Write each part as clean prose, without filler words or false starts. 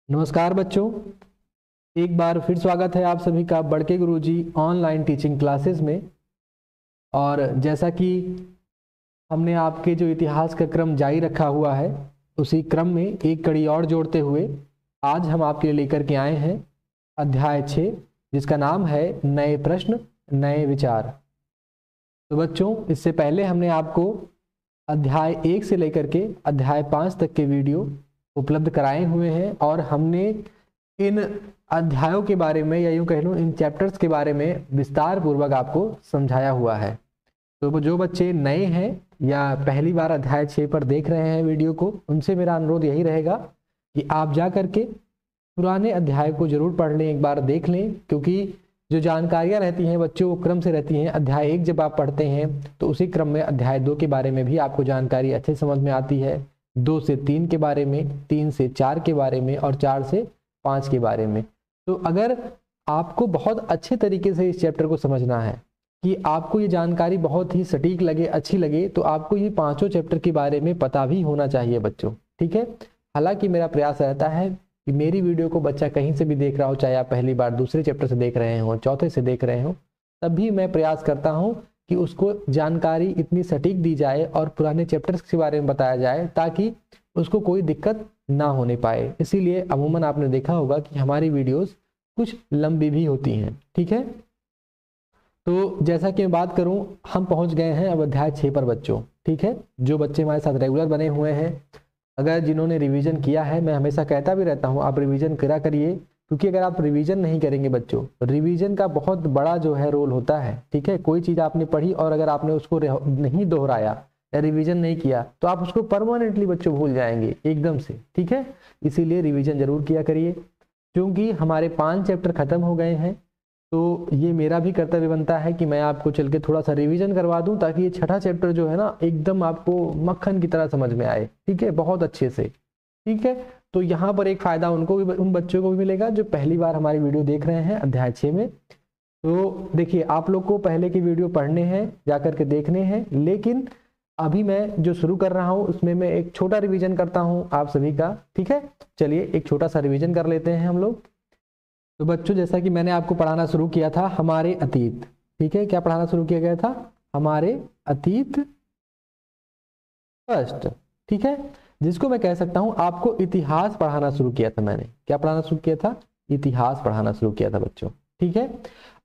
नमस्कार बच्चों, एक बार फिर स्वागत है आप सभी का बड़के गुरुजी ऑनलाइन टीचिंग क्लासेस में। और जैसा कि हमने आपके जो इतिहास का क्रम जारी रखा हुआ है, उसी क्रम में एक कड़ी और जोड़ते हुए आज हम आपके लिए लेकर के आए हैं अध्याय 6, जिसका नाम है नए प्रश्न नए विचार। तो बच्चों, इससे पहले हमने आपको अध्याय 1 से लेकर के अध्याय 5 तक के वीडियो उपलब्ध कराए हुए हैं और हमने इन अध्यायों के बारे में, या यूं कह लूं इन चैप्टर्स के बारे में विस्तार पूर्वक आपको समझाया हुआ है। तो जो बच्चे नए हैं या पहली बार अध्याय 6 पर देख रहे हैं वीडियो को, उनसे मेरा अनुरोध यही रहेगा कि आप जा करके पुराने अध्याय को जरूर पढ़ लें, एक बार देख लें, क्योंकि जो जानकारियां रहती हैं बच्चों वो क्रम से रहती हैं। अध्याय 1 जब आप पढ़ते हैं तो उसी क्रम में अध्याय 2 के बारे में भी आपको जानकारी अच्छे समझ में आती है, 2 से 3 के बारे में, 3 से 4 के बारे में और 4 से 5 के बारे में। तो अगर आपको बहुत अच्छे तरीके से इस चैप्टर को समझना है कि आपको ये जानकारी बहुत ही सटीक लगे, अच्छी लगे, तो आपको ये पांचों चैप्टर के बारे में पता भी होना चाहिए बच्चों, ठीक है। हालांकि मेरा प्रयास रहता है कि मेरी वीडियो को बच्चा कहीं से भी देख रहा हो, चाहे आप पहली बार दूसरे चैप्टर से देख रहे हो, चौथे से देख रहे हो, तब भी मैं प्रयास करता हूँ कि उसको जानकारी इतनी सटीक दी जाए और पुराने चैप्टर्स के बारे में बताया जाए ताकि उसको कोई दिक्कत ना होने पाए। इसीलिए अमूमन आपने देखा होगा कि हमारी वीडियोस कुछ लंबी भी होती हैं, ठीक है। तो जैसा कि मैं बात करूं, हम पहुंच गए हैं अब अध्याय 6 पर बच्चों, ठीक है। जो बच्चे हमारे साथ रेगुलर बने हुए हैं, अगर जिन्होंने रिवीजन किया है, मैं हमेशा कहता भी रहता हूँ आप रिवीजन करा करिए, क्योंकि अगर आप रिवीजन नहीं करेंगे बच्चों, रिवीजन का बहुत बड़ा जो है रोल होता है, ठीक है। कोई चीज़ आपने पढ़ी और अगर आपने उसको नहीं दोहराया या रिवीजन नहीं किया तो आप उसको परमानेंटली बच्चों भूल जाएंगे एकदम से, ठीक है। इसीलिए रिवीजन जरूर किया करिए। क्योंकि हमारे 5 चैप्टर खत्म हो गए हैं, तो ये मेरा भी कर्तव्य बनता है कि मैं आपको चल के थोड़ा सा रिवीजन करवा दूं, ताकि ये छठा चैप्टर जो है ना एकदम आपको मक्खन की तरह समझ में आए, ठीक है, बहुत अच्छे से, ठीक है। तो यहाँ पर एक फायदा उनको भी, उन बच्चों को भी मिलेगा जो पहली बार हमारी वीडियो देख रहे हैं अध्याय 6 में। तो देखिए, आप लोग को पहले की वीडियो पढ़ने हैं, जाकर के देखने हैं, लेकिन अभी मैं जो शुरू कर रहा हूँ उसमें मैं एक छोटा रिवीजन करता हूँ आप सभी का, ठीक है। चलिए एक छोटा सा रिवीजन कर लेते हैं हम लोग। तो बच्चों, जैसा कि मैंने आपको पढ़ाना शुरू किया था हमारे अतीत, ठीक है, क्या पढ़ाना शुरू किया गया था? हमारे अतीत फर्स्ट, ठीक है, जिसको मैं कह सकता हूं आपको इतिहास पढ़ाना शुरू किया था मैंने। क्या पढ़ाना शुरू किया था? इतिहास पढ़ाना शुरू किया था बच्चों, ठीक है।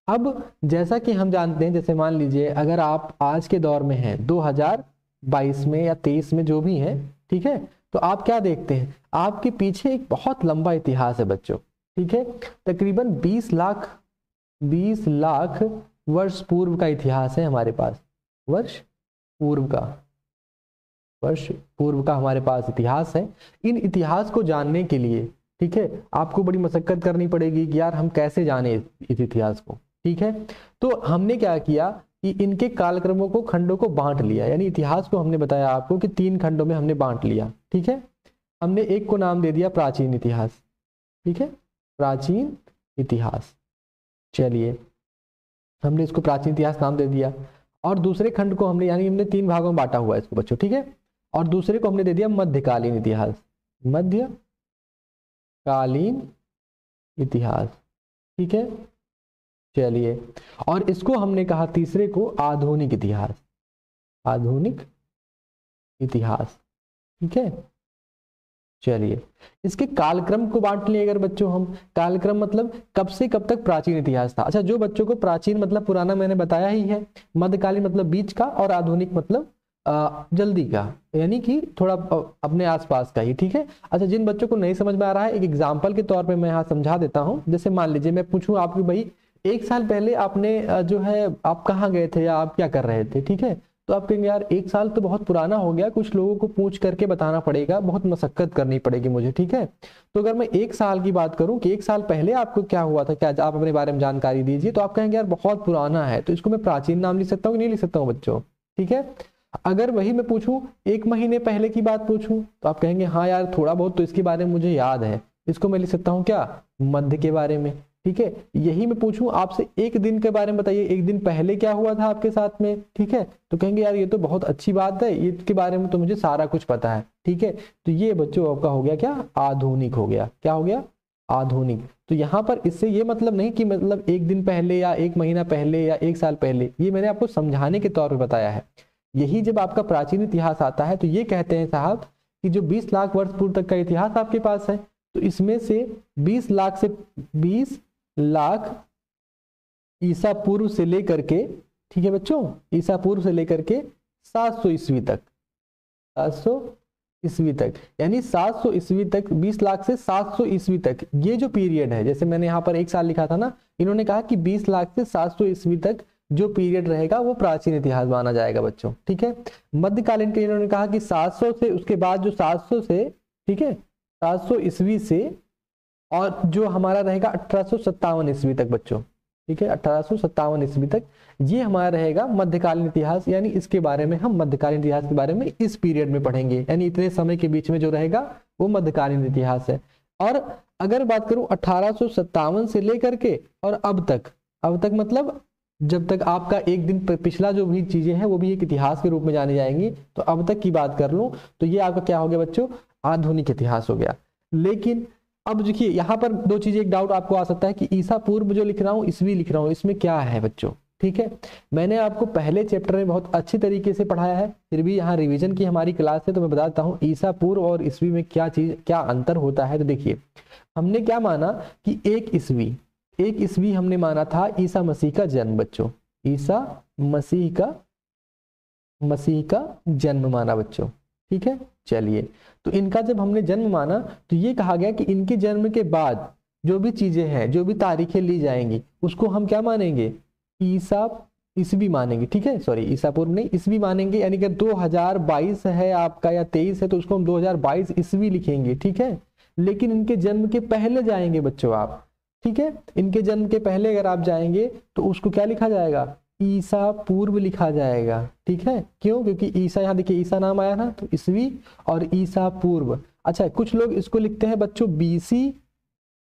अब जैसा कि हम जानते हैं, जैसे मान लीजिए अगर आप आज के दौर में हैं, 2022 में या 23 में जो भी हैं, ठीक है, तो आप क्या देखते हैं, आपके पीछे एक बहुत लंबा इतिहास है बच्चों, ठीक है। तकरीबन 20 लाख वर्ष पूर्व का इतिहास है हमारे पास। वर्ष पूर्व का हमारे पास इतिहास है। इन इतिहास को जानने के लिए, ठीक है, आपको बड़ी मशक्कत करनी पड़ेगी कि यार हम कैसे जाने इस इतिहास को, ठीक है। तो हमने क्या किया कि इनके कालक्रमों को, खंडों को बांट लिया, यानी इतिहास को हमने बताया आपको कि 3 खंडों में हमने बांट लिया, ठीक है। हमने एक को नाम दे दिया प्राचीन इतिहास, ठीक है, प्राचीन इतिहास। चलिए, हमने इसको प्राचीन इतिहास नाम दे दिया। और दूसरे खंड को हमने, यानी हमने 3 भागों में बांटा हुआ है इसको बच्चों, ठीक है। और दूसरे को हमने दे दिया मध्यकालीन इतिहास, मध्यकालीन इतिहास, ठीक है। चलिए, और इसको हमने कहा तीसरे को आधुनिक इतिहास, आधुनिक इतिहास, ठीक है। चलिए, इसके कालक्रम को बांट लिए अगर बच्चों हम, कालक्रम मतलब कब से कब तक प्राचीन इतिहास था। अच्छा, जो बच्चों को प्राचीन मतलब पुराना मैंने बताया ही है, मध्यकालीन मतलब बीच का, और आधुनिक मतलब जल्दी का, यानी कि थोड़ा अपने आसपास का ही, ठीक है। अच्छा, जिन बच्चों को नहीं समझ में आ रहा है, एक एग्जाम्पल के तौर पे मैं यहाँ समझा देता हूँ। जैसे मान लीजिए मैं पूछूं आपकी, भाई 1 साल पहले आपने जो है आप कहाँ गए थे या आप क्या कर रहे थे, ठीक है। तो आप कहेंगे यार 1 साल तो बहुत पुराना हो गया, कुछ लोगों को पूछ करके बताना पड़ेगा, बहुत मशक्कत करनी पड़ेगी मुझे, ठीक है। तो अगर मैं 1 साल की बात करूं कि 1 साल पहले आपको क्या हुआ था, क्या आप अपने बारे में जानकारी दीजिए, तो आप कहेंगे यार बहुत पुराना है, तो इसको मैं प्राचीन नाम लिख सकता हूँ कि नहीं लिख सकता हूँ बच्चों, ठीक है। अगर वही मैं पूछूं 1 महीने पहले की बात पूछूं, तो आप कहेंगे हाँ यार थोड़ा बहुत तो इसके बारे में मुझे याद है, इसको मैं लिख सकता हूँ क्या? मध्य के बारे में, ठीक है। यही मैं पूछूं आपसे 1 दिन के बारे में बताइए, 1 दिन पहले क्या हुआ था आपके साथ में, ठीक है, तो कहेंगे यार ये तो बहुत अच्छी बात है, इसके बारे में तो मुझे सारा कुछ पता है। ठीक है। तो ये बच्चों आपका हो गया क्या, आधुनिक हो गया। क्या हो गया, आधुनिक। तो यहाँ पर इससे ये मतलब नहीं कि मतलब एक दिन पहले या एक महीना पहले या एक साल पहले, ये मैंने आपको समझाने के तौर पे बताया है। यही जब आपका प्राचीन इतिहास आता है तो ये कहते हैं साहब कि जो 20 लाख वर्ष पूर्व तक का इतिहास आपके पास है, तो इसमें से 20 लाख ईसा पूर्व से लेकर के, ठीक है बच्चों, ईसा पूर्व से लेकर के 700 ईस्वी तक, 700 ईस्वी तक, यानी 700 ईस्वी तक, 20 लाख से 700 ईस्वी तक ये जो पीरियड है, जैसे मैंने यहाँ पर एक साल लिखा था ना, इन्होंने कहा कि 20 लाख से 700 ईस्वी तक जो पीरियड रहेगा वो प्राचीन इतिहास माना जाएगा बच्चों, ठीक है। मध्यकालीन के इन्होंने कहा कि 700 से, उसके बाद जो 700 से, ठीक है, 700 ईस्वी से, और जो हमारा रहेगा 1857 ईस्वी तक बच्चों, ठीक है, 1857 ईस्वी तक ये हमारा रहेगा मध्यकालीन इतिहास। यानी इसके बारे में हम मध्यकालीन इतिहास के बारे में इस पीरियड में पढ़ेंगे, यानी इतने समय के बीच में जो रहेगा वो मध्यकालीन इतिहास है। और अगर बात करूं 1857 से लेकर के और अब तक मतलब जब तक आपका एक दिन पिछला जो भी चीजें हैं वो भी एक इतिहास के रूप में जानी जाएंगी, तो अब तक की बात कर लूं तो ये आपका क्या हो गया बच्चों, आधुनिक इतिहास हो गया। लेकिन अब देखिए यहाँ पर दो चीजें, एक डाउट आपको आ सकता है कि ईसा पूर्व जो लिख रहा हूँ, ईस्वी लिख रहा हूँ, इसमें क्या है बच्चों, ठीक है। मैंने आपको पहले चैप्टर में बहुत अच्छी तरीके से पढ़ाया है, फिर भी यहाँ रिवीजन की हमारी क्लास है तो मैं बताता हूँ ईसा पूर्व और ईस्वी में क्या अंतर होता है। तो देखिए हमने क्या माना कि एक ईस्वी हमने माना था ईसा मसीह का जन्म बच्चों, ईसा मसीह का जन्म माना बच्चों, ठीक है। चलिए, तो इनका जब हमने जन्म माना तो ये कहा गया कि इनके जन्म के बाद जो भी चीजें हैं, जो भी तारीखें ली जाएंगी, उसको हम क्या मानेंगे, ईस्वी मानेंगे, ठीक है। सॉरी, ईसा पूर्व नहीं, ईस्वी मानेंगे। यानी कि 2022 है आपका या 23 है तो उसको हम 2022 ईस्वी लिखेंगे, ठीक है। लेकिन इनके जन्म के पहले जाएंगे बच्चों आप, ठीक है, इनके जन्म के पहले अगर आप जाएंगे तो उसको क्या लिखा जाएगा, ईसा पूर्व लिखा जाएगा, ठीक है। क्यों, क्योंकि ईसा, यहाँ देखिए ईसा नाम आया ना, तो ईस्वी और ईसा पूर्व। अच्छा, कुछ लोग इसको लिखते हैं बच्चों बीसी,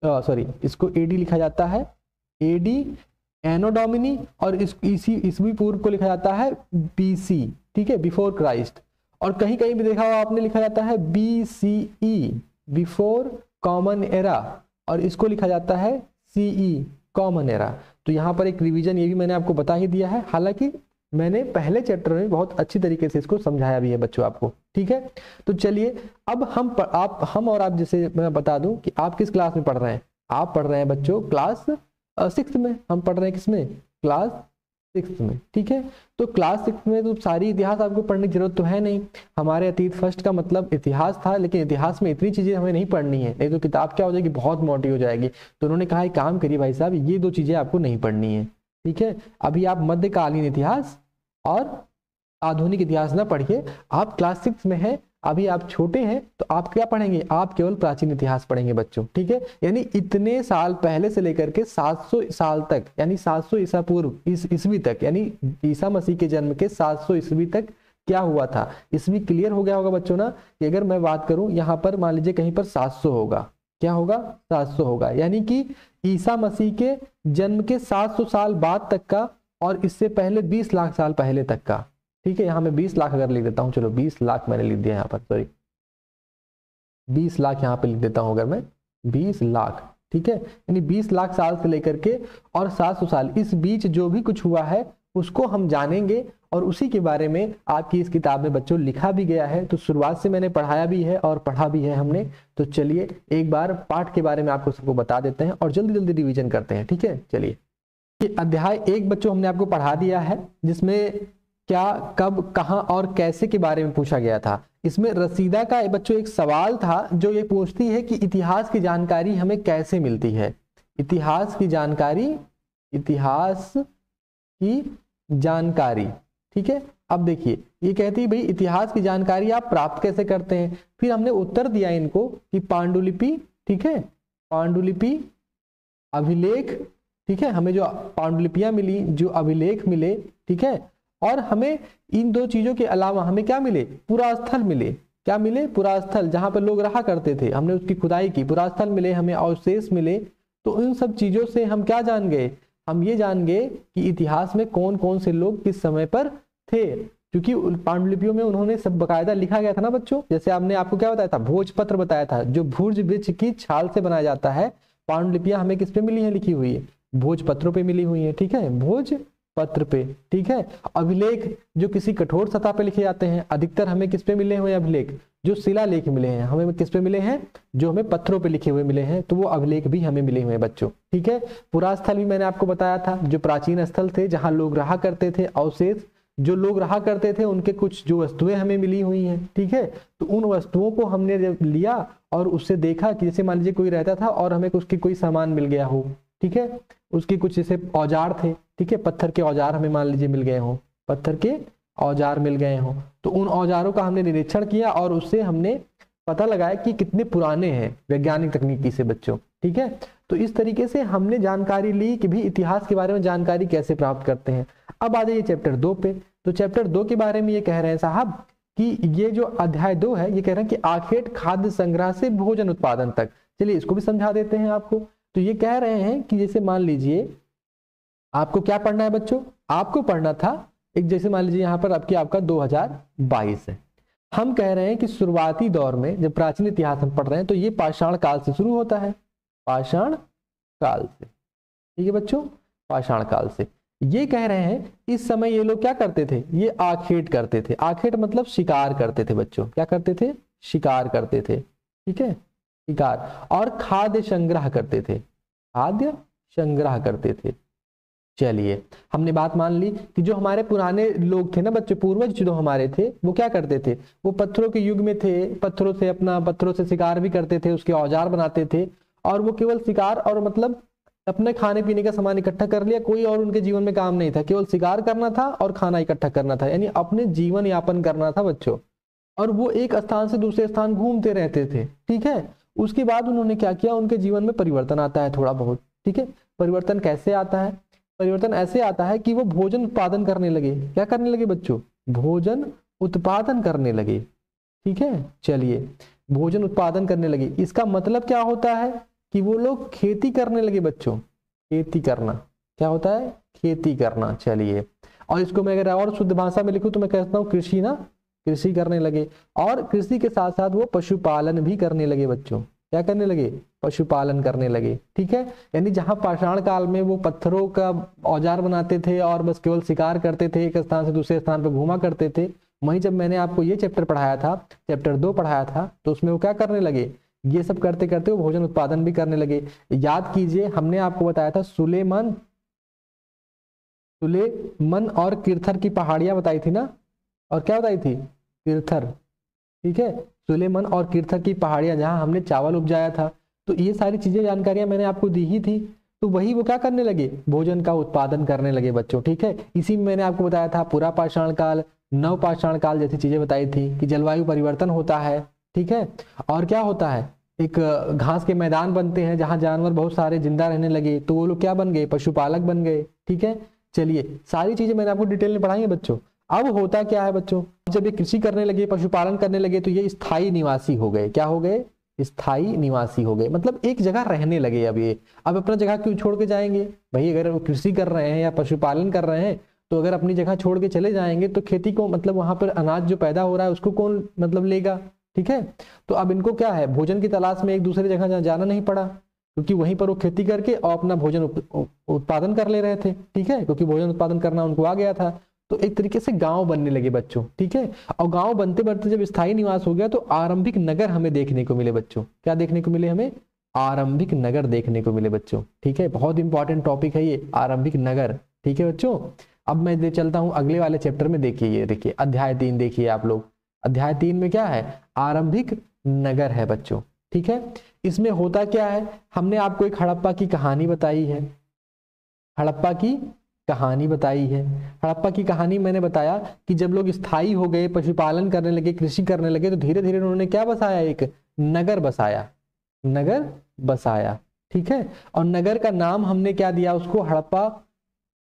सॉरी इसको एडी लिखा जाता है, एडी एनो डोमिनी, और ईस्वी पूर्व को लिखा जाता है बीसी, ठीक है, बिफोर क्राइस्ट। और कहीं कहीं भी देखा हो आपने लिखा जाता है बीसीई, बिफोर कॉमन एरा, और इसको लिखा जाता है सीई, कॉमन एरा। तो यहाँ पर एक रिवीजन ये भी मैंने आपको बता ही दिया है, हालांकि मैंने पहले चैप्टर में बहुत अच्छी तरीके से इसको समझाया भी है बच्चों आपको, ठीक है। तो चलिए अब हम और आप, जैसे मैं बता दूं कि आप किस क्लास में पढ़ रहे हैं, आप पढ़ रहे हैं बच्चों क्लास 6 में, हम पढ़ रहे हैं किसमें, क्लास 6 में, ठीक है। तो क्लास 6 में तो सारी इतिहास आपको पढ़ने की जरूरत तो है नहीं, हमारे अतीत फर्स्ट का मतलब इतिहास था, लेकिन इतिहास में इतनी चीजें हमें नहीं पढ़नी है, नहीं तो किताब क्या हो जाएगी, बहुत मोटी हो जाएगी। तो उन्होंने कहा एक काम करिए भाई साहब, ये 2 चीजें आपको नहीं पढ़नी है, ठीक है। अभी आप मध्यकालीन इतिहास और आधुनिक इतिहास ना पढ़िए, आप क्लास 6 में हैं, अभी आप छोटे हैं, तो आप क्या पढ़ेंगे, आप केवल प्राचीन इतिहास पढ़ेंगे बच्चों, ठीक है। यानी इतने साल पहले से लेकर के 700 साल तक, यानी 700 ईसा पूर्व ईस्वी तक, यानी ईसा मसीह के जन्म के 700 ईस्वी तक क्या हुआ था, इसमें क्लियर हो गया होगा बच्चों ना। कि अगर मैं बात करूं यहाँ पर, मान लीजिए कहीं पर 700 होगा, क्या होगा, 700 होगा, यानी कि ईसा मसीह के जन्म के 700 साल बाद तक का, और इससे पहले 20 लाख साल पहले तक का, ठीक है। यहाँ मैं 20 लाख अगर लिख देता हूँ, चलो 20 लाख मैंने लिख दिया यहाँ पर, सॉरी 20 लाख यहाँ पे लिख देता हूँ अगर मैं, 20 लाख, ठीक है। यानी 20 लाख साल से लेकर के और 700 साल, इस बीच जो भी कुछ हुआ है उसको हम जानेंगे, और उसी के बारे में आपकी इस किताब में बच्चों लिखा भी गया है। तो शुरुआत से मैंने पढ़ाया भी है और पढ़ा भी है हमने। तो चलिए एक बार पाठ के बारे में आपको सबको बता देते हैं और जल्दी जल्दी रिवीजन करते हैं, ठीक है। चलिए, अध्याय 1 बच्चों हमने आपको पढ़ा दिया है, जिसमें क्या, कब, कहां और कैसे के बारे में पूछा गया था। इसमें रसीदा का बच्चों एक सवाल था जो ये पूछती है कि इतिहास की जानकारी हमें कैसे मिलती है, इतिहास की जानकारी, ठीक है। अब देखिए ये कहती है भाई इतिहास की जानकारी आप प्राप्त कैसे करते हैं। फिर हमने उत्तर दिया इनको कि पांडुलिपि, ठीक है, पांडुलिपि, अभिलेख, ठीक है, हमें जो पांडुलिपियां मिली, जो अभिलेख मिले, ठीक है, और हमें इन 2 चीजों के अलावा हमें क्या मिले, पुरास्थल मिले। क्या मिले, पुरास्थल, जहां पर लोग रहा करते थे, हमने उसकी खुदाई की, पुरास्थल मिले, हमें अवशेष मिले। तो इन सब चीजों से हम क्या जान गए, हम ये जान गए कि इतिहास में कौन कौन से लोग किस समय पर थे। क्योंकि पांडुलिपियों में उन्होंने सब बकायदा लिखा गया था ना बच्चों। जैसे आपने आपको क्या बताया था, भोजपत्र बताया था, जो भुज वृक्ष की छाल से बनाया जाता है। पांडुलिपियां हमें किस पे मिली है, लिखी हुई है, भोजपत्रों पे मिली हुई है, ठीक है, भोज पत्र पे, ठीक है। अभिलेख जो किसी कठोर सतह पे लिखे जाते हैं, अधिकतर हमें किस पे मिले हुए अभिलेख, जो शिलालेख मिले हैं हमें, किस पे मिले हैं, जो हमें पत्थरों पे लिखे हुए मिले हैं, तो वो अभिलेख भी हमें मिले हुए हैं बच्चों, ठीक है। पुरास्थल भी मैंने आपको बताया था, जो प्राचीन स्थल थे जहां लोग रहा करते थे, अवशेष जो लोग रहा करते थे उनके कुछ जो वस्तुएं हमें मिली हुई हैं, ठीक है। तो उन वस्तुओं को हमने जब लिया और उससे देखा कि जैसे मान लीजिए कोई रहता था और हमें उसकी कोई सामान मिल गया हो, ठीक है, उसकी कुछ जैसे औजार थे, ठीक है, पत्थर के औजार हमें मान लीजिए मिल गए हों, पत्थर के औजार मिल गए हों, तो उन औजारों का हमने निरीक्षण किया और उससे हमने पता लगाया कि कितने पुराने हैं वैज्ञानिक तकनीकी से बच्चों, ठीक है। तो इस तरीके से हमने जानकारी ली कि भी इतिहास के बारे में जानकारी कैसे प्राप्त करते हैं। अब आ जाइए चैप्टर 2 पे। तो चैप्टर 2 के बारे में ये कह रहे हैं साहब कि ये जो अध्याय 2 है, ये कह रहे हैं कि आखेट खाद्य संग्रह से भोजन उत्पादन तक। चलिए इसको भी समझा देते हैं आपको। तो ये कह रहे हैं कि जैसे मान लीजिए आपको क्या पढ़ना है बच्चों, आपको पढ़ना था एक, जैसे मान लीजिए यहाँ पर आपका 2022 है। हम कह रहे हैं कि शुरुआती दौर में जब प्राचीन इतिहास हम पढ़ रहे हैं तो ये पाषाण काल से शुरू होता है, पाषाण काल से, ठीक है बच्चों, पाषाण काल से। ये कह रहे हैं इस समय ये लोग क्या करते थे, ये आखेट करते थे। आखेट मतलब शिकार करते थे बच्चों, क्या करते थे, शिकार करते थे, ठीक है, शिकार, और खाद्य संग्रह करते थे, खाद्य संग्रह करते थे। चलिए हमने बात मान ली कि जो हमारे पुराने लोग थे ना बच्चे, पूर्वज जो हमारे थे, वो क्या करते थे, वो पत्थरों के युग में थे, पत्थरों से शिकार भी करते थे, उसके औजार बनाते थे, और वो केवल शिकार और मतलब अपने खाने पीने का सामान इकट्ठा कर लिया, कोई और उनके जीवन में काम नहीं था, केवल शिकार करना था और खाना इकट्ठा करना था, यानी अपने जीवन यापन करना था बच्चों। और वो एक स्थान से दूसरे स्थान घूमते रहते थे, ठीक है। उसके बाद उन्होंने क्या किया, उनके जीवन में परिवर्तन आता है थोड़ा बहुत, ठीक है। परिवर्तन कैसे आता है, परिवर्तन ऐसे आता है कि वो भोजन उत्पादन करने लगे। क्या करने लगे बच्चों, भोजन उत्पादन करने लगे, ठीक है। चलिए भोजन उत्पादन करने लगे, इसका मतलब क्या होता है कि वो लोग खेती करने लगे बच्चों, खेती करना, क्या होता है, खेती करना। चलिए, और इसको मैं अगर और शुद्ध भाषा में लिखूं तो मैं कहता हूँ कृषि ना, कृषि करने लगे। और कृषि के साथ साथ वो पशुपालन भी करने लगे बच्चों, क्या करने लगे, पशुपालन करने लगे, ठीक है। यानी जहां पाषाण काल में वो पत्थरों का औजार बनाते थे और बस केवल शिकार करते थे, एक स्थान से दूसरे स्थान पर घूमा करते थे, वहीं जब मैंने आपको ये चैप्टर पढ़ाया था, चैप्टर 2 पढ़ाया था, तो उसमें वो क्या करने लगे, ये सब करते करते वो भोजन उत्पादन भी करने लगे। याद कीजिए हमने आपको बताया था सुलेमान और किरथर की पहाड़ियां बताई थी ना, और क्या बताई थी, किरथर, ठीक है, सुलेमान और किरथर की पहाड़ियां जहां हमने चावल उपजाया था। तो ये सारी चीजें जानकारियां मैंने आपको दी ही थी। तो वही वो क्या करने लगे, भोजन का उत्पादन करने लगे बच्चों, ठीक है। इसी में मैंने आपको बताया था पुरा पाषाण काल, नव पाषाण काल जैसी चीजें बताई थी कि जलवायु परिवर्तन होता है, ठीक है। और क्या होता है, एक घास के मैदान बनते हैं जहां जानवर बहुत सारे जिंदा रहने लगे, तो वो लोग क्या बन गए, पशुपालक बन गए, ठीक है। चलिए सारी चीजें मैंने आपको डिटेल में पढ़ाई है बच्चों। अब होता क्या है बच्चों, जब ये कृषि करने लगे, पशुपालन करने लगे, तो ये स्थायी निवासी हो गए। क्या हो गए, स्थायी निवासी हो गए, मतलब एक जगह रहने लगे। अब ये अब अपना जगह क्यों छोड़ के जाएंगे भाई, अगर वो कृषि कर रहे हैं या पशुपालन कर रहे हैं तो अगर अपनी जगह छोड़ के चले जाएंगे तो खेती को मतलब वहां पर अनाज जो पैदा हो रहा है उसको कौन मतलब लेगा, ठीक है। तो अब इनको क्या है, भोजन की तलाश में एक दूसरे जगह जाना नहीं पड़ा, क्योंकि वहीं पर वो खेती करके और अपना भोजन उत्पादन कर ले रहे थे, ठीक है, क्योंकि भोजन उत्पादन करना उनको आ गया था। तो एक तरीके से गांव बनने लगे बच्चों, ठीक है। और गांव बनते बनते जब स्थायी निवास हो गया तो आरंभिक नगर हमें देखने को मिले बच्चों। क्या देखने को मिले हमें, आरंभिक नगर देखने को मिले बच्चों, ठीक है। बहुत इंपॉर्टेंट टॉपिक है ये आरंभिक नगर, ठीक है बच्चों। अब मैं ले चलता हूं अगले वाले चैप्टर में। देखिए ये देखिए अध्याय 3 देखिए आप लोग, अध्याय 3 में क्या है, आरंभिक नगर है बच्चों, ठीक है। इसमें होता क्या है, हमने आपको एक हड़प्पा की कहानी बताई है, हड़प्पा की कहानी बताई है। हड़प्पा की कहानी मैंने बताया कि जब लोग स्थायी हो गए, पशुपालन करने लगे, कृषि करने लगे, तो धीरे धीरे उन्होंने क्या बसाया, एक नगर बसाया, नगर बसाया, ठीक है। और नगर का नाम हमने क्या दिया उसको, हड़प्पा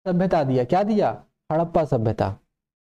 सभ्यता दिया। क्या दिया, हड़प्पा सभ्यता,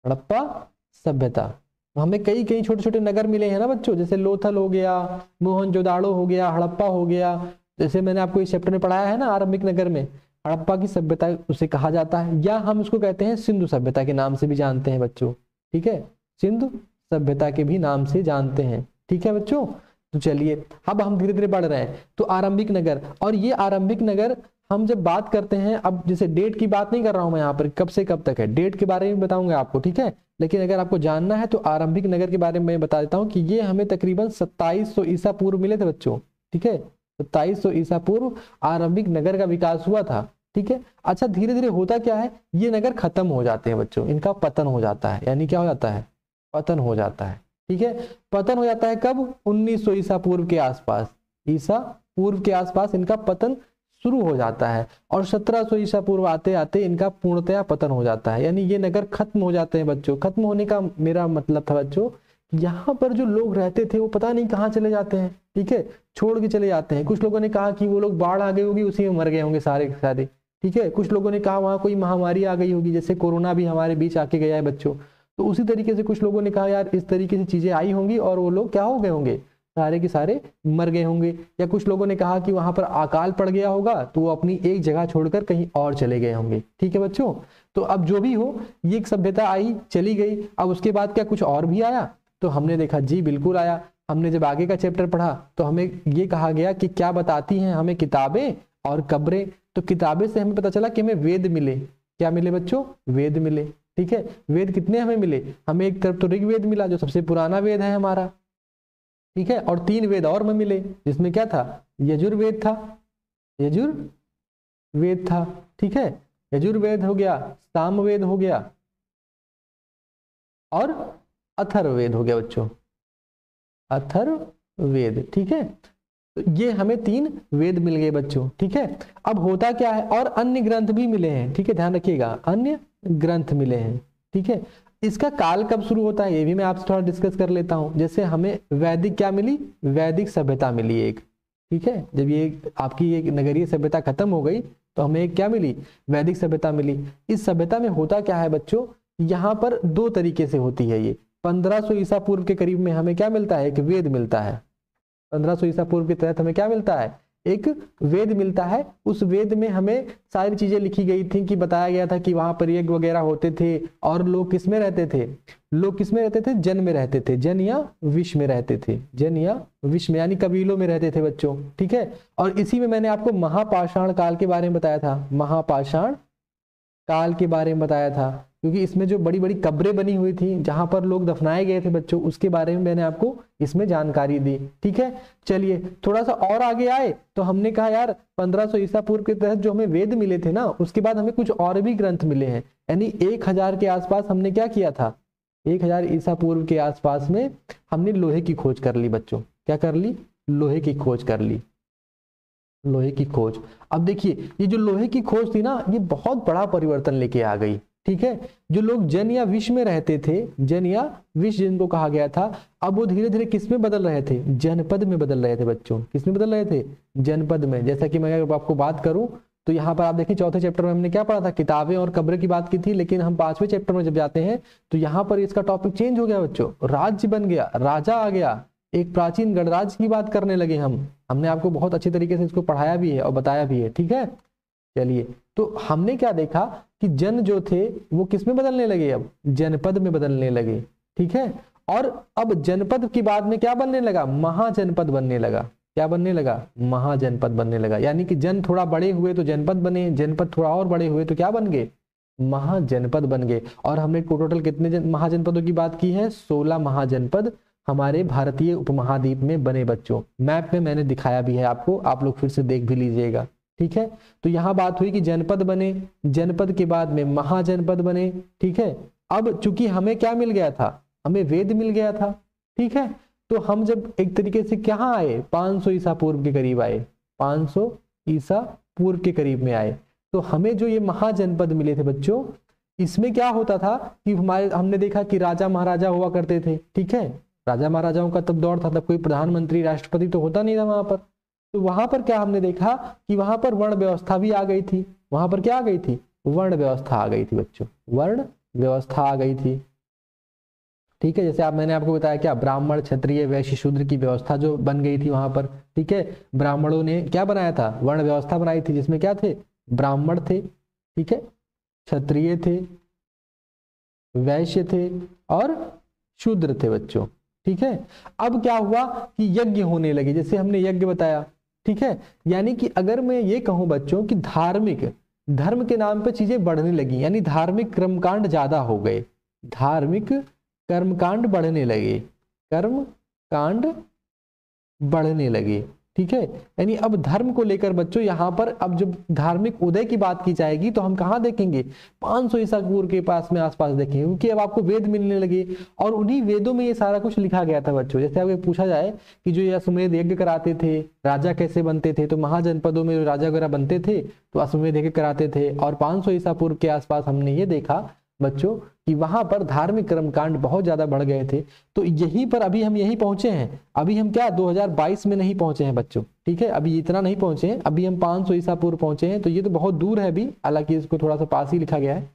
हड़प्पा सभ्यता। हमें कई कई छोटे छोटे नगर मिले हैं ना बच्चों, जैसे लोथल हो गया, मोहनजोदाड़ो हो गया, हड़प्पा हो गया, जैसे मैंने आपको इस चैप्टर में पढ़ाया है ना आरंभिक नगर में, हड़प्पा की सभ्यता उसे कहा जाता है, या हम उसको कहते हैं सिंधु सभ्यता के नाम से भी जानते हैं बच्चों, ठीक है, सिंधु सभ्यता के भी नाम से जानते हैं। ठीक है बच्चों, तो चलिए अब हम धीरे धीरे बढ़ रहे हैं। तो आरंभिक नगर, और ये आरंभिक नगर हम जब बात करते हैं, अब जैसे डेट की बात नहीं कर रहा हूं मैं यहाँ पर, कब से कब तक है डेट के बारे में बताऊंगा आपको, ठीक है, लेकिन अगर आपको जानना है तो आरंभिक नगर के बारे में मैं बता देता हूँ कि ये हमें तकरीबन 2700 ईसा पूर्व मिले थे बच्चों। ठीक है, 2700 ईसा पूर्व आरंभिक नगर का विकास हुआ था। ठीक है, अच्छा धीरे धीरे होता क्या है, ये नगर खत्म हो जाते हैं बच्चों, इनका पतन हो जाता है, यानी क्या हो जाता है, पतन हो जाता है। ठीक है, पतन हो जाता है कब, 1900 ईसा पूर्व के आसपास, ईसा पूर्व के आसपास इनका पतन शुरू हो जाता है, और 1700 ईसा पूर्व आते आते इनका पूर्णतया पतन हो जाता है, यानी ये नगर खत्म हो जाते हैं बच्चों। खत्म होने का मेरा मतलब था बच्चों, यहाँ पर जो लोग रहते थे वो पता नहीं कहाँ चले जाते हैं। ठीक है, छोड़ के चले जाते हैं। कुछ लोगों ने कहा कि वो लोग बाढ़ आ गई होगी, उसी में मर गए होंगे सारे के सारे। ठीक है, कुछ लोगों ने कहा वहां कोई महामारी आ गई होगी, जैसे कोरोना भी हमारे बीच आके गया है बच्चों, तो उसी तरीके से कुछ लोगों ने कहा यार इस तरीके से चीजें आई होंगी और वो लोग क्या हो गए होंगे, सारे के सारे मर गए होंगे। या कुछ लोगों ने कहा कि वहां पर अकाल पड़ गया होगा, तो वो अपनी एक जगह छोड़कर कहीं और चले गए होंगे। ठीक है बच्चों, तो अब जो भी हो, ये एक सभ्यता आई चली गई। अब उसके बाद क्या कुछ और भी आया, तो हमने देखा जी बिल्कुल आया। हमने जब आगे का चैप्टर पढ़ा तो हमें ये कहा गया कि क्या बताती हैं हमें किताबें और कब्रें। तो किताबें से हमें पता चला कि हमें वेद मिले। क्या मिले बच्चों, वेद मिले। ठीक है, वेद कितने हमें मिले, हमें एक तरफ तो ऋग्वेद मिला जो सबसे पुराना वेद है हमारा। ठीक है, और 3 वेद और में मिले, जिसमें क्या था, यजुर्वेद था, यजुर्वेद था। ठीक है, यजुर्वेद हो गया, सामवेद हो गया और अथर्ववेद हो गया बच्चों, अथर्ववेद। ठीक है, तो ये हमें 3 वेद मिल गए बच्चों। ठीक है, अब होता क्या है, और अन्य ग्रंथ भी मिले हैं। ठीक है, ध्यान रखिएगा, अन्य ग्रंथ मिले हैं। ठीक है, इसका काल कब शुरू होता है ये भी मैं आपसे थोड़ा डिस्कस कर लेता हूं। जैसे हमें वैदिक क्या मिली, वैदिक सभ्यता मिली एक। ठीक है, जब ये आपकी एक नगरीय सभ्यता खत्म हो गई तो हमें एक क्या मिली, वैदिक सभ्यता मिली। इस सभ्यता में होता क्या है बच्चों, यहाँ पर 2 तरीके से होती है ये। 1500 ईसा पूर्व के करीब में हमें क्या मिलता है, एक वेद मिलता है। 1500 ईसा पूर्व के तहत हमें क्या मिलता है, एक वेद मिलता है। उस वेद में हमें सारी चीजें लिखी गई थी कि बताया गया था कि वहां पर यज्ञ वगैरह होते थे, और लोग किस में रहते थे, लोग किस में रहते थे, जन में रहते थे, जन या विश्व में रहते थे, जन या विश्व में, यानी कबीलों में रहते थे बच्चों। ठीक है, और इसी में मैंने आपको महापाषाण काल के बारे में बताया था, महापाषाण काल के बारे में बताया था, क्योंकि इसमें जो बड़ी बड़ी कब्रें बनी हुई थी जहां पर लोग दफनाए गए थे बच्चों, उसके बारे में मैंने आपको इसमें जानकारी दी। ठीक है, चलिए थोड़ा सा और आगे आए तो हमने कहा यार 1500 ईसा पूर्व के तहत जो हमें वेद मिले थे ना, उसके बाद हमें कुछ और भी ग्रंथ मिले हैं। यानी 1000 के आसपास हमने क्या किया था, 1000 ईसा पूर्व के आसपास में हमने लोहे की खोज कर ली बच्चों। क्या कर ली, लोहे की खोज कर ली, लोहे की खोज। अब देखिए ये जो लोहे की खोज थी ना, ये बहुत बड़ा परिवर्तन लेके आ गई। ठीक है, जो लोग जन या विश्व में रहते थे, जन या विश्व जिनको कहा गया था, अब वो धीरे धीरे किस में बदल रहे थे, जनपद में बदल रहे थे बच्चों। किस में बदल रहे थे, जनपद में। जैसा कि मैं अगर आपको बात करूं तो यहाँ पर आप देखिए 4थे चैप्टर में हमने क्या पढ़ा था, किताबें और कब्र की बात की थी, लेकिन हम 5वें चैप्टर में जब जाते हैं तो यहाँ पर इसका टॉपिक चेंज हो गया बच्चों, राज्य बन गया, राजा आ गया, एक प्राचीन गणराज्य की बात करने लगे हमने आपको बहुत अच्छी तरीके से इसको पढ़ाया भी है और बताया भी है। ठीक है, चलिए तो हमने क्या देखा कि जन जो थे वो किस में बदलने लगे, अब जनपद में बदलने लगे। ठीक है, और अब जनपद की बाद में क्या बनने लगा, महाजनपद बनने लगा। क्या बनने लगा, महाजनपद बनने लगा। यानी कि जन थोड़ा बड़े हुए तो जनपद बने, जनपद थोड़ा और बड़े हुए तो क्या बन गए, महाजनपद बन गए। और हमने टोटल कितने महाजनपदों की बात की है, 16 महाजनपद हमारे भारतीय उपमहाद्वीप में बने बच्चों। मैप में मैंने दिखाया भी है आपको, आप लोग फिर से देख भी लीजिएगा। ठीक है, तो यहां बात हुई कि जनपद बने, जनपद के बाद में महाजनपद बने। ठीक है, अब चूंकि हमें क्या मिल गया था, हमें वेद मिल गया था। ठीक है, तो हम जब एक तरीके से कहाँ आए, 500 ईसा पूर्व के करीब आए, 500 ईसा पूर्व के करीब में आए, तो हमें जो ये महाजनपद मिले थे बच्चों, इसमें क्या होता था कि हमने देखा कि राजा महाराजा हुआ करते थे। ठीक है, राजा महाराजाओं का तब दौर था, तब कोई प्रधानमंत्री राष्ट्रपति तो होता नहीं था वहां पर। तो वहां पर क्या हमने देखा कि वहां पर वर्ण व्यवस्था भी आ गई थी। वहां पर क्या आ गई थी, वर्ण व्यवस्था आ गई थी बच्चों, वर्ण व्यवस्था आ गई थी। ठीक है, जैसे मैंने आपको बताया क्या, ब्राह्मण क्षत्रिय वैश्य शूद्र की व्यवस्था जो बन गई थी वहां पर। ठीक है, ब्राह्मणों ने क्या बनाया था, वर्ण व्यवस्था बनाई थी, जिसमें क्या थे, ब्राह्मण थे, ठीक है, क्षत्रिय थे, वैश्य थे और शूद्र थे बच्चों। ठीक है, अब क्या हुआ कि यज्ञ होने लगे, जैसे हमने यज्ञ बताया। ठीक है, यानी कि अगर मैं ये कहूं बच्चों कि धार्मिक धर्म के नाम पे चीजें बढ़ने लगी, यानी धार्मिक कर्मकांड ज्यादा हो गए, धार्मिक कर्मकांड बढ़ने लगे, कर्मकांड बढ़ने लगे। ठीक है, यानी अब धर्म को लेकर बच्चों यहाँ पर अब जब धार्मिक उदय की बात की जाएगी तो हम कहाँ देखेंगे, 500 ईसा पूर्व के पास में आसपास देखेंगे, क्योंकि अब आपको वेद मिलने लगे और उन्हीं वेदों में ये सारा कुछ लिखा गया था बच्चों। जैसे अगर पूछा जाए कि जो ये अश्वमेध यज्ञ कराते थे, राजा कैसे बनते थे, तो महाजनपदों में राजा वगैरह बनते थे तो अश्वमेध यज्ञ कराते थे, और 500 ईसा पूर्व के आसपास हमने ये देखा बच्चों कि वहां पर धार्मिक कर्मकांड बहुत ज्यादा बढ़ गए थे। तो यहीं पर अभी हम यहीं पहुंचे हैं, अभी हम क्या 2022 में नहीं पहुंचे हैं बच्चों। ठीक है, अभी इतना नहीं पहुंचे हैं, अभी हम 500 ईसा पूर्व पहुंचे हैं, तो ये तो बहुत दूर है अभी, हालांकि इसको थोड़ा सा पास ही लिखा गया है,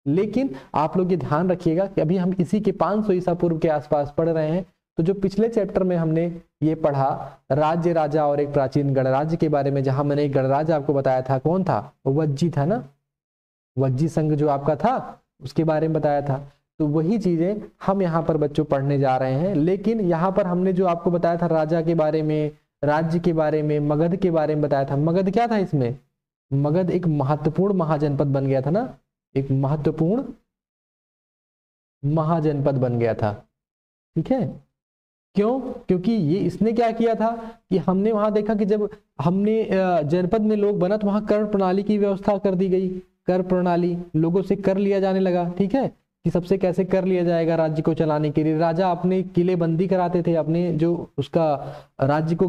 लेकिन आप लोग ये ध्यान रखिएगा कि अभी हम इसी के 500 ईसा पूर्व के आसपास पढ़ रहे हैं। तो जो पिछले चैप्टर में हमने ये पढ़ा राज्य, राजा और एक प्राचीन गणराज्य के बारे में, जहां मैंने एक गणराज्य आपको बताया था, कौन था, वज्जी था ना, वज्जी संघ जो आपका था उसके बारे में बताया था। तो वही चीजें हम यहाँ पर बच्चों पढ़ने जा रहे हैं। लेकिन यहाँ पर हमने जो आपको बताया था राजा के बारे में, राज्य के बारे में, मगध के बारे में बताया था। मगध क्या था इसमें, मगध एक महत्वपूर्ण महाजनपद बन गया था ना, एक महत्वपूर्ण महाजनपद बन गया था। ठीक है, क्यों, क्योंकि ये इसने क्या किया था कि हमने वहां देखा कि जब हमने जनपद में लोग बना तो वहां कर प्रणाली की व्यवस्था कर दी गई, कर प्रणाली, लोगों से कर लिया जाने लगा। ठीक है, कि सबसे कैसे कर लिया जाएगा राज्य को चलाने के लिए। राजा अपने किले बंदी कराते थे, अपने जो उसका राज्य को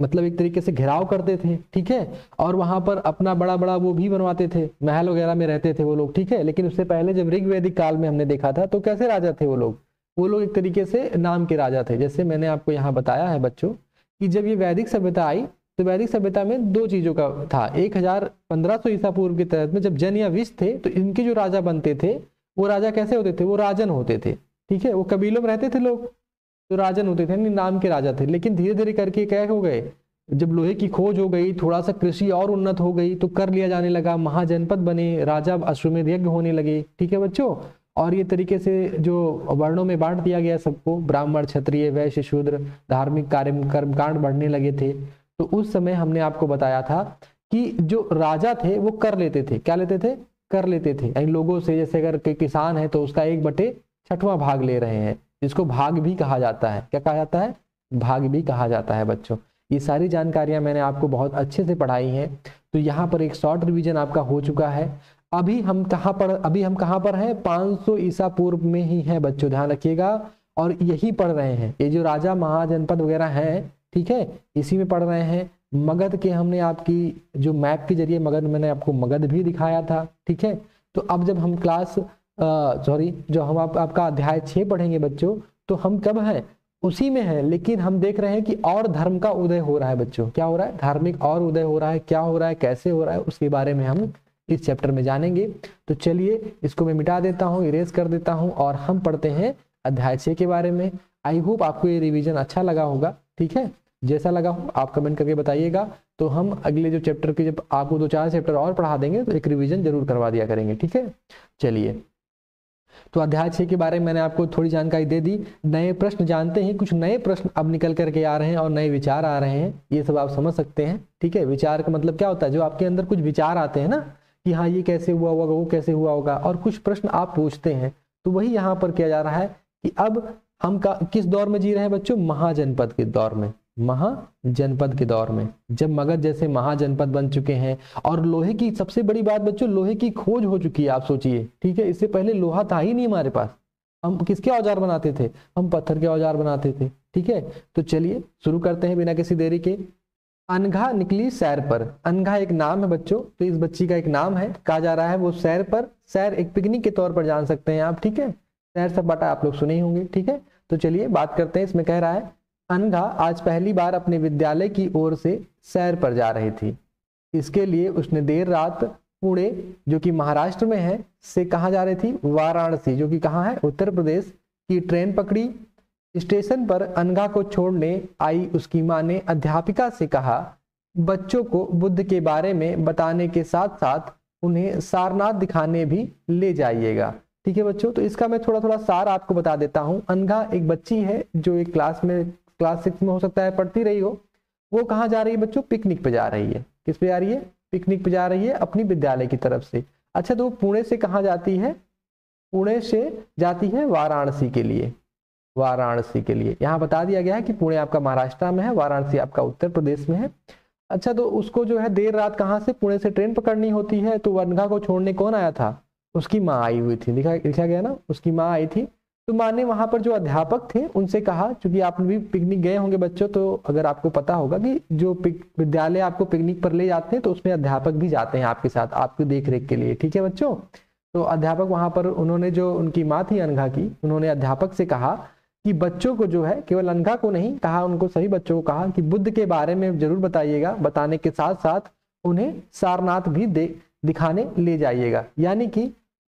मतलब एक तरीके से घेराव करते थे। ठीक है, और वहां पर अपना बड़ा बड़ा वो भी बनवाते थे, महल वगैरह में रहते थे वो लोग। ठीक है, लेकिन उससे पहले जब ऋग्वैदिक काल में हमने देखा था तो कैसे राजा थे वो लोग एक तरीके से नाम के राजा थे। जैसे मैंने आपको यहाँ बताया है बच्चों कि जब ये वैदिक सभ्यता आई तो वैदिक सभ्यता में दो चीजों का था, 1500 ईसा पूर्व के तहत में जब जन या विष थे तो इनके जो राजा बनते थे वो राजा कैसे होते थे, वो राजन होते थे। ठीक है, वो कबीलों में रहते थे लोग तो राजन होते थे, नाम के राजा थे। लेकिन धीरे धीरे करके क्या हो गए, जब लोहे की खोज हो गई, थोड़ा सा कृषि और उन्नत हो गई तो कर लिया जाने लगा, महाजनपद बने, राजा अश्वमेध यज्ञ होने लगे। ठीक है बच्चों, और ये तरीके से जो वर्णों में बांट दिया गया सबको, ब्राह्मण, क्षत्रिय, वैश्य, शूद्र, धार्मिक कार्य कर्मकांड बढ़ने लगे थे। तो उस समय हमने आपको बताया था कि जो राजा थे वो कर लेते थे, क्या लेते थे, कर लेते थे, यानी लोगों से, जैसे अगर किसान है तो उसका 1/6वां भाग ले रहे हैं, जिसको भाग भी कहा जाता है। क्या कहा जाता है, भाग भी कहा जाता है बच्चों। ये सारी जानकारियां मैंने आपको बहुत अच्छे से पढ़ाई हैं। तो यहाँ पर एक शॉर्ट रिवीजन आपका हो चुका है। अभी हम कहाँ पर हैं, 500 ईसा पूर्व में ही है बच्चों, ध्यान रखिएगा, और यही पढ़ रहे हैं। ये जो राजा महाजनपद वगैरह हैं, ठीक है, इसी में पढ़ रहे हैं। मगध के हमने आपकी जो मैप के जरिए मगध, मैंने आपको मगध भी दिखाया था। ठीक है, तो अब जब हम जो हम आपका अध्याय 6 पढ़ेंगे बच्चों, तो हम कब हैं, उसी में है। लेकिन हम देख रहे हैं कि और धर्म का उदय हो रहा है बच्चों, क्या हो रहा है, धार्मिक और उदय हो रहा है, क्या हो रहा है, कैसे हो रहा है, उसके बारे में हम इस चैप्टर में जानेंगे। तो चलिए इसको मैं मिटा देता हूँ, इरेज कर देता हूँ, और हम पढ़ते हैं अध्याय 6 के बारे में। आई होप आपको ये रिवीजन अच्छा लगा होगा। ठीक है, जैसा लगा हो आप कमेंट करके बताइएगा। तो हम अगले जो चैप्टर के, जब आपको 2-4 चैप्टर और पढ़ा देंगे तो एक रिवीजन जरूर करवा दिया करेंगे। ठीक है, चलिए, तो अध्याय 6 के बारे में मैंने आपको थोड़ी जानकारी दे दी। नए प्रश्न जानते हैं, कुछ नए प्रश्न अब निकल करके आ रहे हैं और नए विचार आ रहे हैं, ये सब आप समझ सकते हैं। ठीक है, विचार का मतलब क्या होता है, जो आपके अंदर कुछ विचार आते हैं ना कि हाँ ये कैसे हुआ होगा, वो कैसे हुआ होगा, और कुछ प्रश्न आप पूछते हैं, तो वही यहाँ पर किया जा रहा है कि अब हम किस दौर में जी रहे हैं बच्चों, महाजनपद के दौर में, महाजनपद के दौर में, जब मगध जैसे महाजनपद बन चुके हैं। और लोहे की सबसे बड़ी बात बच्चों, लोहे की खोज हो चुकी है, आप सोचिए। ठीक है, इससे पहले लोहा था ही नहीं हमारे पास, हम किसके औजार बनाते थे, हम पत्थर के औजार बनाते थे। ठीक है, तो चलिए शुरू करते हैं बिना किसी देरी के। अनघा निकली सैर पर, अनघा एक नाम है बच्चों, तो इस बच्ची का एक नाम है, कहा जा रहा है वो सैर पर, सैर एक पिकनिक के तौर पर जान सकते हैं आप। ठीक है, सैर सपाटा आप लोग सुने ही होंगे। ठीक है, तो चलिए बात करते हैं। इसमें कह रहा है अनघा आज पहली बार अपने विद्यालय की ओर से सैर पर जा रही थी। इसके लिए उसने देर रात पुणे, जो कि महाराष्ट्र में है, से कहाँ जा रही थी, वाराणसी, जो कि कहाँ है, उत्तर प्रदेश, की ट्रेन पकड़ी। स्टेशन पर अनघा को छोड़ने आई उसकी माँ ने अध्यापिका से कहा, बच्चों को बुद्ध के बारे में बताने के साथ साथ उन्हें सारनाथ दिखाने भी ले जाइएगा। ठीक है बच्चों। तो इसका मैं थोड़ा थोड़ा सार आपको बता देता हूँ। अनघा एक बच्ची है जो एक क्लास 6 में हो सकता है पढ़ती रही हो। वो कहाँ जा रही है बच्चों? पिकनिक पे जा रही है। किस पे जा रही है? पिकनिक पे जा रही है अपनी विद्यालय की तरफ से। अच्छा, तो वो पुणे से कहाँ जाती है? पुणे से जाती है वाराणसी के लिए। वाराणसी के लिए यहाँ बता दिया गया है कि पुणे आपका महाराष्ट्र में है, वाराणसी आपका उत्तर प्रदेश में है। अच्छा, तो उसको जो है देर रात कहाँ से? पुणे से ट्रेन पकड़नी होती है। तो अनघा को छोड़ने कौन आया था? उसकी माँ आई हुई थी। लिखा गया ना, उसकी माँ आई थी। तो माँ ने वहां पर जो अध्यापक थे उनसे कहा, क्योंकि आप भी पिकनिक गए होंगे बच्चों, तो अगर आपको पता होगा कि जो विद्यालय आपको पिकनिक पर ले जाते हैं तो उसमें अध्यापक भी जाते हैं आपके साथ, आपकी देख रेख के लिए। ठीक है बच्चों। तो अध्यापक वहां पर, उन्होंने जो उनकी माँ थी अनघा की, उन्होंने अध्यापक से कहा कि बच्चों को जो है, केवल अनघा को नहीं कहा, उनको सभी बच्चों को कहा कि बुद्ध के बारे में जरूर बताइएगा। बताने के साथ साथ उन्हें सारनाथ भी दिखाने ले जाइएगा। यानी कि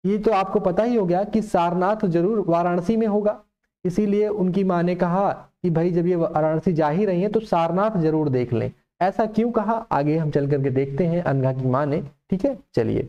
ये तो आपको पता ही हो गया कि सारनाथ जरूर वाराणसी में होगा। इसीलिए उनकी माँ ने कहा कि भाई जब ये वाराणसी जा ही रही है तो सारनाथ जरूर देख लें। ऐसा क्यों कहा, आगे हम चल करके देखते हैं अनघा की माँ ने। ठीक है, चलिए।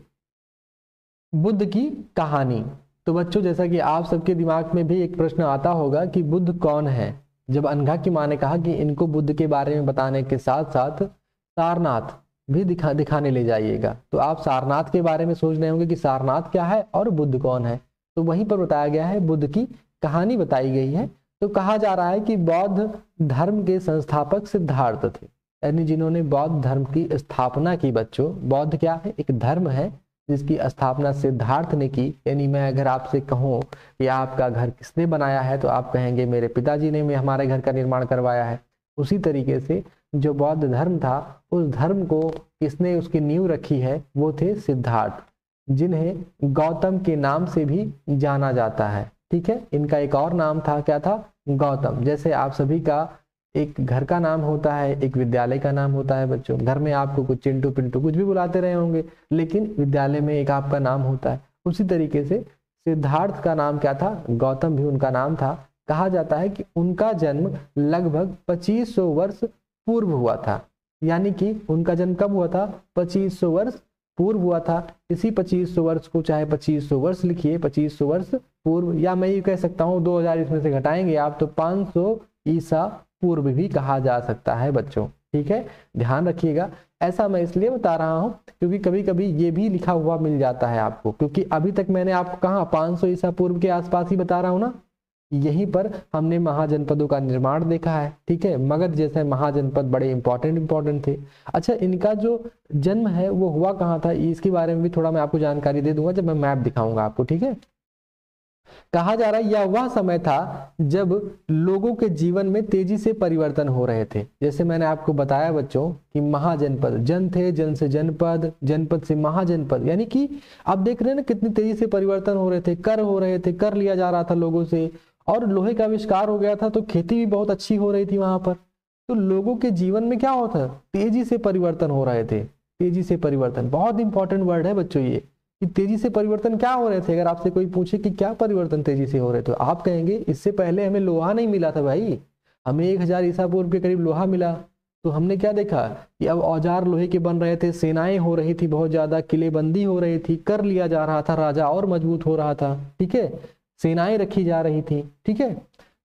बुद्ध की कहानी। तो बच्चों, जैसा कि आप सबके दिमाग में भी एक प्रश्न आता होगा कि बुद्ध कौन है। जब अनघा की माँ ने कहा कि इनको बुद्ध के बारे में बताने के साथ साथ सारनाथ भी दिखाने ले जाइएगा, तो आप सारनाथ के बारे में सोच रहे होंगे कि सारनाथ क्या है और बुद्ध कौन है। तो वहीं पर बताया गया है, बुद्ध की कहानी बताई गई है। तो कहा जा रहा है कि बौद्ध धर्म के संस्थापक सिद्धार्थ थे, यानी जिन्होंने बौद्ध धर्म की स्थापना की। बच्चों, बौद्ध क्या है? एक धर्म है जिसकी स्थापना सिद्धार्थ ने की। यानी मैं अगर आपसे कहूँ कि आपका घर किसने बनाया है, तो आप कहेंगे मेरे पिताजी ने हमारे घर का निर्माण करवाया है। उसी तरीके से जो बौद्ध धर्म था, उस धर्म को किसने उसकी नींव रखी है? वो थे सिद्धार्थ, जिन्हें गौतम के नाम से भी जाना जाता है। ठीक है, इनका एक और नाम था, क्या था? गौतम। जैसे आप सभी का एक घर का नाम होता है, एक विद्यालय का नाम होता है बच्चों। घर में आपको कुछ चिंटू पिंटू कुछ भी बुलाते रहे होंगे, लेकिन विद्यालय में एक आपका नाम होता है। उसी तरीके से सिद्धार्थ का नाम क्या था? गौतम भी उनका नाम था। कहा जाता है कि उनका जन्म लगभग 2500 वर्ष पूर्व हुआ था। यानी कि उनका जन्म कब हुआ था? 2500 वर्ष पूर्व हुआ था। इसी 2500 वर्ष को चाहे 2500 वर्ष लिखिए, 2500 वर्ष पूर्व, या मैं ये कह सकता हूँ 2000 इसमें से घटाएंगे आप तो 500 ईसा पूर्व भी कहा जा सकता है बच्चों। ठीक है, ध्यान रखिएगा। ऐसा मैं इसलिए बता रहा हूं क्योंकि कभी कभी ये भी लिखा हुआ मिल जाता है आपको, क्योंकि अभी तक मैंने आपको कहा 500 ईसा पूर्व के आसपास ही बता रहा हूं ना। यहीं पर हमने महाजनपदों का निर्माण देखा है। ठीक है, मगध जैसे महाजनपद बड़े इंपॉर्टेंट थे। अच्छा, इनका जो जन्म है वो हुआ कहाँ था, इसके बारे में भी थोड़ा मैं आपको जानकारी दे दूंगा जब मैं मैप दिखाऊंगा आपको। ठीक है, कहा जा रहा है यह वह समय था जब लोगों के जीवन में तेजी से परिवर्तन हो रहे थे। जैसे मैंने आपको बताया बच्चों कि महाजनपद, जन थे, जन से जनपद, जनपद से महाजनपद, यानी कि आप देख रहे हैं ना कितनी तेजी से परिवर्तन हो रहे थे। कर हो रहे थे, कर लिया जा रहा था लोगों से, और लोहे का आविष्कार हो गया था तो खेती भी बहुत अच्छी हो रही थी वहां पर। तो लोगों के जीवन में क्या होता, तेजी से परिवर्तन हो रहे थे। तेजी से परिवर्तन बहुत इंपॉर्टेंट वर्ड है बच्चों ये, कि तेजी से परिवर्तन क्या हो रहे थे। अगर आपसे कोई पूछे कि क्या परिवर्तन तेजी से हो रहे थे, तो आप कहेंगे इससे पहले हमें लोहा नहीं मिला था भाई, हमें 1000 ईसा पूर्व के करीब लोहा मिला। तो हमने क्या देखा कि अब औजार लोहे के बन रहे थे, सेनाएं हो रही थी बहुत ज्यादा, किलेबंदी हो रही थी, कर लिया जा रहा था, राजा और मजबूत हो रहा था। ठीक है, सेनाएं रखी जा रही थी। ठीक है,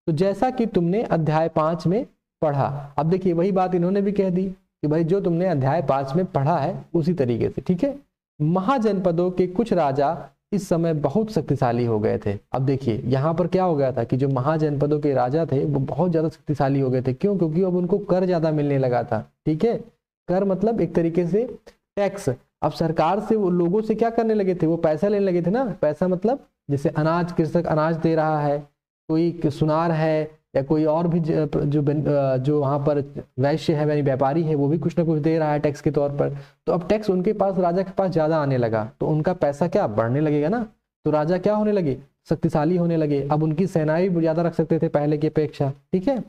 तो जैसा कि तुमने अध्याय 5 में पढ़ा, अब देखिए वही बात इन्होंने भी कह दी कि भाई जो तुमने अध्याय 5 में पढ़ा है उसी तरीके से। ठीक है, महाजनपदों के कुछ राजा इस समय बहुत शक्तिशाली हो गए थे। अब देखिए यहाँ पर क्या हो गया था कि जो महाजनपदों के राजा थे वो बहुत ज्यादा शक्तिशाली हो गए थे। क्यों? क्योंकि अब उनको कर ज्यादा मिलने लगा था। ठीक है, कर मतलब एक तरीके से टैक्स। अब सरकार से वो लोगों से क्या करने लगे थे, वो पैसा लेने लगे थे ना। पैसा मतलब जैसे अनाज, कृषक अनाज दे रहा है, कोई सुनार है या कोई और भी जो वहां पर वैश्य है यानी व्यापारी है, वो भी कुछ ना कुछ दे रहा है टैक्स के तौर पर। तो अब टैक्स उनके पास, राजा के पास ज्यादा आने लगा, तो उनका पैसा क्या बढ़ने लगेगा ना। तो राजा क्या होने लगे, शक्तिशाली होने लगे। अब उनकी सेनाएं भी ज्यादा रख सकते थे पहले की अपेक्षा। ठीक है,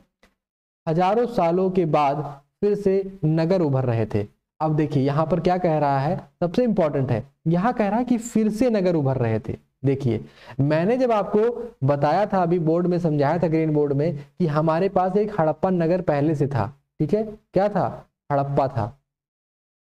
हजारों सालों के बाद फिर से नगर उभर रहे थे। अब देखिए यहाँ पर क्या कह रहा है, सबसे इंपॉर्टेंट है, यहाँ कह रहा है कि फिर से नगर उभर रहे थे। देखिए मैंने जब आपको बताया था, अभी बोर्ड में समझाया था ग्रीन बोर्ड में, कि हमारे पास एक हड़प्पा नगर पहले से था। ठीक है, क्या था? हड़प्पा था।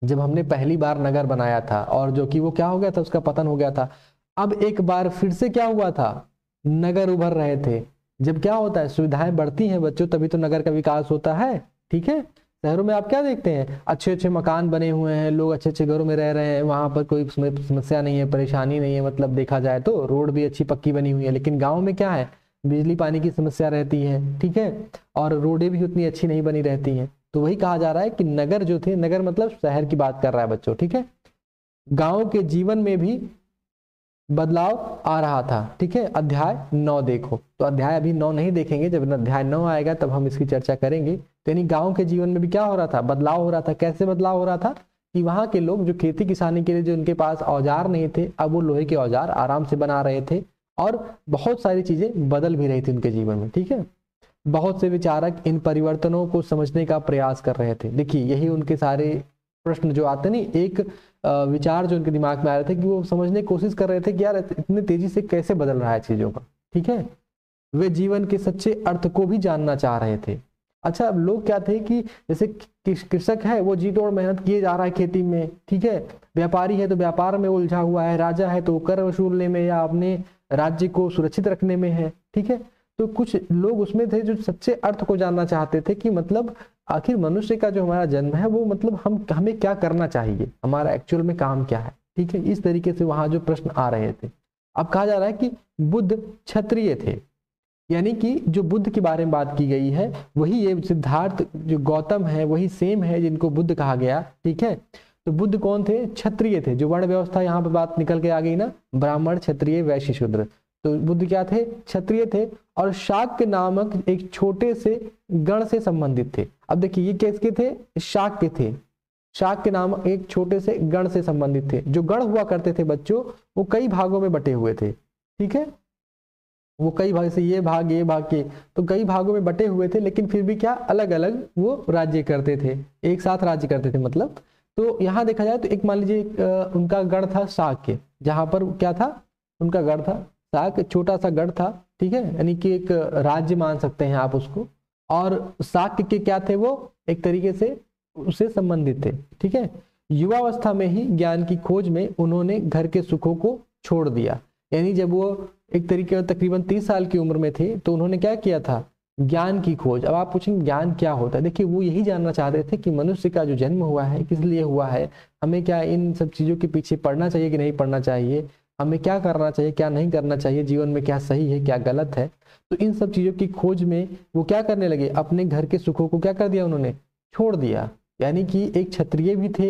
जब हमने पहली बार नगर बनाया था, और जो कि वो क्या हो गया था, उसका पतन हो गया था। अब एक बार फिर से क्या हुआ था, नगर उभर रहे थे। जब क्या होता है, सुविधाएं बढ़ती हैं बच्चों, तभी तो नगर का विकास होता है। ठीक है, शहरों में आप क्या देखते हैं, अच्छे अच्छे मकान बने हुए हैं, लोग अच्छे अच्छे घरों में रह रहे हैं, वहां पर कोई समस्या नहीं है, परेशानी नहीं है, मतलब देखा जाए तो रोड भी अच्छी पक्की बनी हुई है। लेकिन गाँव में क्या है, बिजली पानी की समस्या रहती है, ठीक है, और रोडें भी उतनी अच्छी नहीं बनी रहती हैं। तो वही कहा जा रहा है कि नगर जो थे, नगर मतलब शहर की बात कर रहा है बच्चों, ठीक है, गांव के जीवन में भी बदलाव आ रहा था। ठीक है, अध्याय 9 देखो, तो अध्याय अभी 9 नहीं देखेंगे, जब अध्याय 9 आएगा तब हम इसकी चर्चा करेंगे। तो यानी गांव के जीवन में भी क्या हो रहा था, बदलाव हो रहा था। कैसे बदलाव हो रहा था कि वहां के लोग जो खेती किसानी के लिए जो उनके पास औजार नहीं थे, अब वो लोहे के औजार आराम से बना रहे थे, और बहुत सारी चीजें बदल भी रही थी उनके जीवन में। ठीक है, बहुत से विचारक इन परिवर्तनों को समझने का प्रयास कर रहे थे। देखिए, यही उनके सारे प्रश्न जो आते नहीं, एक विचार जो उनके दिमाग में आ रहे थे कि वो समझने की कोशिश कर रहे थे कि यार इतनी तेजी से कैसे बदल रहा है चीजों का। ठीक है, वे जीवन के सच्चे अर्थ को भी जानना चाह रहे थे। अच्छा, अब लोग क्या थे कि जैसे कृषक है, वो जी तोड़ मेहनत किए जा रहा है खेती में, ठीक है, व्यापारी है तो व्यापार में उलझा हुआ है, राजा है तो कर वसूलने में या अपने राज्य को सुरक्षित रखने में है। ठीक है, तो कुछ लोग उसमें थे जो सच्चे अर्थ को जानना चाहते थे कि मतलब आखिर मनुष्य का जो हमारा जन्म है वो मतलब हमें क्या करना चाहिए, हमारा एक्चुअल में काम क्या है। ठीक है, इस तरीके से वहां जो प्रश्न आ रहे थे। अब कहा जा रहा है कि बुद्ध क्षत्रिय थे, यानी कि जो बुद्ध के बारे में बात की गई है वही ये सिद्धार्थ जो गौतम है वही सेम है जिनको बुद्ध कहा गया। ठीक है, तो बुद्ध कौन थे, क्षत्रिय थे। जो वर्ण व्यवस्था यहाँ पे बात निकल के आ गई ना, ब्राह्मण क्षत्रिय वैश्य शूद्र, तो बुद्ध क्या थे, क्षत्रिय थे, और शाक्य नामक एक छोटे से गण से संबंधित थे। अब देखिए ये किसके थे, शाक्य थे। शाक्य नामक एक छोटे से गण से संबंधित थे। जो गण हुआ करते थे बच्चों, वो कई भागों में बटे हुए थे। ठीक है, वो कई भाग से ये भाग के, तो कई भागों में बटे हुए थे, लेकिन फिर भी क्या अलग अलग वो राज्य करते थे, एक साथ राज्य करते थे मतलब। तो यहाँ देखा जाए तो एक मान लीजिए उनका गढ़ था शाक्य, जहां पर क्या था, उनका गढ़ था शाक्य, छोटा सा गढ़ था। ठीक है, यानी कि एक राज्य मान सकते हैं आप उसको। और शाक्य के क्या थे, वो एक तरीके से उससे संबंधित थे। ठीक है, युवावस्था में ही ज्ञान की खोज में उन्होंने घर के सुखों को छोड़ दिया। यानी जब वो एक तरीके तकरीबन 30 साल की उम्र में थे तो उन्होंने क्या किया था, ज्ञान की खोज। अब आप पूछेंगे ज्ञान क्या होता है, देखिए वो यही जानना चाहते थे कि मनुष्य का जो जन्म हुआ है किस लिए हुआ है, हमें क्या इन सब चीजों के पीछे पढ़ना चाहिए कि नहीं पढ़ना चाहिए, हमें क्या करना चाहिए क्या नहीं करना चाहिए, जीवन में क्या सही है क्या गलत है। तो इन सब चीजों की खोज में वो क्या करने लगे, अपने घर के सुखों को क्या कर दिया उन्होंने, छोड़ दिया। यानी कि एक क्षत्रिय भी थे,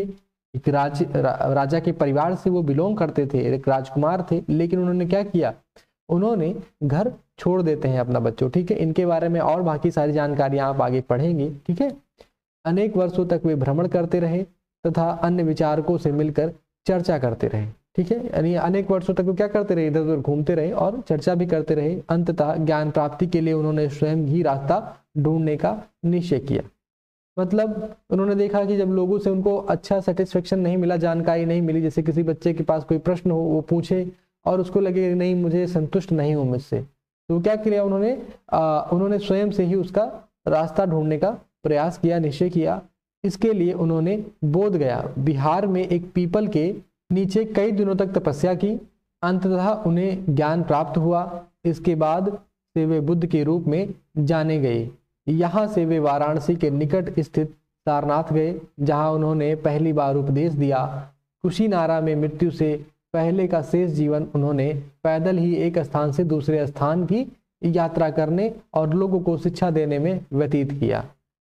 एक राजा के परिवार से वो बिलोंग करते थे, एक राजकुमार थे, लेकिन उन्होंने क्या किया, उन्होंने घर छोड़ देते हैं अपना बच्चों। ठीक है, इनके बारे में और बाकी सारी जानकारी आप आगे पढ़ेंगे। ठीक है, अनेक वर्षों तक वे भ्रमण करते रहे तथा अन्य विचारकों से मिलकर चर्चा करते रहे। ठीक है, यानी अनेक वर्षों तक वो क्या करते रहे, इधर उधर घूमते रहे और चर्चा भी करते रहे। अंततः ज्ञान प्राप्ति के लिए उन्होंने स्वयं ही रास्ता ढूंढने का निश्चय किया। मतलब उन्होंने देखा कि जब लोगों से उनको अच्छा सेटिस्फेक्शन नहीं मिला, जानकारी नहीं मिली, जैसे किसी बच्चे के पास कोई प्रश्न हो वो पूछे और उसको लगे नहीं मुझे संतुष्ट नहीं हूं मुझसे, तो क्या किया उन्होंने स्वयं से ही उसका रास्ता ढूंढने का प्रयास किया, निश्चय किया। इसके लिए उन्होंने बोध गया बिहार में एक पीपल के नीचे कई दिनों तक तपस्या की। अंततः उन्हें ज्ञान प्राप्त हुआ। इसके बाद से वे बुद्ध के रूप में जाने गए। यहाँ से वे वाराणसी के निकट स्थित सारनाथ गए, जहाँ उन्होंने पहली बार उपदेश दिया। कुशीनारा में मृत्यु से पहले का शेष जीवन उन्होंने पैदल ही एक स्थान से दूसरे स्थान की यात्रा करने और लोगों को शिक्षा देने में व्यतीत किया।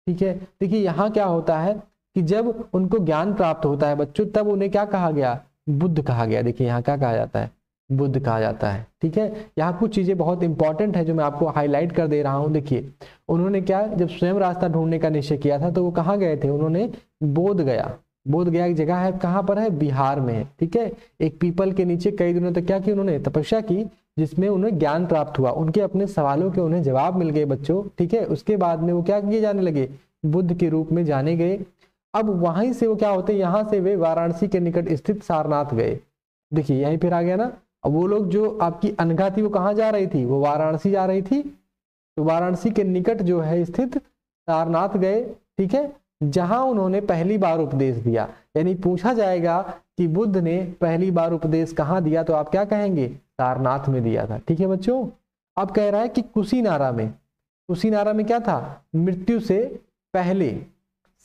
ठीक है, देखिए यहाँ क्या होता है कि जब उनको ज्ञान प्राप्त होता है बच्चों, तब उन्हें क्या कहा गया, बुद्ध कहा गया। देखिए यहाँ क्या कहा जाता है, बुद्ध कहा जाता है। ठीक है, यहाँ कुछ चीजें बहुत इंपॉर्टेंट है जो मैं आपको हाईलाइट कर दे रहा हूँ। देखिए उन्होंने क्या, जब स्वयं रास्ता ढूंढने का निश्चय किया था तो वो कहाँ गए थे, उन्होंने बोध गया। बोध गया एक जगह है, कहाँ पर है, बिहार में है। ठीक है, एक पीपल के नीचे कई दिनों तक क्या की, उन्होंने तपस्या की, जिसमें उन्हें ज्ञान प्राप्त हुआ। उनके अपने सवालों के उन्हें जवाब मिल गए बच्चों। ठीक है, उसके बाद में वो क्या किए जाने लगे, बुद्ध के रूप में जाने गए। अब वहीं से वो क्या होते, यहाँ से वे वाराणसी के निकट स्थित सारनाथ गए। देखिए यहीं फिर आ गया ना। अब वो लोग जो आपकी अनघा थी वो कहाँ जा रही थी, वो वाराणसी जा रही थी। तो वाराणसी के निकट जो है स्थित सारनाथ गए। ठीक है, जहां उन्होंने पहली बार उपदेश दिया। यानी पूछा जाएगा कि बुद्ध ने पहली बार उपदेश कहाँ दिया, तो आप क्या कहेंगे, सारनाथ में दिया था। ठीक है बच्चों। अब कह रहा है कि कुशीनारा में, कुशीनारा में क्या था, मृत्यु से पहले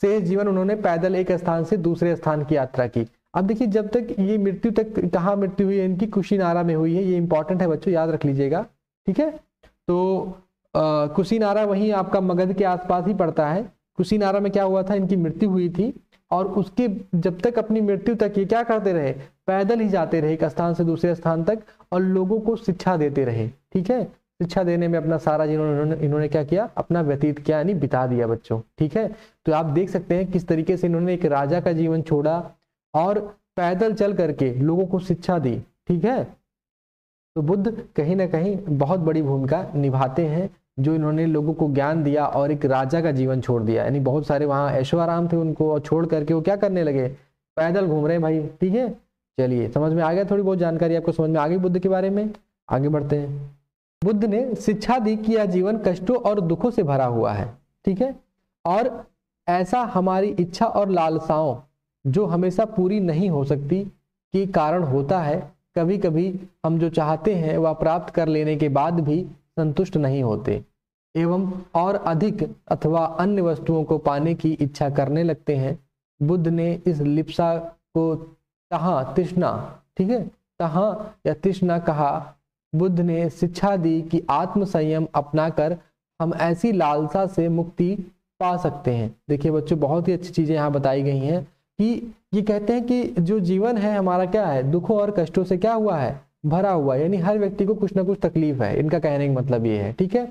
शेष जीवन उन्होंने पैदल एक स्थान से दूसरे स्थान की यात्रा की। अब देखिए, जब तक ये मृत्यु तक, कहाँ मृत्यु हुई है इनकी, कुशीनारा में हुई है। ये इंपॉर्टेंट है बच्चों, याद रख लीजिएगा। ठीक है, तो कुशीनारा वहीं आपका मगध के आसपास ही पड़ता है। कुशीनारा में क्या हुआ था, इनकी मृत्यु हुई थी, और उसके जब तक अपनी मृत्यु तक ये क्या करते रहे, पैदल ही जाते रहे एक स्थान से दूसरे स्थान तक, और लोगों को शिक्षा देते रहे। ठीक है, शिक्षा देने में अपना सारा जीवन इन्होंने क्या किया, अपना व्यतीत किया, यानी बिता दिया बच्चों। ठीक है, तो आप देख सकते हैं किस तरीके से इन्होंने एक राजा का जीवन छोड़ा और पैदल चल करके लोगों को शिक्षा दी। ठीक है, तो बुद्ध कहीं ना कहीं बहुत बड़ी भूमिका निभाते हैं, जो इन्होंने लोगों को ज्ञान दिया और एक राजा का जीवन छोड़ दिया। यानी बहुत सारे वहाँ ऐशो आराम थे उनको, और छोड़ करके वो क्या करने लगे, पैदल घूम रहे हैं भाई। ठीक है, चलिए समझ में आ गया, थोड़ी बहुत जानकारी आपको समझ में आ गई बुद्ध के बारे में। आगे बढ़ते हैं। बुद्ध ने शिक्षा दी कि यह जीवन कष्टों और दुखों से भरा हुआ है। ठीक है, और ऐसा हमारी इच्छा और लालसाओं जो हमेशा पूरी नहीं हो सकती के कारण होता है। कभी कभी हम जो चाहते हैं वह प्राप्त कर लेने के बाद भी संतुष्ट नहीं होते, एवं और अधिक अथवा अन्य वस्तुओं को पाने की इच्छा करने लगते हैं। बुद्ध ने इस लिप्सा को तहा तृष्णा, ठीक है, तहा या तृष्णा कहा। बुद्ध ने शिक्षा दी कि आत्म संयम अपनाकर हम ऐसी लालसा से मुक्ति पा सकते हैं। देखिए बच्चों, बहुत ही अच्छी चीजें यहाँ बताई गई हैं कि ये कहते हैं कि जो जीवन है हमारा क्या है, दुखों और कष्टों से क्या हुआ है, भरा हुआ। यानी हर व्यक्ति को कुछ ना कुछ तकलीफ है, इनका कहने का मतलब ये है। ठीक है,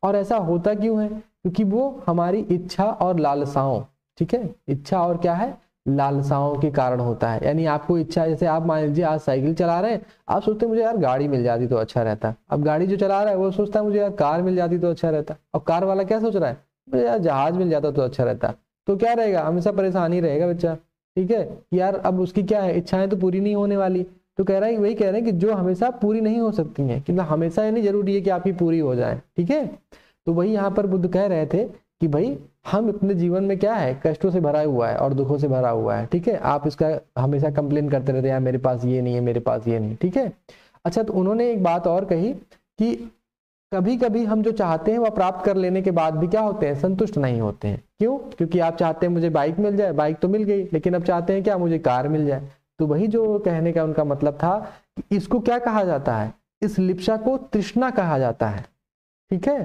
और ऐसा होता क्यों है, क्योंकि वो हमारी इच्छा और लालसाओं, ठीक है, इच्छा और क्या है, लालसाओं के कारण होता है। यानी आपको इच्छा, जैसे आप मान लीजिए आज साइकिल चला रहे हैं, आप सोचते हैं मुझे यार गाड़ी मिल जाती तो अच्छा रहता। अब गाड़ी जो चला रहा है वो सोचता है मुझे यार कार मिल जाती तो अच्छा रहता। और कार वाला क्या सोच रहा है, मुझे यार जहाज मिल जाता तो अच्छा रहता। तो क्या रहेगा, हमेशा परेशानी रहेगा बच्चा। ठीक है, यार अब उसकी क्या है, इच्छाएं तो पूरी नहीं होने वाली। तो कह रहा है, वही कह रहे हैं कि जो हमेशा पूरी नहीं हो सकती हैं, कि हमेशा ये नहीं जरूरी है कि आपकी पूरी हो जाए। ठीक है, तो वही यहाँ पर बुद्ध कह रहे थे कि भाई हम अपने जीवन में क्या है, कष्टों से भरा हुआ है और दुखों से भरा हुआ है। ठीक है, आप इसका हमेशा कंप्लेन करते रहते हैं, यार मेरे पास ये नहीं है, मेरे पास ये नहीं। ठीक है, अच्छा, तो उन्होंने एक बात और कही कि कभी कभी हम जो चाहते हैं वह प्राप्त कर लेने के बाद भी क्या होते हैं, संतुष्ट नहीं होते हैं। क्यों, क्योंकि आप चाहते हैं मुझे बाइक मिल जाए, बाइक तो मिल गई, लेकिन अब चाहते हैं क्या, मुझे कार मिल जाए। तो वही जो कहने का उनका मतलब था कि इसको क्या कहा जाता है, इस लिप्सा को तृष्णा कहा जाता है। ठीक है,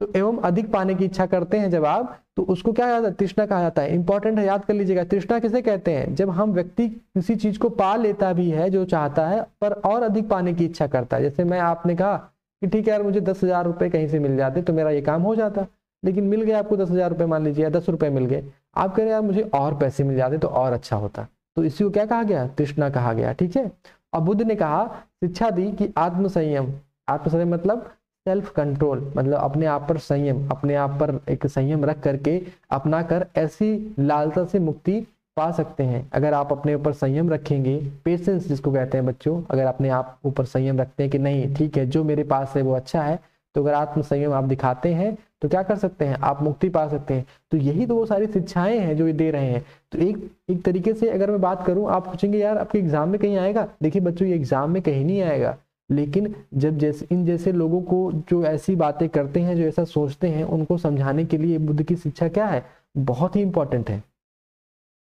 तो एवं अधिक पाने की इच्छा करते हैं जब आप, तो उसको क्या जाता है, तृष्णा कहा जाता है। इंपॉर्टेंट है, याद कर लीजिएगा। तृष्णा किसे कहते हैं, जब हम व्यक्ति किसी चीज को पा लेता भी है जो चाहता है, पर और अधिक पाने की इच्छा करता है। जैसे मैं, आपने कहा कि ठीक है यार मुझे 10,000 रुपए कहीं से मिल जाते तो मेरा ये काम हो जाता, लेकिन मिल गए आपको 10,000 रुपए, मान लीजिए 10 रुपए मिल गए, आप कह रहे यार मुझे और पैसे मिल जाते तो और अच्छा होता। तो इसी को क्या कहा गया, तृष्णा कहा गया। ठीक है, अब बुद्ध ने कहा, शिक्षा दी कि आत्म संयम, आत्म संयम मतलब सेल्फ कंट्रोल, मतलब अपने आप पर संयम, अपने आप पर एक संयम रख करके अपना कर ऐसी लालसा से मुक्ति पा सकते हैं। अगर आप अपने ऊपर संयम रखेंगे, पेशेंस जिसको कहते हैं बच्चों, अगर अपने आप ऊपर संयम रखते हैं कि नहीं ठीक है जो मेरे पास है वो अच्छा है, तो अगर आत्म संयम आप दिखाते हैं तो क्या कर सकते हैं, आप मुक्ति पा सकते हैं। तो यही तो वो सारी शिक्षाएं हैं जो ये दे रहे हैं। तो एक तरीके से अगर मैं बात करूं, आप पूछेंगे यार आपके एग्जाम में कहीं आएगा। देखिए बच्चों, ये एग्जाम में कहीं नहीं आएगा, लेकिन जब जैसे इन जैसे लोगों को जो ऐसी बातें करते हैं, जो ऐसा सोचते हैं, उनको समझाने के लिए बुद्ध की शिक्षा क्या है, बहुत ही इंपॉर्टेंट है।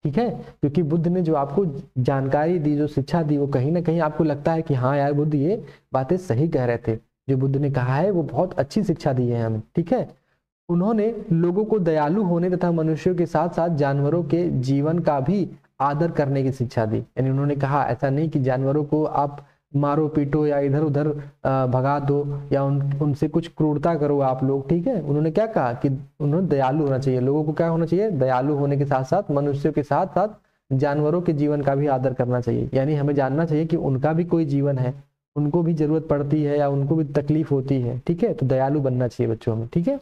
ठीक है, क्योंकि बुद्ध ने जो आपको जानकारी दी, जो शिक्षा दी, वो कहीं ना कहीं आपको लगता है कि हाँ यार बुद्ध ये बातें सही कह रहे थे, जो बुद्ध ने कहा है वो बहुत अच्छी शिक्षा दी है हमें। ठीक है, उन्होंने लोगों को दयालु होने तथा मनुष्यों के साथ साथ जानवरों के जीवन का भी आदर करने की शिक्षा दी। यानी उन्होंने कहा ऐसा नहीं कि जानवरों को आप मारो पीटो या इधर उधर भगा दो या उनसे कुछ क्रूरता करो आप लोग। ठीक है, उन्होंने क्या कहा कि उन्होंने दयालु होना चाहिए, लोगों को क्या होना चाहिए, दयालु होने के साथ साथ मनुष्यों के साथ साथ जानवरों के जीवन का भी आदर करना चाहिए। यानी हमें जानना चाहिए कि उनका भी कोई जीवन है, उनको भी जरूरत पड़ती है या उनको भी तकलीफ होती है। ठीक है, तो दयालु बनना चाहिए बच्चों में। ठीक है,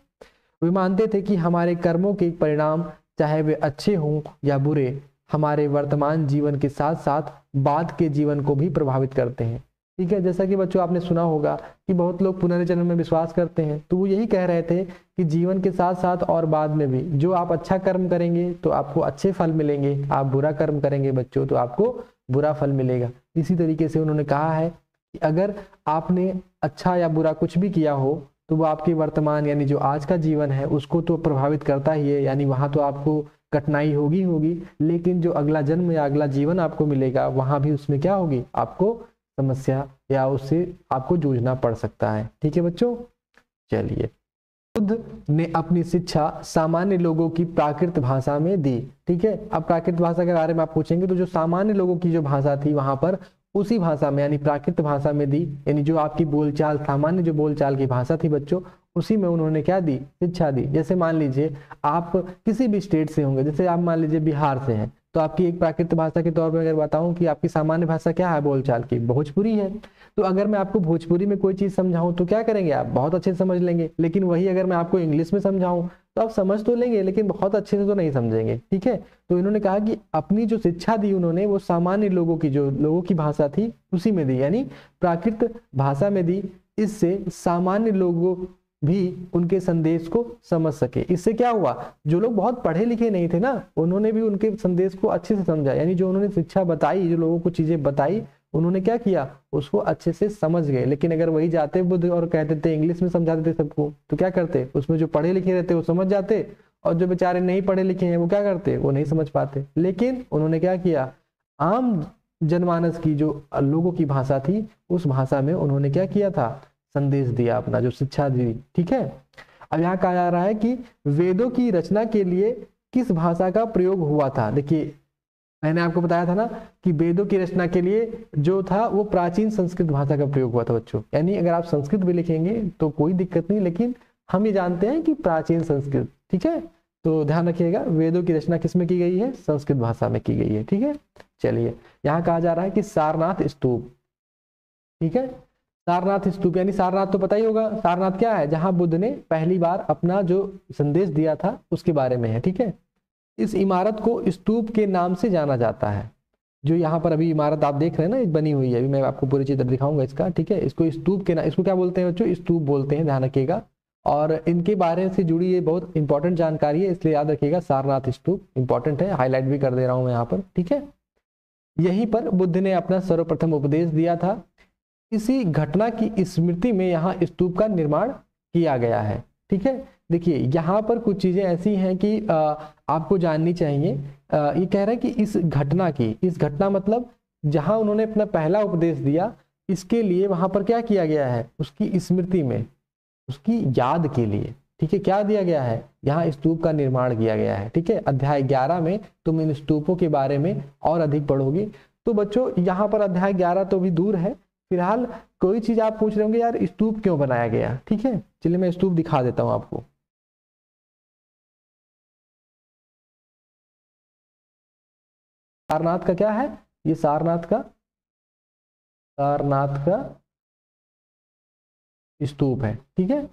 वे मानते थे कि हमारे कर्मों के परिणाम चाहे वे अच्छे हों या बुरे, हमारे वर्तमान जीवन के साथ साथ बाद के जीवन को भी प्रभावित करते हैं। ठीक है। जैसा कि बच्चों आपने सुना होगा कि बहुत लोग पुनर्जन्म में विश्वास करते हैं, तो वो यही कह रहे थे कि जीवन के साथ साथ और बाद में भी जो आप अच्छा कर्म करेंगे तो आपको अच्छे फल मिलेंगे, आप बुरा कर्म करेंगे बच्चों तो आपको बुरा फल मिलेगा। इसी तरीके से उन्होंने कहा है कि अगर आपने अच्छा या बुरा कुछ भी किया हो तो वो आपके वर्तमान यानी जो आज का जीवन है उसको तो प्रभावित करता ही है, यानी वहाँ तो आपको कठिनाई होगी, लेकिन जो अगला जन्म या अगला जीवन आपको मिलेगा वहाँ भी उसमें क्या होगी, आपको समस्या या उससे आपको जूझना पड़ सकता है। ठीक है बच्चों, चलिए। बुद्ध ने अपनी शिक्षा सामान्य लोगों की प्राकृत भाषा में दी। ठीक है, अब प्राकृत भाषा के बारे में आप पूछेंगे तो जो सामान्य लोगों की जो भाषा थी वहां पर उसी भाषा में यानी प्राकृत भाषा में दी, यानी जो आपकी बोलचाल सामान्य जो बोलचाल की भाषा थी बच्चों उसी में उन्होंने क्या दी, शिक्षा दी। जैसे मान लीजिए आप किसी भी स्टेट से होंगे, जैसे आप मान लीजिए बिहार से हैं, तो आपकी एक प्राकृत भाषा के तौर पर अगर बताऊं कि आपकी सामान्य भाषा क्या है बोलचाल की, भोजपुरी है, तो अगर मैं आपको भोजपुरी में कोई चीज समझाऊं तो क्या करेंगे आप, बहुत अच्छे से समझ लेंगे। लेकिन वही अगर मैं आपको इंग्लिश में समझाऊं तो आप समझ तो लेंगे लेकिन बहुत अच्छे से तो नहीं समझेंगे। ठीक है, तो इन्होंने कहा कि अपनी जो शिक्षा दी उन्होंने वो सामान्य लोगों की जो लोगों की भाषा थी उसी में दी, यानी प्राकृत भाषा में दी। इससे सामान्य लोगों भी उनके संदेश को समझ सके। इससे क्या हुआ, जो लोग बहुत पढ़े लिखे नहीं थे ना उन्होंने भी उनके संदेश को अच्छे से समझा, यानी जो उन्होंने शिक्षा बताई, जो लोगों को चीजें बताई, उन्होंने क्या किया, उसको अच्छे से समझ गए। लेकिन अगर वही जाते बुद्ध और कहते थे इंग्लिश में समझाते थे सबको तो क्या करते, उसमें जो पढ़े लिखे रहते वो समझ जाते और जो बेचारे नहीं पढ़े लिखे हैं वो क्या करते, वो नहीं समझ पाते। लेकिन उन्होंने क्या किया, आम जनमानस की जो लोगों की भाषा थी उस भाषा में उन्होंने क्या किया था, संदेश दिया, अपना जो शिक्षा दी। ठीक है, अब यहाँ कहा जा रहा है कि वेदों की रचना के लिए किस भाषा का प्रयोग हुआ था। देखिए मैंने आपको बताया था ना कि वेदों की रचना के लिए जो था वो प्राचीन संस्कृत भाषा का प्रयोग हुआ था बच्चों, यानी अगर आप संस्कृत भी लिखेंगे तो कोई दिक्कत नहीं, लेकिन हम ये जानते हैं कि प्राचीन संस्कृत। ठीक है, तो ध्यान रखिएगा वेदों की रचना किस में की गई है, संस्कृत भाषा में की गई है। ठीक है, चलिए यहाँ कहा जा रहा है कि सारनाथ स्तूप। ठीक है, सारनाथ स्तूप यानी सारनाथ तो पता ही होगा, सारनाथ क्या है, जहां बुद्ध ने पहली बार अपना जो संदेश दिया था उसके बारे में है। ठीक है, इस इमारत को स्तूप के नाम से जाना जाता है। जो यहाँ पर अभी इमारत आप देख रहे हैं ना एक बनी हुई है, अभी मैं आपको पूरी चित्र दिखाऊंगा इसका। ठीक है, इसको स्तूप के नाम, इसको क्या बोलते हैं बच्चों, स्तूप बोलते हैं, ध्यान रखिएगा। और इनके बारे से जुड़ी ये बहुत इंपॉर्टेंट जानकारी है, इसलिए याद रखिएगा सारनाथ स्तूप इंपॉर्टेंट है, हाईलाइट भी कर दे रहा हूं मैं यहाँ पर। ठीक है, यहीं पर बुद्ध ने अपना सर्वप्रथम उपदेश दिया था। इसी घटना की स्मृति में यहाँ स्तूप का निर्माण किया गया है। ठीक है, देखिए यहाँ पर कुछ चीजें ऐसी हैं कि आपको जाननी चाहिए। ये कह रहा है कि इस घटना की, इस घटना मतलब जहां उन्होंने अपना पहला उपदेश दिया इसके लिए वहां पर क्या किया गया है, उसकी स्मृति में, उसकी याद के लिए। ठीक है, क्या दिया गया है, यहाँ स्तूप का निर्माण किया गया है। ठीक है, अध्याय 11 में तुम इन स्तूपों के बारे में और अधिक पढ़ोगे। तो बच्चों यहाँ पर अध्याय 11 तो भी दूर है, फिलहाल कोई चीज आप पूछ रहे होंगे यार स्तूप क्यों बनाया गया। ठीक है, चलिए मैं स्तूप दिखा देता हूं आपको। सारनाथ का क्या है, ये सारनाथ का स्तूप है। ठीक है,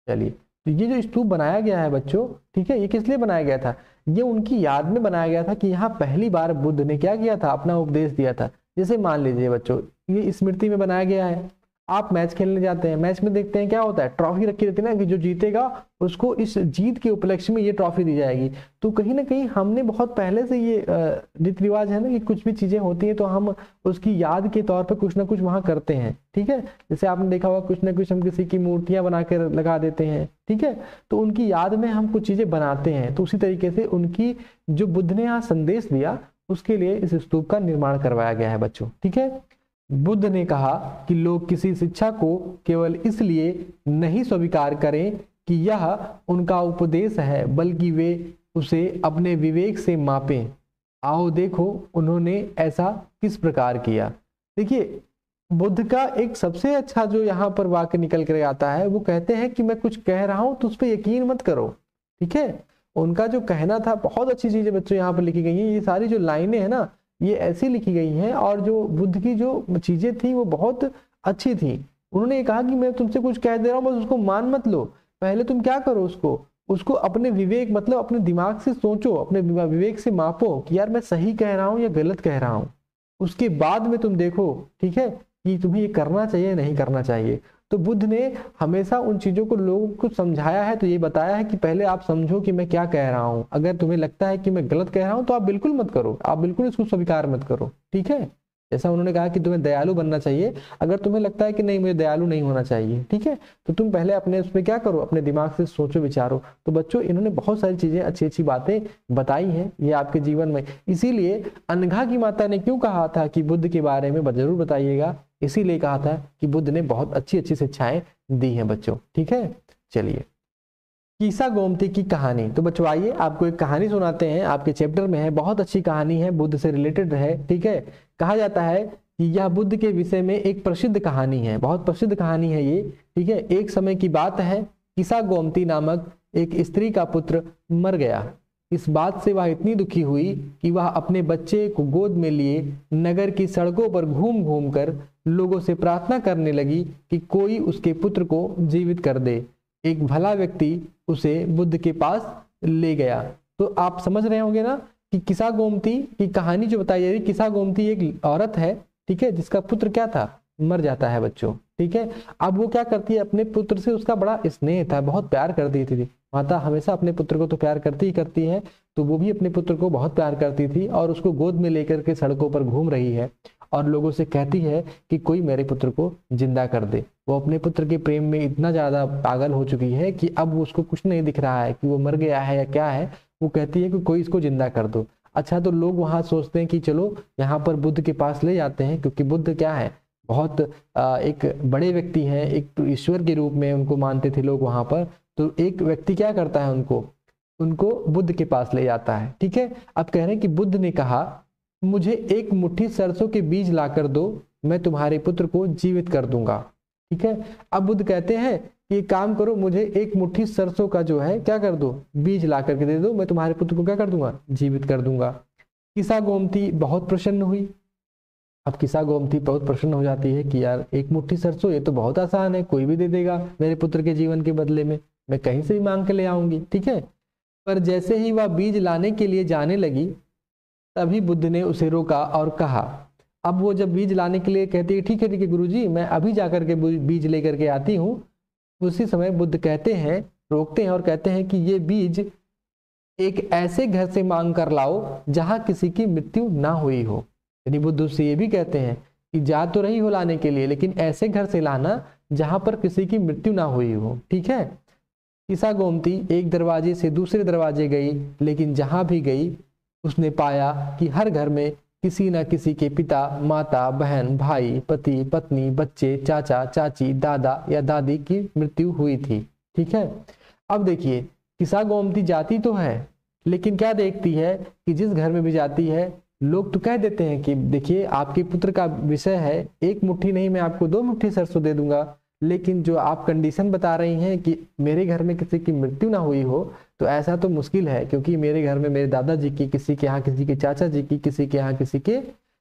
चलिए तो ये जो स्तूप बनाया गया है बच्चों, ठीक है, ये किस लिए बनाया गया था, ये उनकी याद में बनाया गया था कि यहाँ पहली बार बुद्ध ने क्या किया था, अपना उपदेश दिया था। जैसे मान लीजिए बच्चों ये स्मृति में बनाया गया है, आप मैच खेलने जाते हैं, मैच में देखते हैं क्या होता है, ट्रॉफी रखी रहती है ना कि जो जीतेगा उसको इस जीत के उपलक्ष्य में ये ट्रॉफी दी जाएगी। तो कहीं ना कहीं हमने बहुत पहले से ये रीति रिवाज है ना कि कुछ भी चीजें होती हैं तो हम उसकी याद के तौर पे कुछ ना कुछ वहां करते हैं। ठीक है, जैसे आपने देखा होगा कुछ ना कुछ हम किसी की मूर्तियां बना कर लगा देते हैं। ठीक है, तो उनकी याद में हम कुछ चीजें बनाते हैं। तो उसी तरीके से उनकी जो बुद्ध ने यहाँ संदेश दिया उसके लिए इस स्तूप का निर्माण करवाया गया है बच्चों। ठीक है, बुद्ध ने कहा कि लोग किसी शिक्षा को केवल इसलिए नहीं स्वीकार करें कि यह उनका उपदेश है, बल्कि वे उसे अपने विवेक से मापें। आओ देखो उन्होंने ऐसा किस प्रकार किया। देखिए बुद्ध का एक सबसे अच्छा जो यहाँ पर वाक्य निकल कर आता है, वो कहते हैं कि मैं कुछ कह रहा हूं तो उस पर यकीन मत करो। ठीक है, उनका जो कहना था, बहुत अच्छी चीजें बच्चों यहाँ पर लिखी गई हैं। ये सारी जो लाइनें हैं ना ये ऐसी लिखी गई हैं, और जो बुद्ध की जो चीजें थी वो बहुत अच्छी थी। उन्होंने ये कहा कि मैं तुमसे कुछ कह दे रहा हूँ बस उसको मान मत लो, पहले तुम क्या करो, उसको अपने विवेक मतलब अपने दिमाग से सोचो, अपने विवेक से मापो कि यार मैं सही कह रहा हूँ या गलत कह रहा हूँ, उसके बाद में तुम देखो। ठीक है, कि तुम्हें ये करना चाहिए नहीं करना चाहिए। तो बुद्ध ने हमेशा उन चीज़ों को लोगों को समझाया है, तो ये बताया है कि पहले आप समझो कि मैं क्या कह रहा हूँ। अगर तुम्हें लगता है कि मैं गलत कह रहा हूँ तो आप बिल्कुल मत करो, आप बिल्कुल इसको स्वीकार मत करो, ठीक है। जैसा उन्होंने कहा कि तुम्हें दयालु बनना चाहिए, अगर तुम्हें लगता है कि नहीं मुझे दयालु नहीं होना चाहिए, ठीक है, तो तुम पहले अपने उसमें क्या करो, अपने दिमाग से सोचो विचारो। तो बच्चों इन्होंने बहुत सारी चीजें अच्छी अच्छी बातें बताई हैं ये आपके जीवन में। इसीलिए अनघा की माता ने क्यों कहा था कि बुद्ध के बारे में जरूर बताइएगा, इसीलिए कहा था कि बुद्ध ने बहुत अच्छी अच्छी शिक्षाएं दी हैं बच्चों, ठीक है। चलिए, कीसा गोमती की कहानी। तो बच्चों आइए आपको एक कहानी सुनाते हैं, आपके चैप्टर में है, बहुत अच्छी कहानी है, बुद्ध से रिलेटेड है, ठीक है। कहा जाता है कि यह बुद्ध के विषय में एक प्रसिद्ध कहानी है, बहुत प्रसिद्ध कहानी है ये, ठीक है। एक समय की बात है, कीसा गोमती नामक एक स्त्री का पुत्र मर गया। इस बात से वह इतनी दुखी हुई कि वह अपने बच्चे को गोद में लिए नगर की सड़कों पर घूम घूम कर लोगों से प्रार्थना करने लगी कि कोई उसके पुत्र को जीवित कर दे। एक भला व्यक्ति उसे बुद्ध के पास ले गया। तो आप समझ रहे होंगे ना कि कीसा गोमती की कहानी जो बताई जा रही है, कीसा गोमती एक औरत है, ठीक है, जिसका पुत्र क्या था, मर जाता है बच्चों, ठीक है। अब वो क्या करती है, अपने पुत्र से उसका बड़ा स्नेह था, बहुत प्यार करती थी। माता हमेशा अपने पुत्र को तो प्यार करती ही करती है, तो वो भी अपने पुत्र को बहुत प्यार करती थी और उसको गोद में लेकर के सड़कों पर घूम रही है और लोगों से कहती है कि कोई मेरे पुत्र को जिंदा कर दे। वो अपने पुत्र के प्रेम में इतना ज्यादा पागल हो चुकी है कि अब उसको कुछ नहीं दिख रहा है कि वो मर गया है या क्या है। वो कहती है कि कोई इसको जिंदा कर दो। अच्छा, तो लोग वहां सोचते हैं कि चलो यहाँ पर बुद्ध के पास ले जाते हैं, क्योंकि बुद्ध क्या है, बहुत एक बड़े व्यक्ति हैं, एक ईश्वर के रूप में उनको मानते थे लोग वहां पर। तो एक व्यक्ति क्या करता है, उनको बुद्ध के पास ले जाता है, ठीक है। अब कह रहे हैं कि बुद्ध ने कहा मुझे एक मुट्ठी सरसों के बीज लाकर दो, मैं तुम्हारे पुत्र को जीवित कर दूंगा, ठीक है। अब बुद्ध कहते हैं कि काम करो, मुझे एक मुट्ठी सरसों का जो है क्या कर दो, बीज ला करके दे दो, मैं तुम्हारे पुत्र को क्या कर दूंगा, जीवित कर दूंगा। कीसा गोमती बहुत प्रसन्न हुई। अब कीसा गोमती बहुत प्रसन्न हो जाती है कि यार एक मुट्ठी सरसों, ये तो बहुत आसान है, कोई भी दे देगा मेरे पुत्र के जीवन के बदले में, मैं कहीं से भी मांग के ले आऊंगी, ठीक है। पर जैसे ही वह बीज लाने के लिए जाने लगी तभी बुद्ध ने उसे रोका और कहा, अब वो जब बीज लाने के लिए कहती है ठीक है गुरुजी, मैं अभी जाकर के बीज लेकर के आती हूँ, उसी समय बुद्ध कहते हैं, रोकते हैं और कहते हैं कि ये बीज एक ऐसे घर से मांग कर लाओ जहां किसी की मृत्यु ना हुई हो। यानी बुद्ध उससे ये भी कहते हैं कि जा तो रही हो लाने के लिए, लेकिन ऐसे घर से लाना जहां पर किसी की मृत्यु ना हुई हो, ठीक है। कीसा गोमती एक दरवाजे से दूसरे दरवाजे गई, लेकिन जहां भी गई उसने पाया कि हर घर में किसी न किसी के पिता, माता, बहन, भाई, पति, पत्नी, बच्चे, चाचा, चाची, दादा या दादी की मृत्यु हुई थी, ठीक है। अब देखिए, कीसा गोमती जाती तो है, लेकिन क्या देखती है कि जिस घर में भी जाती है लोग तो कह देते हैं कि देखिए आपके पुत्र का विषय है, एक मुट्ठी नहीं मैं आपको 2 मुट्ठी सरसों दे दूंगा, लेकिन जो आप कंडीशन बता रही हैं कि मेरे घर में किसी की मृत्यु ना हुई हो, तो ऐसा तो मुश्किल है, क्योंकि मेरे घर में मेरे दादाजी की, किसी के यहाँ किसी के चाचा जी की, किसी के यहाँ किसी के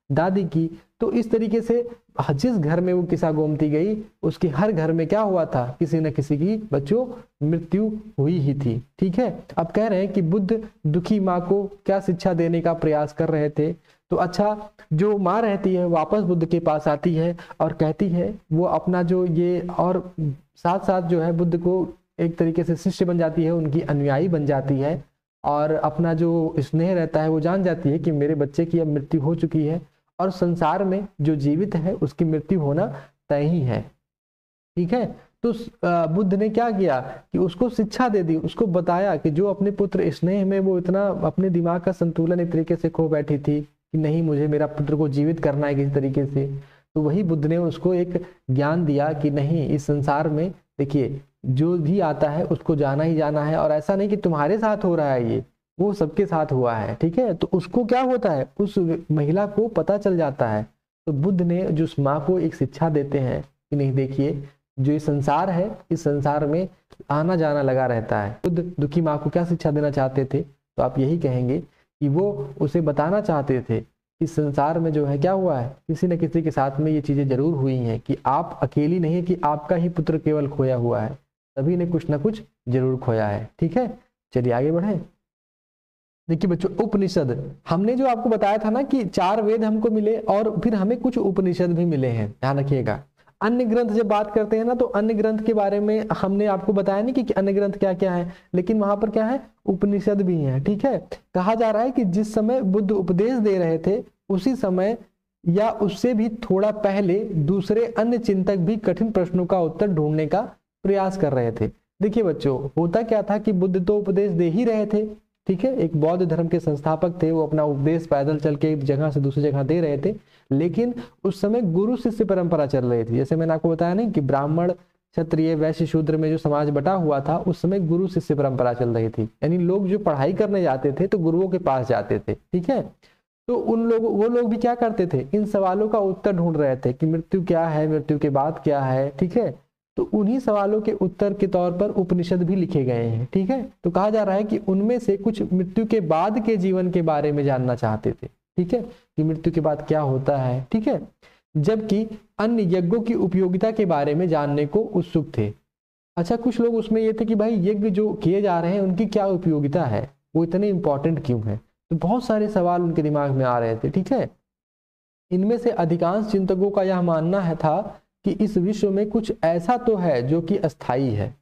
दादी की। तो इस तरीके से जिस घर में वो कीसा गोमती गई उसके हर घर में क्या हुआ था, किसी न किसी की बच्चों मृत्यु हुई ही थी, ठीक है। अब कह रहे हैं कि बुद्ध दुखी माँ को क्या शिक्षा देने का प्रयास कर रहे थे। तो अच्छा, जो माँ रहती है वापस बुद्ध के पास आती है और कहती है वो अपना जो ये, और साथ साथ जो है बुद्ध को एक तरीके से शिष्य बन जाती है, उनकी अनुयायी बन जाती है और अपना जो स्नेह रहता है वो जान जाती है कि मेरे बच्चे की अब मृत्यु हो चुकी है और संसार में जो जीवित है उसकी मृत्यु होना तय ही है, ठीक है। तो बुद्ध ने क्या किया कि उसको शिक्षा दे दी, उसको बताया कि जो अपने पुत्र स्नेह में वो इतना अपने दिमाग का संतुलन एक तरीके से खो बैठी थी कि नहीं मुझे मेरा पुत्र को जीवित करना है किसी तरीके से, तो वही बुद्ध ने उसको एक ज्ञान दिया कि नहीं, इस संसार में देखिए जो भी आता है उसको जाना ही जाना है, और ऐसा नहीं कि तुम्हारे साथ हो रहा है, ये वो सबके साथ हुआ है, ठीक है। तो उसको क्या होता है, उस महिला को पता चल जाता है। तो बुद्ध ने जो उस माँ को एक शिक्षा देते हैं कि नहीं देखिए जो ये संसार है, इस संसार में आना जाना लगा रहता है। बुद्ध दुखी माँ को क्या शिक्षा देना चाहते थे, तो आप यही कहेंगे कि वो उसे बताना चाहते थे इस संसार में जो है क्या हुआ है, किसी न किसी के साथ में ये चीजें जरूर हुई हैं, कि आप अकेली नहीं है, कि आपका ही पुत्र केवल खोया हुआ है, सभी ने कुछ ना कुछ जरूर खोया है, ठीक है। चलिए आगे बढ़े। देखिए बच्चों, उपनिषद हमने जो आपको बताया था ना कि 4 वेद हमको मिले और फिर हमें कुछ उपनिषद भी मिले हैं, ध्यान रखिएगा। अन्य ग्रंथ जब बात करते हैं ना तो अन्य ग्रंथ के बारे में हमने आपको बताया नहीं कि अन्य ग्रंथ क्या क्या है, लेकिन वहां पर क्या है, उपनिषद भी है। ठीक है, कहा जा रहा है कि जिस समय बुद्ध उपदेश दे रहे थे उसी समय या उससे भी थोड़ा पहले दूसरे अन्य चिंतक भी कठिन प्रश्नों का उत्तर ढूंढने का प्रयास कर रहे थे। देखिए बच्चों, होता क्या था कि बुद्ध तो उपदेश दे ही रहे थे, ठीक है, एक बौद्ध धर्म के संस्थापक थे, वो अपना उपदेश पैदल चल के एक जगह से दूसरी जगह दे रहे थे, लेकिन उस समय गुरु शिष्य परंपरा चल रही थी। जैसे मैंने आपको बताया नहीं कि ब्राह्मण क्षत्रिय वैश्य शूद्र में जो समाज बटा हुआ था, उस समय गुरु शिष्य परंपरा चल रही थी, यानी लोग जो पढ़ाई करने जाते थे तो गुरुओं के पास जाते थे। ठीक है, तो वो लोग भी क्या करते थे, इन सवालों का उत्तर ढूंढ रहे थे कि मृत्यु क्या है, मृत्यु के बाद क्या है। ठीक है, तो उन्हीं सवालों के उत्तर के तौर पर उपनिषद भी लिखे गए हैं। ठीक है, तो कहा जा रहा है कि उनमें से कुछ मृत्यु के बाद के जीवन के बारे में जानना चाहते थे। ठीक है, कि मृत्यु के बाद क्या होता है। ठीक है, जबकि अन्य यज्ञों की उपयोगिता के बारे में जानने को उत्सुक थे। अच्छा, कुछ लोग उसमें ये थे कि भाई यज्ञ जो किए जा रहे हैं उनकी क्या उपयोगिता है, वो इतने इंपॉर्टेंट क्यों है, तो बहुत सारे सवाल उनके दिमाग में आ रहे थे। ठीक है, इनमें से अधिकांश चिंतकों का यह मानना है था कि इस विश्व में कुछ ऐसा तो है जो कि अस्थाई है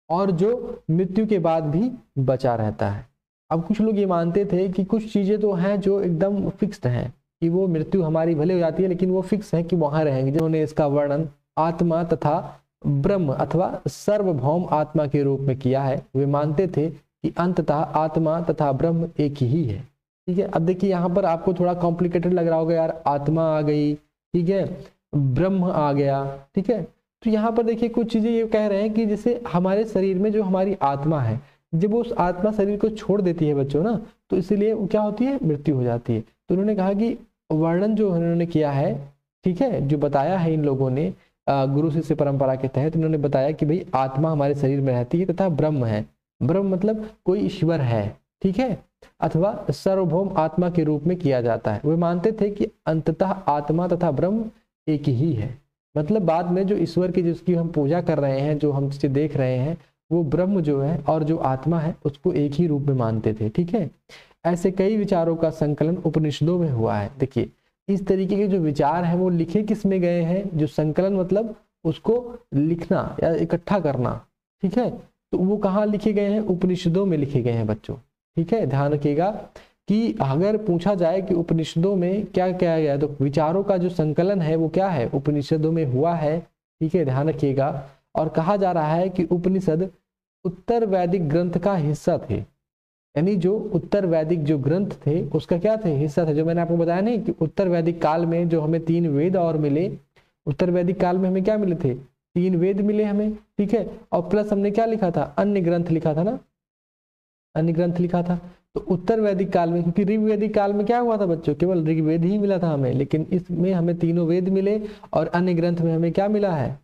और जो मृत्यु के बाद भी बचा रहता है। अब कुछ लोग ये मानते थे कि कुछ चीजें तो हैं जो एकदम फिक्स्ड हैं, कि वो मृत्यु हमारी भले हो जाती है लेकिन वो फिक्स है कि वहां रहेंगे। जिन्होंने इसका वर्णन आत्मा तथा ब्रह्म अथवा सर्वभौम आत्मा के रूप में किया है, वे मानते थे कि अंततः आत्मा तथा ब्रह्म एक ही है। ठीक है, अब देखिए यहाँ पर आपको थोड़ा कॉम्प्लिकेटेड लग रहा होगा, यार आत्मा आ गई, ठीक है, ब्रह्म आ गया। ठीक है, तो यहाँ पर देखिए कुछ चीजें ये कह रहे हैं कि जैसे हमारे शरीर में जो हमारी आत्मा है, जब उस आत्मा शरीर को छोड़ देती है बच्चों ना, तो इसलिए क्या होती है, मृत्यु हो जाती है। तो उन्होंने कहा कि वर्णन जो उन्होंने किया है, ठीक है, जो बताया है इन लोगों ने गुरु शिष्य परंपरा के तहत, उन्होंने बताया कि भाई आत्मा हमारे शरीर में रहती है तथा ब्रह्म है, ब्रह्म मतलब कोई ईश्वर है, ठीक है, अथवा सार्वभौम आत्मा के रूप में किया जाता है। वे मानते थे कि अंततः आत्मा तथा ब्रह्म एक ही है, मतलब बाद में जो ईश्वर की जिसकी हम पूजा कर रहे हैं, जो हम जिसे देख रहे हैं, वो ब्रह्म जो है और जो आत्मा है उसको एक ही रूप में मानते थे। ठीक है, ऐसे कई विचारों का संकलन उपनिषदों में हुआ है। देखिए इस तरीके के जो विचार हैं वो लिखे किस में गए हैं, जो संकलन मतलब उसको लिखना या इकट्ठा करना। ठीक है, तो वो कहाँ लिखे गए हैं, उपनिषदों में लिखे गए हैं बच्चों। ठीक है, ध्यान रखिएगा कि अगर पूछा जाए कि उपनिषदों में क्या क्या गया, तो विचारों का जो संकलन है वो क्या है, उपनिषदों में हुआ है। ठीक है, ध्यान रखिएगा। और कहा जा रहा है कि उपनिषद उत्तर वैदिक ग्रंथ का हिस्सा थे, यानी जो उत्तर वैदिक जो ग्रंथ थे उसका क्या थे, हिस्सा थे। जो मैंने आपको बताया नहीं कि उत्तर वैदिक काल में जो हमें 3 वेद और मिले, उत्तर वैदिक काल में हमें क्या मिले थे, 3 वेद मिले हमें। ठीक है, और प्लस हमने क्या लिखा था, अन्य ग्रंथ लिखा था ना, अन्य ग्रंथ लिखा था। तो उत्तर वैदिक काल में, क्योंकि ऋग्वेदिक काल में क्या हुआ था बच्चों, केवल ऋग्वेद ही मिला था हमें, लेकिन इसमें हमें तीनों वेद मिले और अन्य ग्रंथ में हमें क्या मिला है,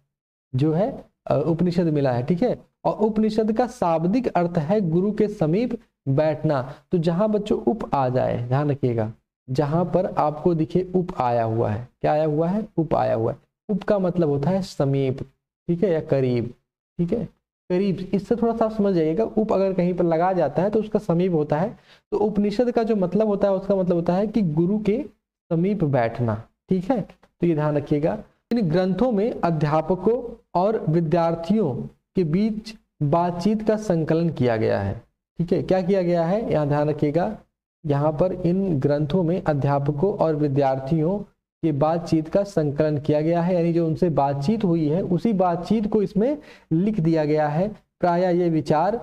जो है उपनिषद मिला है। ठीक है, और उपनिषद का शाब्दिक अर्थ है गुरु के समीप बैठना। तो जहां बच्चों उप आ जाए, ध्यान रखिएगा, जहां पर आपको दिखे उप आया हुआ है, क्या आया हुआ है, उप आया हुआ है। उप का मतलब होता है समीप, ठीक है, या करीब। ठीक है, करीब, इससे थोड़ा सा समझ जाइएगा, उप अगर कहीं पर लगा जाता है तो उसका समीप होता है। तो उपनिषद का जो मतलब होता है उसका मतलब होता है कि गुरु के समीप बैठना। ठीक है, तो ये ध्यान रखिएगा। इन ग्रंथों में अध्यापकों और विद्यार्थियों के बीच बातचीत का संकलन किया गया है। ठीक है, क्या किया गया है, यहाँ ध्यान रखिएगा, यहाँ पर इन ग्रंथों में अध्यापकों और विद्यार्थियों की बातचीत का संकलन किया गया है, यानी जो उनसे बातचीत हुई है उसी बातचीत को इसमें लिख दिया गया है। प्रायः ये विचार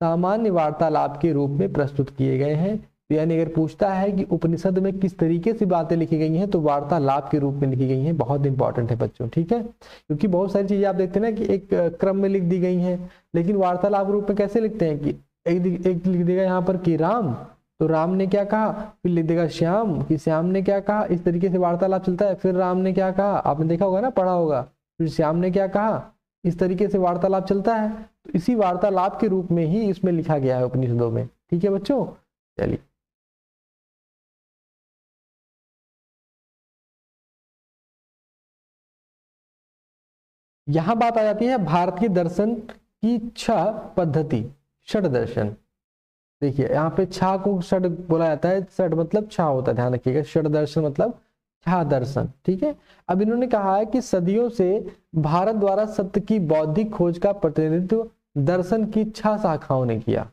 सामान्य वार्तालाप के रूप में प्रस्तुत किए गए हैं। तो यानी अगर पूछता है कि उपनिषद में किस तरीके से बातें लिखी गई हैं, तो वार्तालाप के रूप में लिखी गई हैं। बहुत इंपॉर्टेंट है बच्चों। ठीक है, क्योंकि बहुत सारी चीजें आप देखते हैं ना कि एक क्रम में लिख दी गई हैं, लेकिन वार्तालाप रूप में कैसे लिखते हैं कि एक लिख देगा यहाँ पर कि राम, तो राम ने क्या कहा, फिर लिख देगा श्याम कि श्याम ने क्या कहा, इस तरीके से वार्तालाप चलता है। फिर राम ने क्या कहा, आपने देखा होगा ना, पढ़ा होगा, फिर श्याम ने क्या कहा, इस तरीके से वार्तालाप चलता है। तो इसी वार्तालाप के रूप में ही इसमें लिखा गया है उपनिषदों में। ठीक है बच्चों, चलिए यहां बात आ जाती है भारतीय दर्शन की 6 पद्धति, षड दर्शन। देखिए यहाँ पे छा को षड बोला जाता है, षड मतलब छा होता है, ध्यान रखिएगा, षड दर्शन मतलब छा दर्शन, ठीक है। अब इन्होंने कहा है कि सदियों से भारत द्वारा सत्य की बौद्धिक खोज का प्रतिनिधित्व दर्शन की छह शाखाओं ने किया।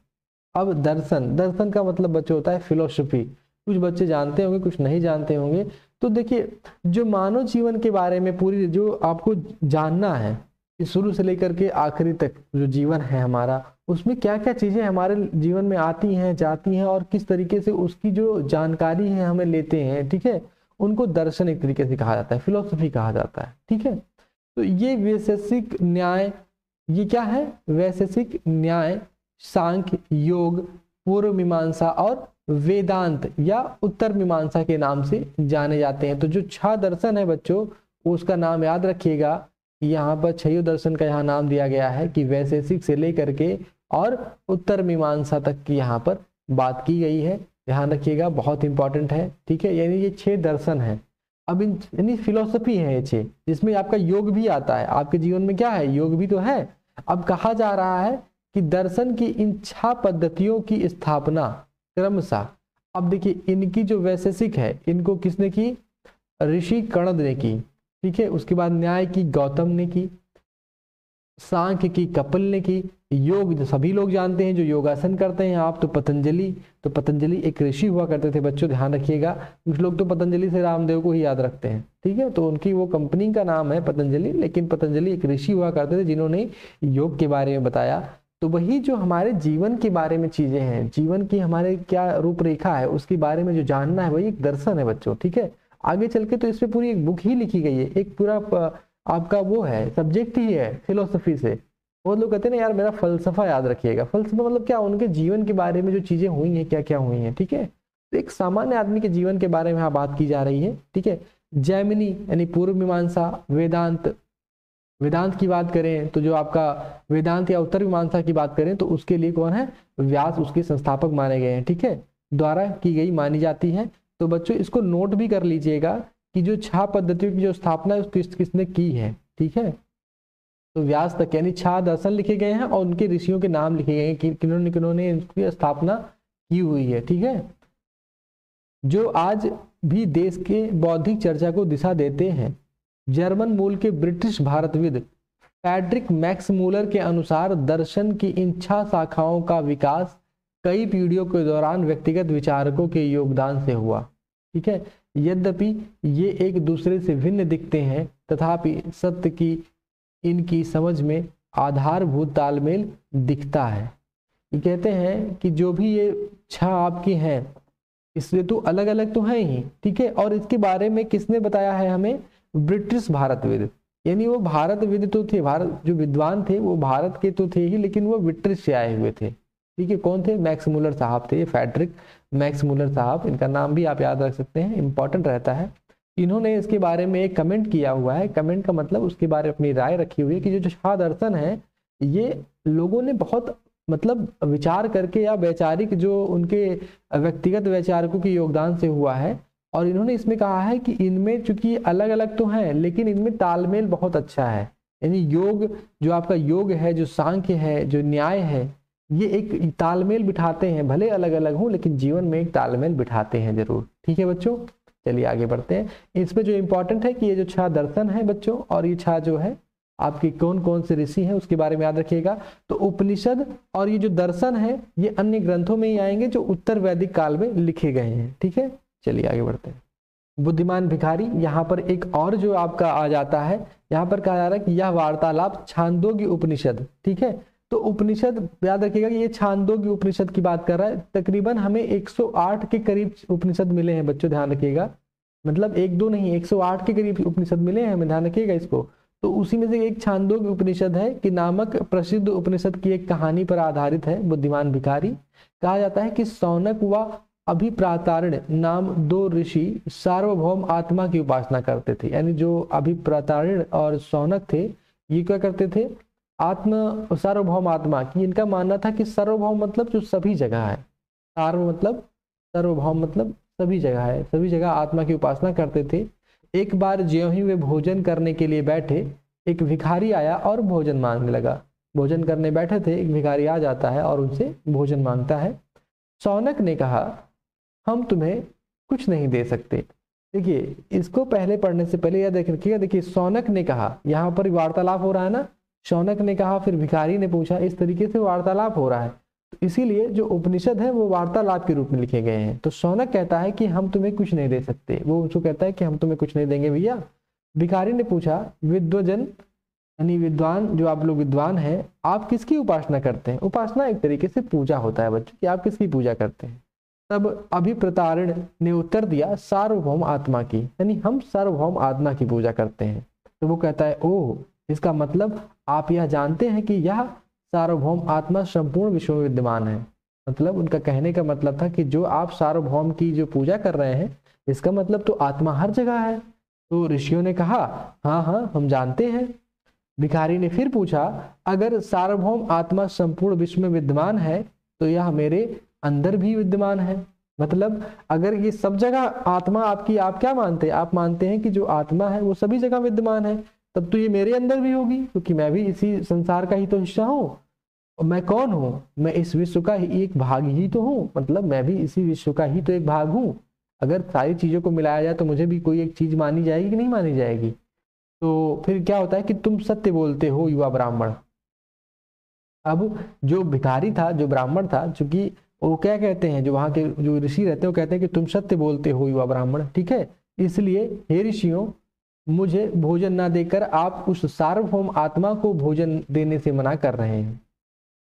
अब दर्शन, दर्शन का मतलब बच्चे होता है फिलोसफी, कुछ बच्चे जानते होंगे कुछ नहीं जानते होंगे। तो देखिए जो मानव जीवन के बारे में पूरी जो आपको जानना है, शुरू से लेकर के आखिरी तक जो जीवन है हमारा, उसमें क्या क्या चीजें हमारे जीवन में आती हैं जाती हैं और किस तरीके से उसकी जो जानकारी है हमें लेते हैं, ठीक है, उनको दर्शन एक तरीके से कहा जाता है, फिलोसफी कहा जाता है, ठीक है। तो ये वैशेषिक न्याय, ये क्या है, वैशेषिक न्याय, सांख्य, योग, पूर्व मीमांसा और वेदांत या उत्तर मीमांसा के नाम से जाने जाते हैं। तो जो छह दर्शन है बच्चों, उसका नाम याद रखिएगा, यहाँ पर छह दर्शन का यहाँ नाम दिया गया है कि वैशेषिक से लेकर के और उत्तर मीमांसा तक की यहाँ पर बात की गई है, ध्यान रखिएगा, बहुत इंपॉर्टेंट है, ठीक है। यानी ये छह दर्शन है। अब इन यानी फिलोसफी है ये छह, जिसमें आपका योग भी आता है, आपके जीवन में क्या है, योग भी तो है। अब कहा जा रहा है कि दर्शन की इन छह पद्धतियों की स्थापना क्रमशः, अब देखिए इनकी जो वैशेषिक है इनको किसने की, ऋषि कणद ने की, ठीक है। उसके बाद न्याय की गौतम ने की, सांख्य की कपिल ने की, योग जो सभी लोग जानते हैं जो योगासन करते हैं आप, तो पतंजलि, तो पतंजलि एक ऋषि हुआ करते थे बच्चों, ध्यान रखिएगा। कुछ लोग तो पतंजलि से रामदेव को ही याद रखते हैं, ठीक है, तो उनकी वो कंपनी का नाम है पतंजलि, लेकिन पतंजलि एक ऋषि हुआ करते थे जिन्होंने योग के बारे में बताया। तो वही जो हमारे जीवन के बारे में चीजें हैं, जीवन की हमारे क्या रूपरेखा है उसके बारे में जो जानना है, वही एक दर्शन है बच्चों, ठीक है। आगे चल के तो इस पे पूरी एक बुक ही लिखी गई है, एक पूरा आपका वो है, सब्जेक्ट ही है फिलोसफी से। बहुत लोग कहते हैं ना यार मेरा फलसफा याद रखिएगा, फलसफा मतलब क्या, उनके जीवन के बारे में जो चीजें हुई हैं, क्या क्या हुई हैं, ठीक है। तो एक सामान्य आदमी के जीवन के बारे में यहाँ बात की जा रही है, ठीक है। जैमिनी यानी पूर्व मीमांसा, वेदांत, वेदांत की बात करें तो जो आपका वेदांत या उत्तर मीमांसा की बात करें तो उसके लिए कौन है, व्यास उसके संस्थापक माने गए हैं, ठीक है, द्वारा की गई मानी जाती है। तो बच्चों इसको नोट भी कर लीजिएगा कि जो छह पद्धतियों की जो स्थापना है किसने की है, ठीक है। तो व्यास तक यानी छह दर्शन लिखे गए हैं और उनके ऋषियों के नाम लिखे गए हैं कि किन्होंने किन्होंने इनकी स्थापना की हुई है, ठीक है। जो आज भी देश के बौद्धिक चर्चा को दिशा देते हैं। जर्मन मूल के ब्रिटिश भारतविद फ्रेडरिक मैक्स मूलर के अनुसार दर्शन की इन छह शाखाओं का विकास कई पीढ़ियों के दौरान व्यक्तिगत विचारकों के योगदान से हुआ, ठीक है। यद्यपि ये एक दूसरे से भिन्न दिखते हैं, तथापि सत्य की इनकी समझ में आधारभूत तालमेल दिखता है। ये कहते हैं कि जो भी ये छह आपकी हैं, इससे तो अलग अलग तो हैं ही, ठीक है। और इसके बारे में किसने बताया है हमें, ब्रिटिश भारतविद, यानी वो भारतविद तो थे, भारत जो विद्वान थे वो भारत के तो थे ही, लेकिन वो ब्रिटिश से आए हुए थे, ठीक है। कौन थे, मैक्स मूलर साहब थे, फ्रेडरिक मैक्स मूलर साहब, इनका नाम भी आप याद रख सकते हैं, इंपॉर्टेंट रहता है। इन्होंने इसके बारे में एक कमेंट किया हुआ है, कमेंट का मतलब उसके बारे में अपनी राय रखी हुई है कि जो छह दर्शन है ये लोगों ने बहुत मतलब विचार करके या वैचारिक जो उनके व्यक्तिगत वैचारिकों के योगदान से हुआ है। और इन्होंने इसमें कहा है कि इनमें चूंकि अलग अलग तो हैं लेकिन इनमें तालमेल बहुत अच्छा है, यानी योग जो आपका योग है, जो सांख्य है, जो न्याय है, ये एक तालमेल बिठाते हैं, भले अलग अलग हो लेकिन जीवन में एक तालमेल बिठाते हैं जरूर, ठीक है बच्चों। चलिए आगे बढ़ते हैं। इसमें जो इंपॉर्टेंट है कि ये जो छह दर्शन है बच्चों, और ये छह जो है आपके कौन कौन से ऋषि हैं उसके बारे में याद रखिएगा। तो उपनिषद और ये जो दर्शन है ये अन्य ग्रंथों में ही आएंगे जो उत्तर वैदिक काल में लिखे गए हैं, ठीक है। चलिए आगे बढ़ते हैं। बुद्धिमान भिखारी, यहाँ पर एक और जो आपका आ जाता है, यहाँ पर कहा जा रहा है कि यह वार्तालाप छांदोग्य उपनिषद, ठीक है। तो उपनिषद याद रखिएगा कि ये छांदोग्य उपनिषद की बात कर रहा है। तकरीबन हमें 108 के करीब उपनिषद मिले हैं बच्चों, ध्यान रखिएगा, मतलब एक दो नहीं 108 के करीब उपनिषद मिले हैं हमें, ध्यान रखिएगा इसको। तो उसी में से एक छांदोग्य उपनिषद है कि नामक प्रसिद्ध उपनिषद की एक कहानी पर आधारित है बुद्धिमान भिखारी। कहा जाता है कि सौनक व अभिप्रातारिण नाम दो ऋषि सार्वभौम आत्मा की उपासना करते थे, यानी जो अभिप्रातारिण और सौनक थे ये क्या करते थे, आत्म सार्वभौम आत्मा की, इनका मानना था कि सार्वभौम मतलब जो सभी जगह है, सार्व मतलब सार्वभौम मतलब सभी जगह है, सभी जगह आत्मा की उपासना करते थे। एक बार ज्यों ही वे भोजन करने के लिए बैठे, एक भिखारी आया और भोजन मांगने लगा। भोजन करने बैठे थे, एक भिखारी आ जाता है और उनसे भोजन मांगता है। शौनक ने कहा, हम तुम्हें कुछ नहीं दे सकते। देखिए, इसको पहले पढ़ने से पहले यह देख रखिएगा। देखिए, शौनक ने कहा, यहाँ पर वार्तालाप हो रहा है ना, शौनक ने कहा, फिर भिखारी ने पूछा, इस तरीके से वार्तालाप हो रहा है। तो इसीलिए जो उपनिषद है वो वार्तालाप के रूप में लिखे गए हैं। तो शौनक कहता है कि हम तुम्हें कुछ नहीं दे सकते, वो उसको कहता है कि हम तुम्हें कुछ नहीं देंगे भैया। भिखारी ने पूछा, विद्वजन यानी विद्वान, जो आप लोग विद्वान हैं, आप किसकी उपासना करते हैं? उपासना एक तरीके से पूजा होता है बच्चों, कि आप किसकी पूजा करते हैं। तब अभिप्रतारण ने उत्तर दिया, सार्वभौम आत्मा की, यानी हम सार्वभौम आत्मा की पूजा करते हैं। तो वो कहता है, ओह, इसका मतलब आप यह जानते हैं कि यह सार्वभौम आत्मा संपूर्ण विश्व में विद्यमान है। मतलब उनका कहने का मतलब था कि जो आप सार्वभौम की जो पूजा कर रहे हैं, इसका मतलब तो आत्मा हर जगह है। तो ऋषियों ने कहा, हाँ हाँ, हम जानते हैं। भिखारी ने फिर पूछा, अगर सार्वभौम आत्मा संपूर्ण विश्व में विद्यमान है तो यह मेरे अंदर भी विद्यमान है। मतलब अगर ये सब जगह आत्मा आपकी, आप क्या मानते हैं? आप मानते हैं कि जो आत्मा है वो सभी जगह विद्यमान है, तब तो ये मेरे अंदर भी होगी, क्योंकि मैं भी इसी संसार का ही तो हिस्सा हूँ। और मैं कौन हूँ? मैं इस विश्व का ही एक भाग ही तो हूँ। मतलब मैं भी इसी विश्व का ही तो एक भाग हूँ। अगर सारी चीजों को मिलाया जाए तो मुझे भी कोई एक चीज मानी जाएगी कि नहीं मानी जाएगी? तो फिर क्या होता है कि तुम सत्य बोलते हो युवा ब्राह्मण। अब जो भिखारी था, जो ब्राह्मण था, चूंकि वो क्या कहते हैं, जो वहां के जो ऋषि रहते हैं वो कहते हैं कि तुम सत्य बोलते हो युवा ब्राह्मण, ठीक है, इसलिए हे ऋषियों, मुझे भोजन ना देकर आप उस सार्वभौम आत्मा को भोजन देने से मना कर रहे हैं।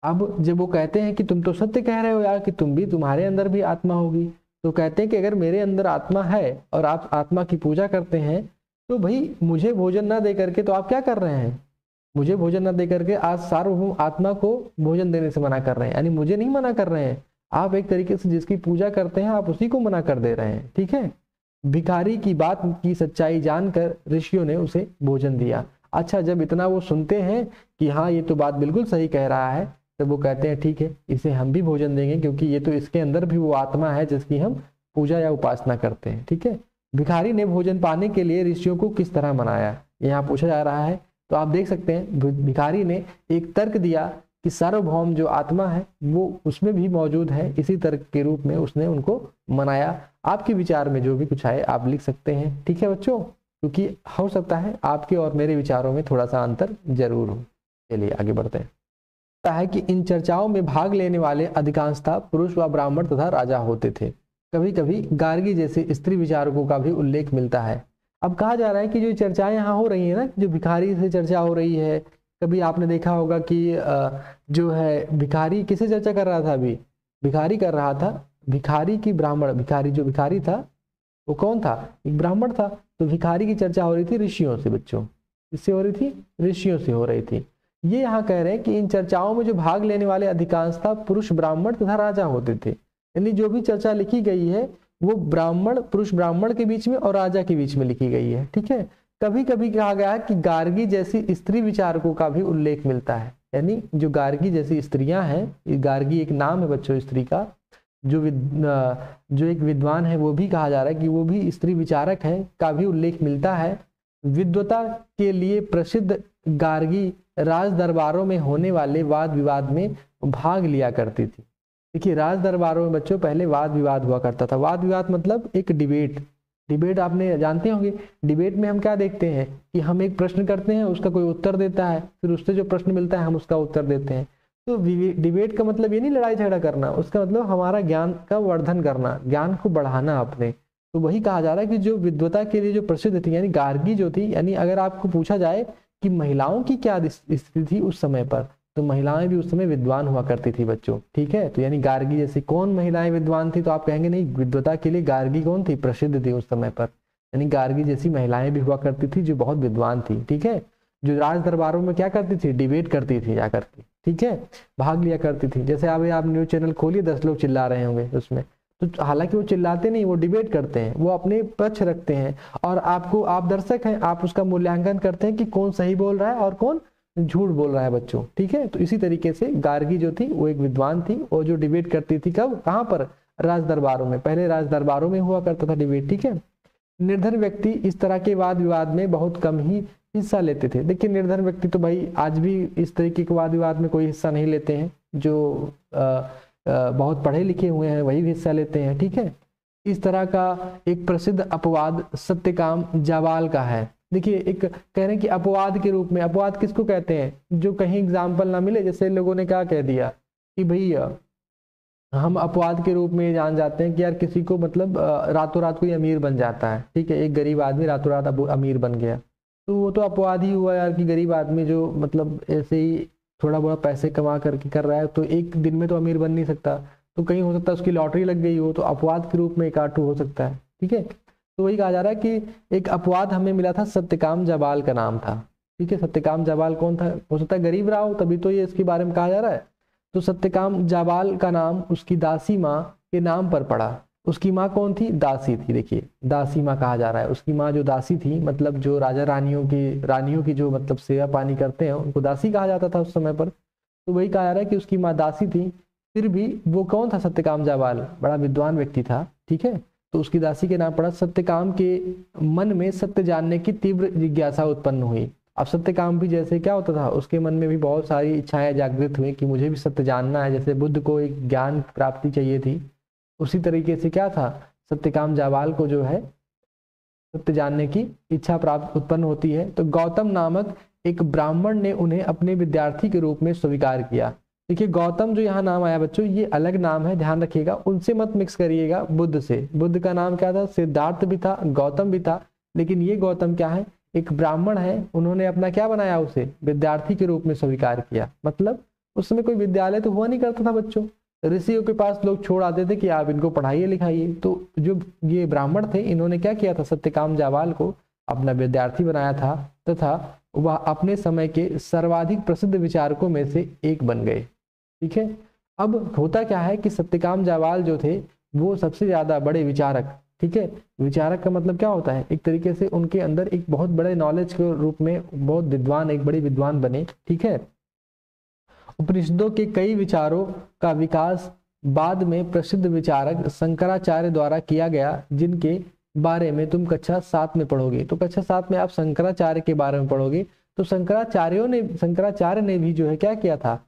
अब जब वो कहते हैं कि तुम तो सत्य कह रहे हो यार, कि तुम भी, तुम्हारे अंदर भी आत्मा होगी, तो कहते हैं कि अगर मेरे अंदर आत्मा है और आप आत्मा की पूजा करते हैं, तो भाई मुझे भोजन ना दे करके तो आप क्या कर रहे हैं? मुझे भोजन ना दे करके आज सार्वभौम आत्मा को भोजन देने से मना कर रहे हैं। यानी मुझे नहीं मना कर रहे हैं, आप एक तरीके से जिसकी पूजा करते हैं आप उसी को मना कर दे रहे हैं, ठीक है। भिखारी की बात की सच्चाई जानकर ऋषियों ने उसे भोजन दिया। अच्छा, जब इतना वो सुनते हैं कि हाँ ये तो बात बिल्कुल सही कह रहा है, तब वो कहते हैं ठीक है, इसे हम भी भोजन देंगे, क्योंकि ये तो, इसके अंदर भी वो आत्मा है जिसकी हम पूजा या उपासना करते हैं, ठीक है। भिखारी ने भोजन पाने के लिए ऋषियों को किस तरह मनाया, यहाँ पूछा जा रहा है। तो आप देख सकते हैं भिखारी ने एक तर्क दिया कि सार्वभौम जो आत्मा है वो उसमें भी मौजूद है। इसी तर्क के रूप में उसने उनको मनाया। आपके विचार में जो भी कुछ आए आप लिख सकते हैं, ठीक है बच्चों, क्योंकि हो सकता है आपके और मेरे विचारों में थोड़ा सा अंतर जरूर हो। चलिए आगे बढ़ते हैं। है कि इन चर्चाओं में भाग लेने वाले अधिकांशतः पुरुष व ब्राह्मण तथा राजा होते थे। कभी कभी गार्गी जैसे स्त्री विचारकों का भी उल्लेख मिलता है। अब कहा जा रहा है कि जो चर्चाएं यहाँ हो रही है ना, जो भिखारी से चर्चा हो रही है, कभी आपने देखा होगा कि जो है भिखारी किससे चर्चा कर रहा था? अभी भिखारी कर रहा था भिखारी की ब्राह्मण, भिखारी जो भिखारी था वो कौन था? एक ब्राह्मण था। तो भिखारी की चर्चा हो रही थी ऋषियों से बच्चों। किससे हो रही थी? ऋषियों से हो रही थी। ये यहाँ कह रहे हैं कि इन चर्चाओं में जो भाग लेने वाले अधिकांशतः पुरुष ब्राह्मण तथा राजा होते थे। यानी जो भी चर्चा लिखी गई है वो ब्राह्मण, पुरुष ब्राह्मण के बीच में और राजा के बीच में लिखी गई है, ठीक है। कभी कभी कहा गया है कि गार्गी जैसी स्त्री विचारकों का भी उल्लेख मिलता है। यानी जो गार्गी जैसी स्त्रियां हैं, गार्गी एक नाम है बच्चों स्त्री का, जो एक विद्वान है वो भी कहा जा रहा है कि वो भी स्त्री विचारक है, का भी उल्लेख मिलता है। विद्वता के लिए प्रसिद्ध गार्गी राज दरबारों में होने वाले वाद विवाद में भाग लिया करती थी। देखिए, राज दरबारों में बच्चों पहले वाद विवाद हुआ करता था। वाद विवाद मतलब एक डिबेट आपने जानते होंगे। डिबेट में हम क्या देखते हैं कि हम एक प्रश्न करते हैं, उसका कोई उत्तर देता है, फिर उससे जो प्रश्न मिलता है हम उसका उत्तर देते हैं। तो डिबेट का मतलब ये नहीं लड़ाई झगड़ा करना, उसका मतलब हमारा ज्ञान का वर्धन करना, ज्ञान को बढ़ाना अपने। तो वही कहा जा रहा है कि जो विद्वता के लिए जो प्रसिद्ध थी, यानी गार्गी जो थी, यानी अगर आपको पूछा जाए कि महिलाओं की क्या स्थिति थी उस समय पर, तो महिलाएं भी उस समय विद्वान हुआ करती थी बच्चों, ठीक है। तो यानी गार्गी जैसी कौन महिलाएं विद्वान थी? तो आप कहेंगे नहीं, विद्वता के लिए गार्गी कौन थी? प्रसिद्ध थी उस समय पर। यानी गार्गी जैसी महिलाएं भी हुआ करती थी जो बहुत विद्वान थी, ठीक है, जो राज दरबारों में क्या करती थी? डिबेट करती थी जाकर के, ठीक है, भाग लिया करती थी। जैसे अभी आप न्यूज चैनल खोलिए, 10 लोग चिल्ला रहे होंगे उसमें, तो हालांकि वो चिल्लाते नहीं, वो डिबेट करते हैं, वो अपने पक्ष रखते हैं, और आपको, आप दर्शक हैं, आप उसका मूल्यांकन करते हैं कि कौन सही बोल रहा है और कौन झूठ बोल रहा है बच्चों, ठीक है। तो इसी तरीके से गार्गी जो थी वो एक विद्वान थी, और जो डिबेट करती थी कब, कहाँ पर? राज दरबारों में। पहले राज दरबारों में हुआ करता था डिबेट, ठीक है। निर्धन व्यक्ति इस तरह के वाद विवाद में बहुत कम ही हिस्सा लेते थे। देखिए, निर्धन व्यक्ति तो भाई आज भी इस तरीके के वाद विवाद में कोई हिस्सा नहीं लेते हैं। जो बहुत पढ़े लिखे हुए हैं वही हिस्सा लेते हैं, ठीक है। इस तरह का एक प्रसिद्ध अपवाद सत्यकाम जाबाल का है। देखिए, एक कह रहे हैं कि अपवाद के रूप में, अपवाद किसको कहते हैं, जो कहीं एग्जाम्पल ना मिले। जैसे लोगों ने क्या कह दिया कि भाई हम अपवाद के रूप में ये जान जाते हैं कि यार किसी को मतलब रातों रात कोई अमीर बन जाता है, ठीक है, एक गरीब आदमी रातों रात अमीर बन गया, तो वो तो अपवाद ही हुआ यार कि गरीब आदमी जो मतलब ऐसे ही थोड़ा बहुत पैसे कमा करके कर रहा है तो एक दिन में तो अमीर बन नहीं सकता, तो कहीं हो सकता है उसकी लॉटरी लग गई हो, तो अपवाद के रूप में एक आटू हो सकता है, ठीक है। तो वही कहा जा रहा है कि एक अपवाद हमें मिला था, सत्यकाम जाबाल का नाम था, ठीक है। सत्यकाम जाबाल कौन था, हो सकता है गरीब रहा हो, तभी तो ये इसके बारे में कहा जा रहा है। तो सत्यकाम जाबाल का नाम उसकी दासी माँ के नाम पर पड़ा। उसकी माँ कौन थी, दासी थी। देखिए, दासी माँ कहा जा रहा है, उसकी माँ जो दासी थी, मतलब जो राजा रानियों की जो मतलब सेवा पानी करते हैं उनको दासी कहा जाता था उस समय पर। तो वही कहा जा रहा है कि उसकी माँ दासी थी, फिर भी वो कौन था, सत्यकाम जाबाल बड़ा विद्वान व्यक्ति था, ठीक है। तो उसकी दासी के नाम पड़ा। सत्यकाम के मन में सत्य जानने की तीव्र जिज्ञासा उत्पन्न हुई। अब सत्यकाम भी जैसे क्या होता था, उसके मन में भी बहुत सारी इच्छाएं जागृत हुई कि मुझे भी सत्य जानना है, जैसे बुद्ध को एक ज्ञान प्राप्ति चाहिए थी, उसी तरीके से क्या था, सत्यकाम जाबाल को जो है सत्य जानने की इच्छा प्राप्त उत्पन्न होती है। तो गौतम नामक एक ब्राह्मण ने उन्हें अपने विद्यार्थी के रूप में स्वीकार किया। देखिए, गौतम जो यहाँ नाम आया बच्चों, ये अलग नाम है, ध्यान रखिएगा, उनसे मत मिक्स करिएगा बुद्ध से। बुद्ध का नाम क्या था, सिद्धार्थ भी था, गौतम भी था, लेकिन ये गौतम क्या है, एक ब्राह्मण है, उन्होंने अपना क्या बनाया, उसे विद्यार्थी के रूप में स्वीकार किया। मतलब उस समय कोई विद्यालय तो हुआ नहीं करता था बच्चों, ऋषियों के पास लोग छोड़ आते थे कि आप इनको पढ़ाइए लिखाइए। तो जो ये ब्राह्मण थे, इन्होंने क्या किया था, सत्यकाम जाबाल को अपना विद्यार्थी बनाया था, तथा वह अपने समय के सर्वाधिक प्रसिद्ध विचारकों में से एक बन गए, ठीक है। अब होता क्या है कि सत्यकाम जाबाल जो थे वो सबसे ज्यादा बड़े विचारक, ठीक है। विचारक का मतलब क्या होता है, एक तरीके से उनके अंदर एक बहुत बड़े नॉलेज के रूप में बहुत विद्वान, एक बड़े विद्वान बने, ठीक है। उपनिषदों के कई विचारों का विकास बाद में प्रसिद्ध विचारक शंकराचार्य द्वारा किया गया, जिनके बारे में तुम कक्षा 7 में पढ़ोगे। तो कक्षा 7 में आप शंकराचार्य के बारे में पढ़ोगे। तो शंकराचार्य ने भी जो है क्या किया था,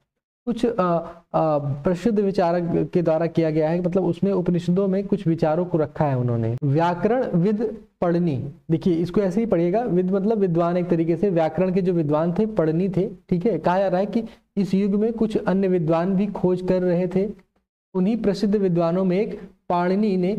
कुछ प्रसिद्ध विचारक के द्वारा किया गया है, मतलब उसमें उपनिषदों में कुछ विचारों को रखा है उन्होंने। व्याकरण विद पढ़नी, देखिए इसको ऐसे ही पढ़िएगा, विद मतलब विद्वान, एक तरीके से व्याकरण के जो विद्वान थे पढ़नी थे, ठीक है। कहा जा रहा है कि इस युग में कुछ अन्य विद्वान भी खोज कर रहे थे। उन्हीं प्रसिद्ध विद्वानों में एक पाणिनि ने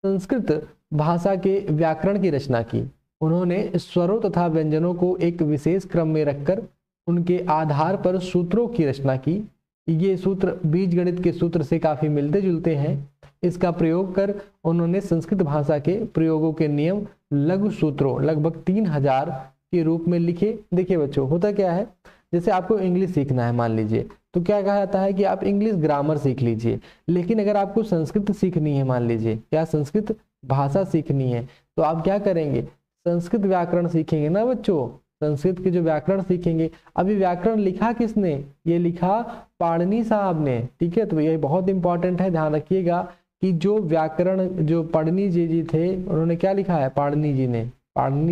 संस्कृत भाषा के व्याकरण की रचना की। उन्होंने स्वरों तथा व्यंजनों को एक विशेष क्रम में रखकर उनके आधार पर सूत्रों की रचना की। ये सूत्र बीज गणित के सूत्र से काफी मिलते जुलते हैं। इसका प्रयोग कर उन्होंने संस्कृत भाषा के प्रयोगों के नियम लघु सूत्रों लगभग 3000 के रूप में लिखे। देखिए बच्चों, होता क्या है, जैसे आपको इंग्लिश सीखना है मान लीजिए, तो क्या कहा जाता है कि आप इंग्लिश ग्रामर सीख लीजिए। लेकिन अगर आपको संस्कृत सीखनी है, मान लीजिए क्या संस्कृत भाषा सीखनी है, तो आप क्या करेंगे, संस्कृत व्याकरण सीखेंगे ना बच्चों, संस्कृत के जो व्याकरण सीखेंगे। अभी व्याकरण लिखा किसने, ये लिखा पाणिनि साहब ने, ठीक है। तो ये बहुत इंपॉर्टेंट है, ध्यान रखिएगा कि जो व्याकरण जो पाणिनि जी थे, उन्होंने क्या लिखा है, पाणिनि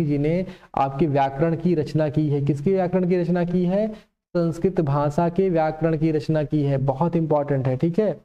जी ने आपके व्याकरण की रचना की है। किसके व्याकरण की रचना की है, संस्कृत भाषा के व्याकरण की रचना की है, बहुत इंपॉर्टेंट है, ठीक है।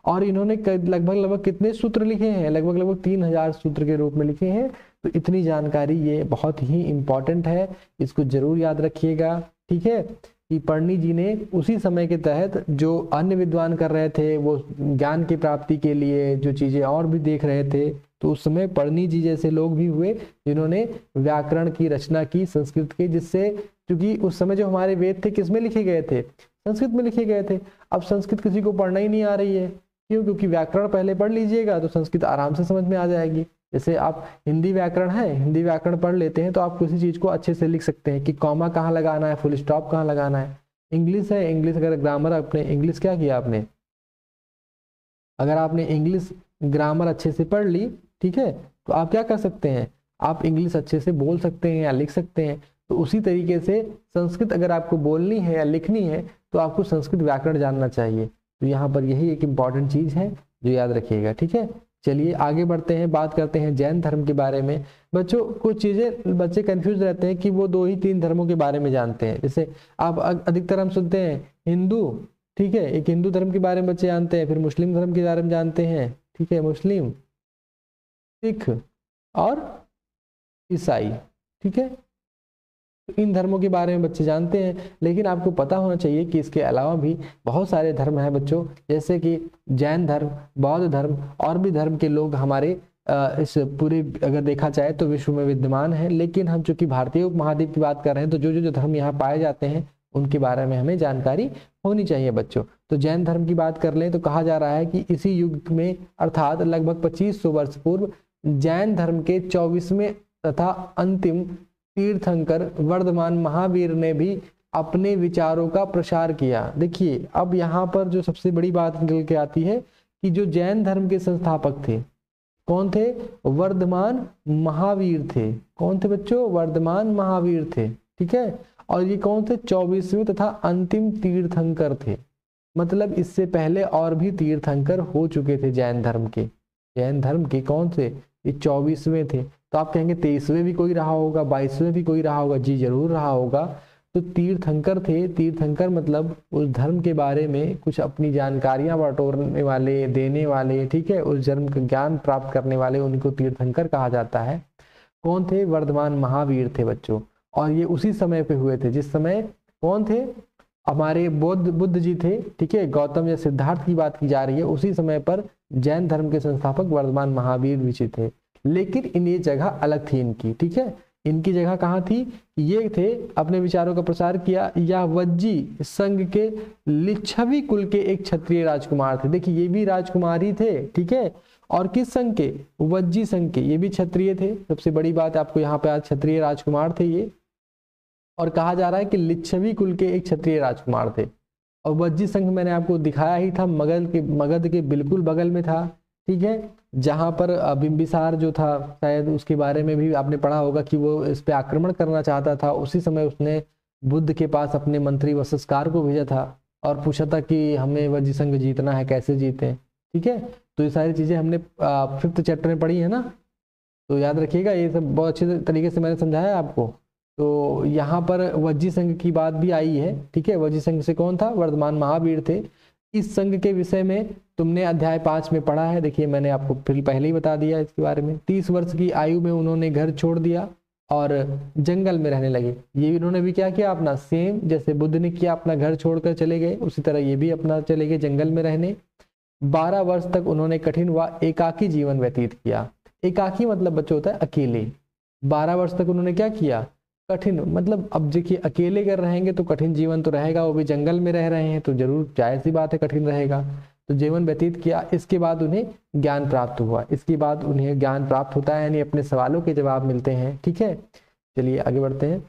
और इन्होंने लगभग कितने सूत्र लिखे हैं, लगभग 3000 सूत्र के रूप में लिखे हैं। तो इतनी जानकारी ये बहुत ही इंपॉर्टेंट है, इसको जरूर याद रखिएगा, ठीक है। कि पढ़नी जी ने उसी समय के तहत जो अन्य विद्वान कर रहे थे, वो ज्ञान की प्राप्ति के लिए जो चीजें और भी देख रहे थे, तो उस समय पढ़नी जी जैसे लोग भी हुए जिन्होंने व्याकरण की रचना की संस्कृत के, जिससे क्योंकि उस समय जो हमारे वेद थे किस में लिखे गए थे, संस्कृत में लिखे गए थे। अब संस्कृत किसी को पढ़ना ही नहीं आ रही है, क्यों, क्योंकि व्याकरण पहले पढ़ लीजिएगा तो संस्कृत आराम से समझ में आ जाएगी। जैसे आप हिंदी व्याकरण है, हिंदी व्याकरण पढ़ लेते हैं तो आप किसी चीज को अच्छे से लिख सकते हैं कि कॉमा कहाँ लगाना है, फुल स्टॉप कहाँ लगाना है। इंग्लिश है, इंग्लिश अगर ग्रामर आपने इंग्लिश क्या किया आपने, अगर आपने इंग्लिश ग्रामर अच्छे से पढ़ ली, ठीक है, तो आप क्या कर सकते हैं, आप इंग्लिश अच्छे से बोल सकते हैं या लिख सकते हैं। तो उसी तरीके से संस्कृत अगर आपको बोलनी है या लिखनी है तो आपको संस्कृत व्याकरण जानना चाहिए। तो यहाँ पर यही एक इम्पॉर्टेंट चीज है जो याद रखिएगा, ठीक है। चलिए आगे बढ़ते हैं, बात करते हैं जैन धर्म के बारे में। बच्चों कुछ चीजें बच्चे कंफ्यूज रहते हैं कि वो 2 ही 3 धर्मों के बारे में जानते हैं। जैसे आप अधिकतर हम सुनते हैं हिंदू, ठीक है। एक हिंदू धर्म के बारे में बच्चे जानते हैं, फिर मुस्लिम धर्म के बारे में जानते हैं, ठीक है, मुस्लिम, सिख और ईसाई, ठीक है। इन धर्मों के बारे में बच्चे जानते हैं, लेकिन आपको पता होना चाहिए कि इसके अलावा भी बहुत सारे धर्म हैं बच्चों, जैसे कि जैन धर्म, बौद्ध धर्म और भी धर्म के लोग हमारे इस पूरे अगर देखा जाए तो विश्व में विद्यमान है। लेकिन हम चूंकि भारतीय उपमहाद्वीप की बात कर रहे हैं तो जो जो धर्म यहाँ पाए जाते हैं उनके बारे में हमें जानकारी होनी चाहिए बच्चों। तो जैन धर्म की बात कर लें तो कहा जा रहा है कि इसी युग में अर्थात लगभग 2500 वर्ष पूर्व जैन धर्म के 24वें तथा अंतिम तीर्थंकर वर्धमान महावीर ने भी अपने विचारों का प्रसार किया। देखिए अब यहाँ पर जो सबसे बड़ी बात निकल के आती है कि जो जैन धर्म के संस्थापक थे कौन थे? वर्धमान महावीर थे। कौन थे बच्चों? वर्धमान महावीर थे, ठीक है। और ये कौन थे? 24वें तथा अंतिम तीर्थंकर थे। मतलब इससे पहले और भी तीर्थंकर हो चुके थे जैन धर्म के। जैन धर्म के कौन थे? ये 24वें थे। तो आप कहेंगे 23वें भी कोई रहा होगा, 22वें भी कोई रहा होगा। जी जरूर रहा होगा। तो तीर्थंकर थे। तीर्थंकर मतलब उस धर्म के बारे में कुछ अपनी जानकारियां बटोरने वाले, देने वाले, ठीक है, उस धर्म का ज्ञान प्राप्त करने वाले, उनको तीर्थंकर कहा जाता है। कौन थे? वर्धमान महावीर थे बच्चों। और ये उसी समय पे हुए थे जिस समय कौन थे? हमारे बुद्ध जी थे, ठीक है, गौतम या सिद्धार्थ की बात की जा रही है। उसी समय पर जैन धर्म के संस्थापक वर्धमान महावीर विचि थे। लेकिन इन ये जगह अलग थी इनकी, ठीक है। इनकी जगह कहाँ थी? ये थे अपने विचारों का प्रसार किया। यह वज्जी संघ के लिच्छवी कुल के एक क्षत्रिय राजकुमार थे। देखिए ये भी राजकुमार ही थे, ठीक है। और किस संघ के? वज्जी संघ के। ये भी क्षत्रिय थे। सबसे बड़ी बात आपको यहाँ पे आज क्षत्रिय राजकुमार थे ये। और कहा जा रहा है कि लिच्छवी कुल के एक क्षत्रिय राजकुमार थे। और वज्जी संघ मैंने आपको दिखाया ही था, मगध के बिल्कुल बगल में था, ठीक है। जहां पर बिंबिसार जो था, शायद उसके बारे में भी आपने पढ़ा होगा कि वो इस पे आक्रमण करना चाहता था। उसी समय उसने बुद्ध के पास अपने मंत्री वशिष्ठकार को भेजा था और पूछा था कि हमें वज्जी संघ जीतना है, कैसे जीते, ठीक है। तो ये सारी चीजें हमने 5th चैप्टर में पढ़ी है ना, तो याद रखिएगा। ये सब बहुत अच्छे तरीके से मैंने समझाया आपको। तो यहाँ पर वज्जी संघ की बात भी आई है, ठीक है। वज्जी संघ से कौन था? वर्धमान महावीर थे। इस संघ के विषय में तुमने अध्याय 5 में पढ़ा है। देखिए मैंने आपको फिर पहले ही बता दिया इसके बारे में। 30 वर्ष की आयु में उन्होंने घर छोड़ दिया और जंगल में रहने लगे। ये इन्होंने भी क्या किया? अपना सेम जैसे बुद्ध ने किया, अपना घर छोड़कर चले गए, उसी तरह ये भी अपना चले गए जंगल में रहने। 12 वर्ष तक उन्होंने कठिन व एकाकी जीवन व्यतीत किया। एकाकी मतलब बच्चों होता है अकेले। 12 वर्ष तक उन्होंने क्या किया? कठिन मतलब अब देखिए अकेले कर रहेंगे तो कठिन जीवन तो रहेगा, वो भी जंगल में रह रहे हैं तो जरूर जाहिर सी बात है कठिन रहेगा। तो जीवन व्यतीत किया। इसके बाद उन्हें ज्ञान प्राप्त हुआ। इसके बाद उन्हें ज्ञान प्राप्त होता है, यानी अपने सवालों के जवाब मिलते हैं, ठीक है। चलिए आगे बढ़ते हैं।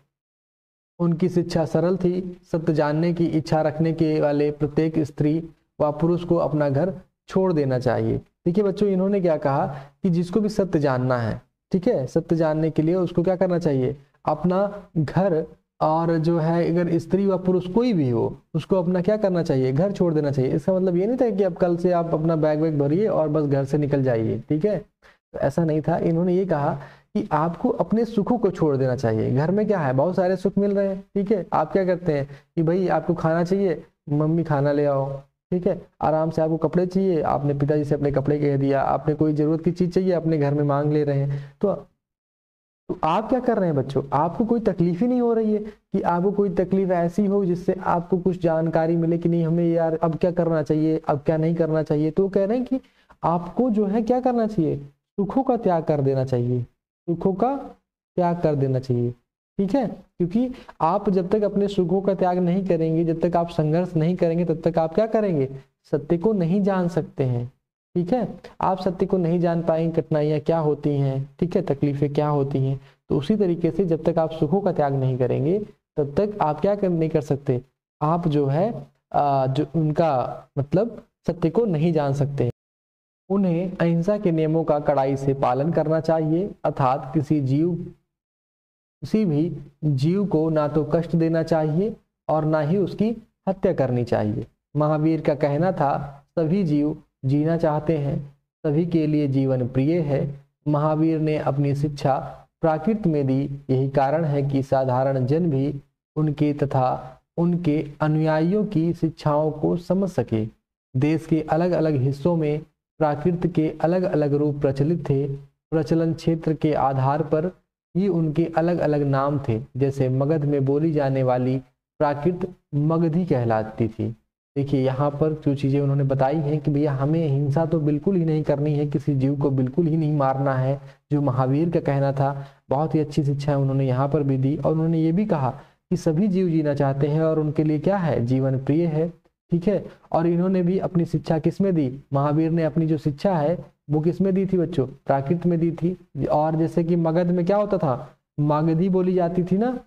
उनकी शिक्षा सरल थी। सत्य जानने की इच्छा रखने के वाले प्रत्येक स्त्री व पुरुष को अपना घर छोड़ देना चाहिए। देखिए बच्चों इन्होंने क्या कहा कि जिसको भी सत्य जानना है, ठीक है, सत्य जानने के लिए उसको क्या करना चाहिए? अपना घर, और जो है अगर स्त्री व पुरुष कोई भी हो उसको अपना क्या करना चाहिए? घर छोड़ देना चाहिए। इसका मतलब ये नहीं था कि अब कल से आप अपना बैग वैग भरिए और बस घर से निकल जाइए, ठीक है, तो ऐसा नहीं था। इन्होंने ये कहा कि आपको अपने सुखों को छोड़ देना चाहिए। घर में क्या है? बहुत सारे सुख मिल रहे हैं, ठीक है। आप क्या करते हैं कि भाई आपको खाना चाहिए, मम्मी खाना ले आओ, ठीक है। आराम से आपको कपड़े चाहिए, आपने पिताजी से अपने कपड़े कह दिया। आपने कोई जरूरत की चीज चाहिए, अपने घर में मांग ले रहे हैं। तो आप क्या कर रहे हैं बच्चों? आपको कोई तकलीफ ही नहीं हो रही है कि आपको कोई तकलीफ ऐसी हो जिससे आपको कुछ जानकारी मिले कि नहीं हमें यार अब क्या करना चाहिए, अब क्या नहीं करना चाहिए। तो कह रहे हैं कि आपको जो है क्या करना चाहिए? सुखों का त्याग कर देना चाहिए। सुखों का त्याग कर देना चाहिए, ठीक है। क्योंकि आप जब तक अपने सुखों का त्याग नहीं करेंगे, जब तक आप संघर्ष नहीं करेंगे, तब तक आप क्या करेंगे? सत्य को नहीं जान सकते हैं, ठीक है। आप सत्य को नहीं जान पाएंगे, कठिनाइयाँ क्या होती हैं, ठीक है, तकलीफें क्या होती हैं। तो उसी तरीके से जब तक आप सुखों का त्याग नहीं करेंगे तब तक आप क्या नहीं कर सकते? आप जो है जो उनका मतलब सत्य को नहीं जान सकते। उन्हें अहिंसा के नियमों का कड़ाई से पालन करना चाहिए, अर्थात किसी भी जीव को ना तो कष्ट देना चाहिए और ना ही उसकी हत्या करनी चाहिए। महावीर का कहना था सभी जीव जीना चाहते हैं, सभी के लिए जीवन प्रिय है। महावीर ने अपनी शिक्षा प्राकृत में दी। यही कारण है कि साधारण जन भी उनके तथा उनके अनुयायियों की शिक्षाओं को समझ सके। देश के अलग अलग हिस्सों में प्राकृत के अलग अलग रूप प्रचलित थे। प्रचलन क्षेत्र के आधार पर ही उनके अलग अलग नाम थे। जैसे मगध में बोली जाने वाली प्राकृत मगधी कहलाती थी। देखिए यहाँ पर जो चीज़ें उन्होंने बताई हैं कि भैया हमें हिंसा तो बिल्कुल ही नहीं करनी है, किसी जीव को बिल्कुल ही नहीं मारना है, जो महावीर का कहना था। बहुत ही अच्छी शिक्षा उन्होंने यहाँ पर भी दी। और उन्होंने ये भी कहा कि सभी जीव जीना चाहते हैं और उनके लिए क्या है, जीवन प्रिय है। ठीक है। और इन्होंने भी अपनी शिक्षा किसमें दी, महावीर ने अपनी जो शिक्षा है वो किसमें दी थी बच्चों, प्राकृत में दी थी। और जैसे कि मगध में क्या होता था, मागधी बोली जाती थी ना,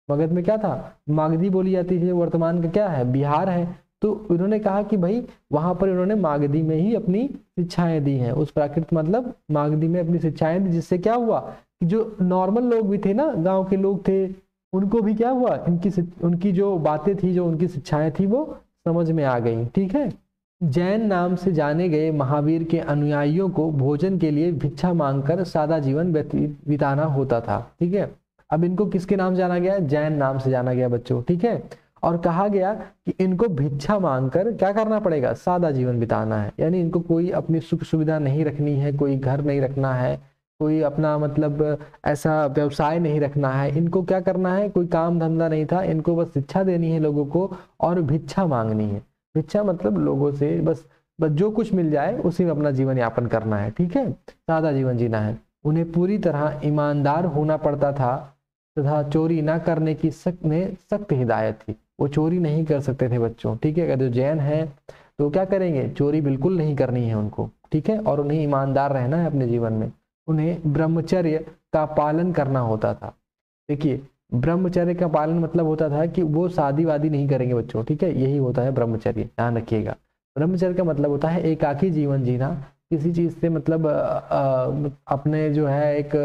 मगध में क्या था, मागधी बोली जाती थी, वर्तमान का क्या है, बिहार है। तो उन्होंने कहा कि भाई वहां पर इन्होंने मागधी में ही अपनी शिक्षाएं दी हैं, उस प्राकृत मतलब मागधी में अपनी शिक्षाएं दी। जिससे क्या हुआ कि जो नॉर्मल लोग भी थे ना, गांव के लोग थे, उनको भी क्या हुआ, उनकी जो बातें थी, जो उनकी शिक्षाएं थी वो समझ में आ गई। ठीक है। जैन नाम से जाने गए महावीर के अनुयायियों को भोजन के लिए भिक्षा मांगकर सादा जीवन बिताना होता था। ठीक है। अब इनको किसके नाम जाना गया, जैन नाम से जाना गया बच्चों। ठीक है। और कहा गया कि इनको भिक्षा मांगकर क्या करना पड़ेगा, सादा जीवन बिताना है। यानी इनको कोई अपनी सुख सुविधा नहीं रखनी है, कोई घर नहीं रखना है, कोई अपना मतलब ऐसा व्यवसाय नहीं रखना है। इनको क्या करना है, कोई काम धंधा नहीं था, इनको बस शिक्षा देनी है लोगों को और भिक्षा मांगनी है। भिक्षा मतलब लोगों से बस जो कुछ मिल जाए उसी में अपना जीवन यापन करना है। ठीक है। सादा जीवन जीना है। उन्हें पूरी तरह ईमानदार होना पड़ता था तथा चोरी ना करने की सख्त हिदायत थी। वो चोरी नहीं कर सकते थे बच्चों। ठीक है। अगर जो जैन है तो क्या करेंगे, चोरी बिल्कुल नहीं करनी है उनको। ठीक है। और उन्हें ईमानदार रहना है अपने जीवन में। उन्हें ब्रह्मचर्य का पालन करना होता था। देखिए ब्रह्मचर्य का पालन मतलब होता था कि वो शादी वादी नहीं करेंगे बच्चों। ठीक है। यही होता है ब्रह्मचर्य, ध्यान रखिएगा। ब्रह्मचर्य का मतलब होता है एकाकी जीवन जीना, किसी चीज से मतलब अपने जो है एक,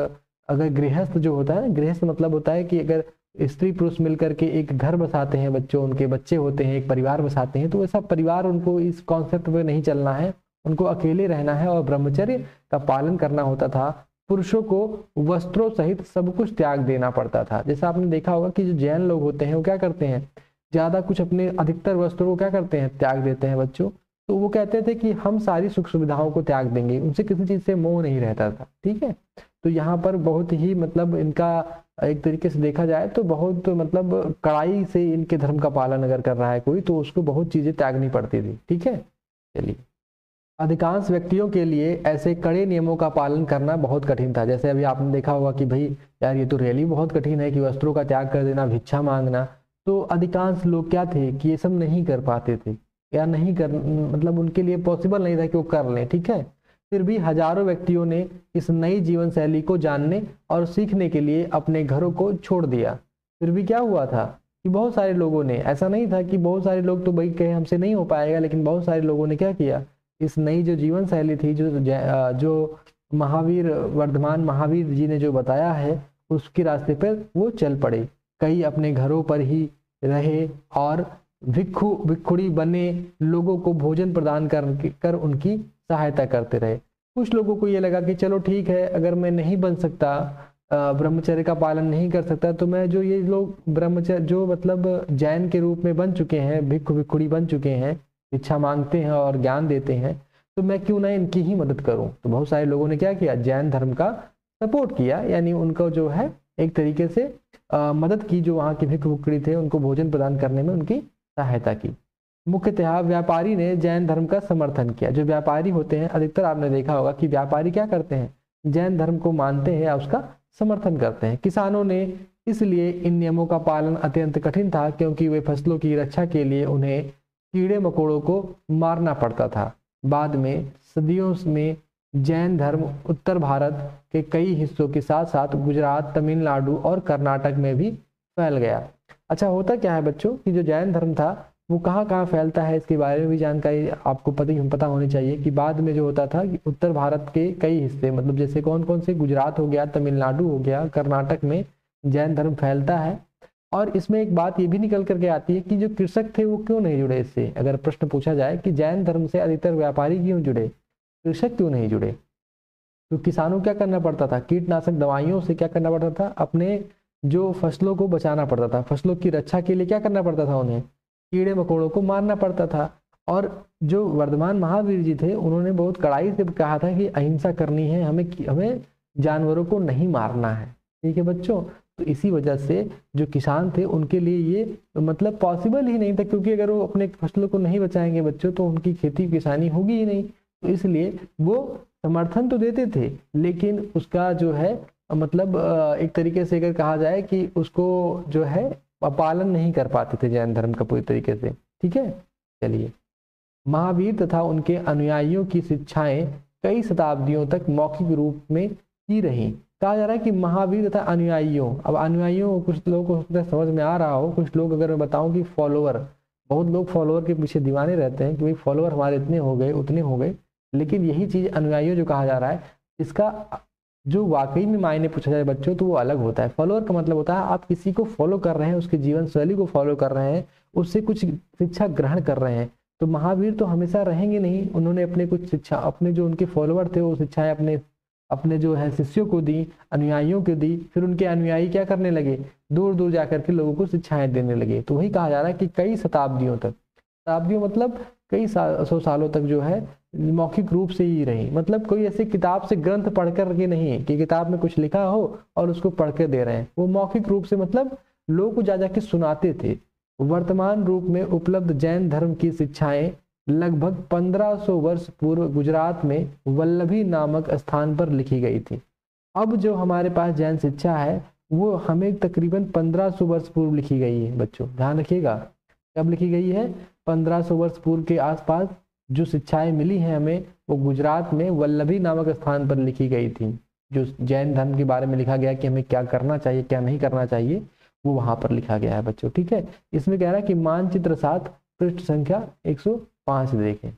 अगर गृहस्थ जो होता है, गृहस्थ मतलब होता है कि अगर स्त्री पुरुष मिलकर के एक घर बसाते हैं बच्चों, उनके बच्चे होते हैं, एक परिवार बसाते हैं, तो ऐसा परिवार उनको इस कॉन्सेप्ट में नहीं चलना है, उनको अकेले रहना है और ब्रह्मचर्य का पालन करना होता था। पुरुषों को वस्त्रों सहित सब कुछ त्याग देना पड़ता था। जैसा आपने देखा होगा कि जो जैन लोग होते हैं वो क्या करते हैं, ज्यादा कुछ अपने अधिकतर वस्त्रों को क्या करते हैं, त्याग देते हैं बच्चों। तो वो कहते थे कि हम सारी सुख सुविधाओं को त्याग देंगे, उनसे किसी चीज से मोह नहीं रहता था। ठीक है। तो यहाँ पर बहुत ही मतलब इनका एक तरीके से देखा जाए तो बहुत मतलब कड़ाई से इनके धर्म का पालन अगर कर रहा है कोई, तो उसको बहुत चीजें त्यागनी पड़ती थी। ठीक है। चलिए, अधिकांश व्यक्तियों के लिए ऐसे कड़े नियमों का पालन करना बहुत कठिन था। जैसे अभी आपने देखा होगा कि भाई यार ये तो रियली बहुत कठिन है कि वस्त्रों का त्याग कर देना, भिक्षा मांगना। तो अधिकांश लोग क्या थे कि ये सब नहीं कर पाते थे, या नहीं कर मतलब उनके लिए पॉसिबल नहीं था कि वो कर लें। ठीक है। फिर भी हजारों व्यक्तियों ने इस नई जीवन शैली को जानने और सीखने के लिए अपने घरों को छोड़ दिया। फिर भी क्या हुआ था कि बहुत सारे लोगों ने, ऐसा नहीं था कि बहुत सारे लोग तो भाई कहे हमसे नहीं हो पाएगा, लेकिन बहुत सारे लोगों ने क्या किया, इस नई जो जीवन शैली थी, जो महावीर वर्धमान महावीर जी ने जो बताया है, उसके रास्ते पर वो चल पड़े। कई अपने घरों पर ही रहे और भिक्षुड़ी बने लोगों को भोजन प्रदान कर उनकी सहायता करते रहे। कुछ लोगों को ये लगा कि चलो ठीक है, अगर मैं नहीं बन सकता, ब्रह्मचर्य का पालन नहीं कर सकता, तो मैं जो ये लोग ब्रह्मचर्य जो मतलब जैन के रूप में बन चुके हैं, भिक्षुड़ी बन चुके हैं, भिक्षा मांगते हैं और ज्ञान देते हैं, तो मैं क्यों ना इनकी ही मदद करूं। तो बहुत सारे लोगों ने क्या किया, जैन धर्म का सपोर्ट किया, यानी उनको जो है एक तरीके से मदद की। जो वहाँ के भिक्षुड़ी थे उनको भोजन प्रदान करने में उनकी सहायता की। मुख्यतः व्यापारी ने जैन धर्म का समर्थन किया। जो व्यापारी होते हैं, अधिकतर आपने देखा होगा कि व्यापारी क्या करते हैं, जैन धर्म को मानते हैं या उसका समर्थन करते हैं। किसानों ने इसलिए इन नियमों का पालन अत्यंत कठिन था, क्योंकि वे फसलों की रक्षा के लिए उन्हें कीड़े मकोड़ों को मारना पड़ता था। बाद में सदियों में जैन धर्म उत्तर भारत के कई हिस्सों के साथ साथ गुजरात, तमिलनाडु और कर्नाटक में भी फैल गया। अच्छा, होता क्या है बच्चों कि जो जैन धर्म था वो कहाँ कहाँ फैलता है, इसके बारे में भी जानकारी आपको पता होनी चाहिए। कि बाद में जो होता था कि उत्तर भारत के कई हिस्से, मतलब जैसे कौन कौन से, गुजरात हो गया, तमिलनाडु हो गया, कर्नाटक में जैन धर्म फैलता है। और इसमें एक बात ये भी निकल करके आती है कि जो कृषक थे वो क्यों नहीं जुड़े इससे। अगर प्रश्न पूछा जाए कि जैन धर्म से अधिकतर व्यापारी क्यों जुड़े, कृषक क्यों नहीं जुड़े, तो किसानों क्या करना पड़ता था, कीटनाशक दवाइयों से क्या करना पड़ता था, अपने जो फसलों को बचाना पड़ता था, फसलों की रक्षा के लिए क्या करना पड़ता था, उन्हें कीड़े मकोड़ों को मारना पड़ता था। और जो वर्धमान महावीर जी थे उन्होंने बहुत कड़ाई से कहा था कि अहिंसा करनी है, हमें जानवरों को नहीं मारना है। ठीक है बच्चों, तो इसी वजह से जो किसान थे उनके लिए ये मतलब पॉसिबल ही नहीं था, क्योंकि अगर वो अपने फसलों को नहीं बचाएंगे बच्चों तो उनकी खेती किसानी होगी ही नहीं। तो इसलिए वो समर्थन तो देते थे, लेकिन उसका जो है मतलब एक तरीके से अगर कहा जाए कि उसको जो है पालन नहीं कर पाते थे जैन धर्म का पूरी तरीके से। ठीक है, चलिए, महावीर तथा उनके अनुयायियों की शिक्षाएं कई शताब्दियों तक मौखिक रूप में की रही। कहा जा रहा है कि महावीर तथा अनुयायियों, अब अनुयायियों कुछ लोगों को समझ में आ रहा हो, कुछ लोग अगर मैं बताऊं कि फॉलोअर, बहुत लोग फॉलोअर के पीछे दीवाने रहते हैं कि भाई फॉलोअर हमारे इतने हो गए उतने हो गए, लेकिन यही चीज अनुयायियों जो कहा जा रहा है इसका जो वाकई में मायने पूछा जाए बच्चों तो वो अलग होता है। फॉलोअर का मतलब होता है आप किसी को फॉलो कर रहे हैं, उसके जीवन शैली को फॉलो कर रहे हैं, उससे कुछ शिक्षा ग्रहण कर रहे हैं। तो महावीर तो हमेशा रहेंगे नहीं, उन्होंने अपने कुछ शिक्षा, अपने जो उनके फॉलोअर थे वो शिक्षाएं अपने अपने जो है शिष्यों को दी, अनुयायियों को दी। फिर उनके अनुयायी क्या करने लगे, दूर दूर जाकर के लोगों को शिक्षाएं देने लगे। तो वही कहा जा रहा है कि कई शताब्दियों तक, शताब्दियों मतलब कई सौ सालों तक जो है मौखिक रूप से ही रही। मतलब कोई ऐसे किताब से ग्रंथ पढ़ कर के नहीं कि किताब में कुछ लिखा हो और उसको पढ़ के दे रहे हैं, वो मौखिक रूप से मतलब लोगों को जा जाके सुनाते थे। वर्तमान रूप में उपलब्ध जैन धर्म की शिक्षाएं लगभग 1500 वर्ष पूर्व गुजरात में वल्लभी नामक स्थान पर लिखी गई थी। अब जो हमारे पास जैन शिक्षा है वो हमें तकरीबन 1500 वर्ष पूर्व लिखी गई है बच्चों, ध्यान रखिएगा। कब लिखी गई है, 1500 वर्ष पूर्व के आसपास जो शिक्षाएं मिली हैं हमें वो गुजरात में वल्लभी नामक स्थान पर लिखी गई थी। जो जैन धर्म के बारे में लिखा गया कि हमें क्या करना चाहिए क्या नहीं करना चाहिए वो वहां पर लिखा गया है बच्चों। ठीक है, इसमें कह रहा है कि मानचित्र 7 पृष्ठ संख्या 105 देखें।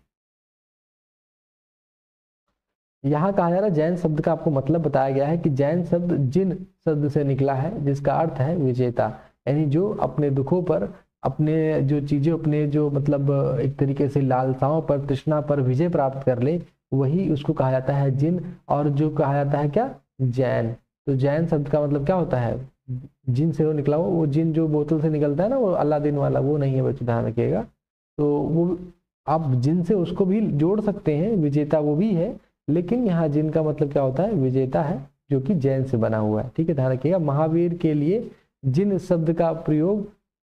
यहाँ कहा जा रहा है जैन शब्द का आपको मतलब बताया गया है कि जैन शब्द जिन शब्द से निकला है जिसका अर्थ है विजेता, यानी जो अपने दुखों पर, अपने जो चीजें, अपने जो मतलब एक तरीके से लालसाओं पर, तृष्णा पर विजय प्राप्त कर ले, वही उसको कहा जाता है जिन। और जो कहा जाता है क्या, जैन। तो जैन शब्द का मतलब क्या होता है, जिन से वो निकला हो, वो जिन जो बोतल से निकलता है ना वो अलादीन वाला, वो नहीं है बच्चों, ध्यान रखिएगा। तो वो आप जिन से उसको भी जोड़ सकते हैं, विजेता वो भी है, लेकिन यहाँ जिन का मतलब क्या होता है, विजेता है, जो कि जैन से बना हुआ है। ठीक है, ध्यान रखिएगा। महावीर के लिए जिन शब्द का प्रयोग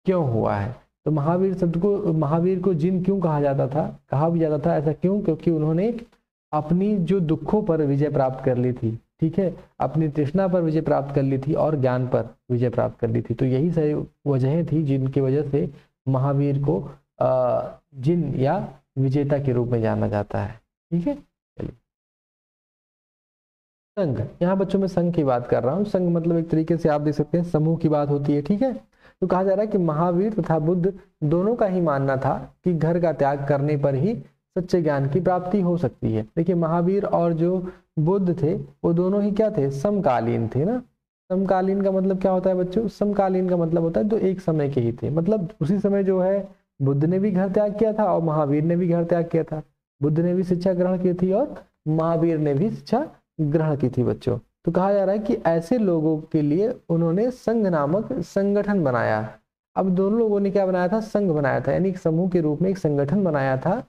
क्यों हुआ है, तो महावीर शब्द को, महावीर को जिन क्यों कहा जाता था, कहा भी जाता था, ऐसा क्यों, क्योंकि उन्होंने अपनी जो दुखों पर विजय प्राप्त कर ली थी, ठीक है, अपनी तृष्णा पर विजय प्राप्त कर ली थी और ज्ञान पर विजय प्राप्त कर ली थी। तो यही सारी वजहें थी जिनकी वजह से महावीर को जिन या विजेता के रूप में जाना जाता है। ठीक है, चलिए। संघ, यहाँ बच्चों में संघ की बात कर रहा हूँ। संघ मतलब एक तरीके से आप देख सकते हैं समूह की बात होती है। ठीक है, तो कहा जा रहा है कि महावीर तथा बुद्ध दोनों का ही मानना था कि घर का त्याग करने पर ही सच्चे ज्ञान की प्राप्ति हो सकती है। देखिए, महावीर और जो बुद्ध थे वो दोनों ही क्या थे, समकालीन थे ना। समकालीन का मतलब क्या होता है बच्चों, समकालीन का मतलब होता है तो एक समय के ही थे। मतलब उसी समय जो है बुद्ध ने भी घर त्याग किया था और महावीर ने भी घर त्याग किया था। बुद्ध ने भी शिक्षा ग्रहण की थी और महावीर ने भी शिक्षा ग्रहण की थी बच्चों। तो कहा जा रहा है कि ऐसे लोगों के लिए उन्होंने संघ नामक संगठन बनाया। अब दोनों लोगों ने क्या बनाया था, संघ बनाया था, यानी एक समूह के रूप में एक संगठन बनाया था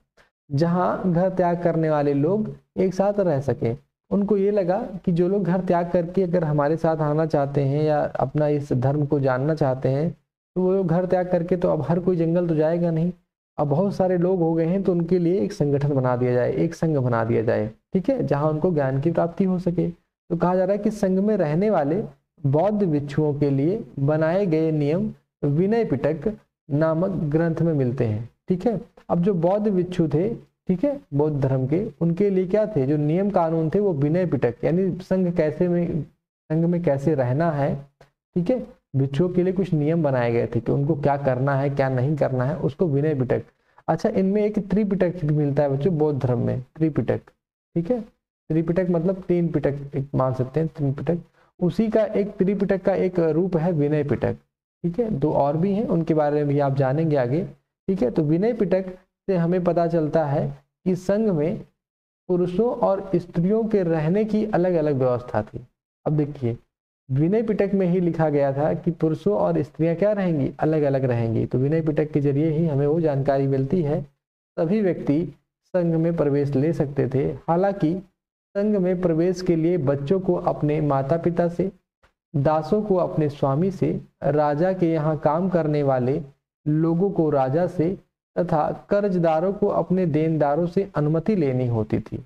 जहां घर त्याग करने वाले लोग एक साथ रह सके। उनको ये लगा कि जो लोग घर त्याग करके अगर हमारे साथ आना चाहते हैं या अपना इस धर्म को जानना चाहते हैं तो वो लोग घर त्याग करके, तो अब हर कोई जंगल तो जाएगा नहीं, अब बहुत सारे लोग हो गए हैं, तो उनके लिए एक संगठन बना दिया जाए, एक संघ बना दिया जाए। ठीक है, जहां उनको ज्ञान की प्राप्ति हो सके। तो कहा जा रहा है कि संघ में रहने वाले बौद्ध भिक्षुओं के लिए बनाए गए नियम विनय पिटक नामक ग्रंथ में मिलते हैं। ठीक है, अब जो बौद्ध भिक्षु थे, ठीक है, बौद्ध धर्म के, उनके लिए क्या थे, जो नियम कानून थे वो विनय पिटक, यानी संघ में कैसे रहना है। ठीक है, भिक्षुओं के लिए कुछ नियम बनाए गए थे कि उनको क्या करना है क्या नहीं करना है, उसको विनय पिटक। अच्छा, इनमें एक त्रिपिटक भी मिलता है बच्चों बौद्ध धर्म में, त्रिपिटक। ठीक है, त्रिपिटक मतलब 3 पिटक एक मान सकते हैं, त्रिपिटक, उसी का एक त्रिपिटक का एक रूप है विनय पिटक। ठीक है, 2 और भी हैं, उनके बारे में भी आप जानेंगे आगे। ठीक है, तो विनय पिटक से हमें पता चलता है कि संघ में पुरुषों और स्त्रियों के रहने की अलग अलग व्यवस्था थी। अब देखिए, विनय पिटक में ही लिखा गया था कि पुरुषों और स्त्रियां क्या रहेंगी, अलग अलग रहेंगी। तो विनय पिटक के जरिए ही हमें वो जानकारी मिलती है। सभी व्यक्ति संघ में प्रवेश ले सकते थे। हालांकि संघ में प्रवेश के लिए बच्चों को अपने माता पिता से, दासों को अपने स्वामी से, राजा के यहाँ काम करने वाले लोगों को राजा से तथा कर्जदारों को अपने देनदारों से अनुमति लेनी होती थी।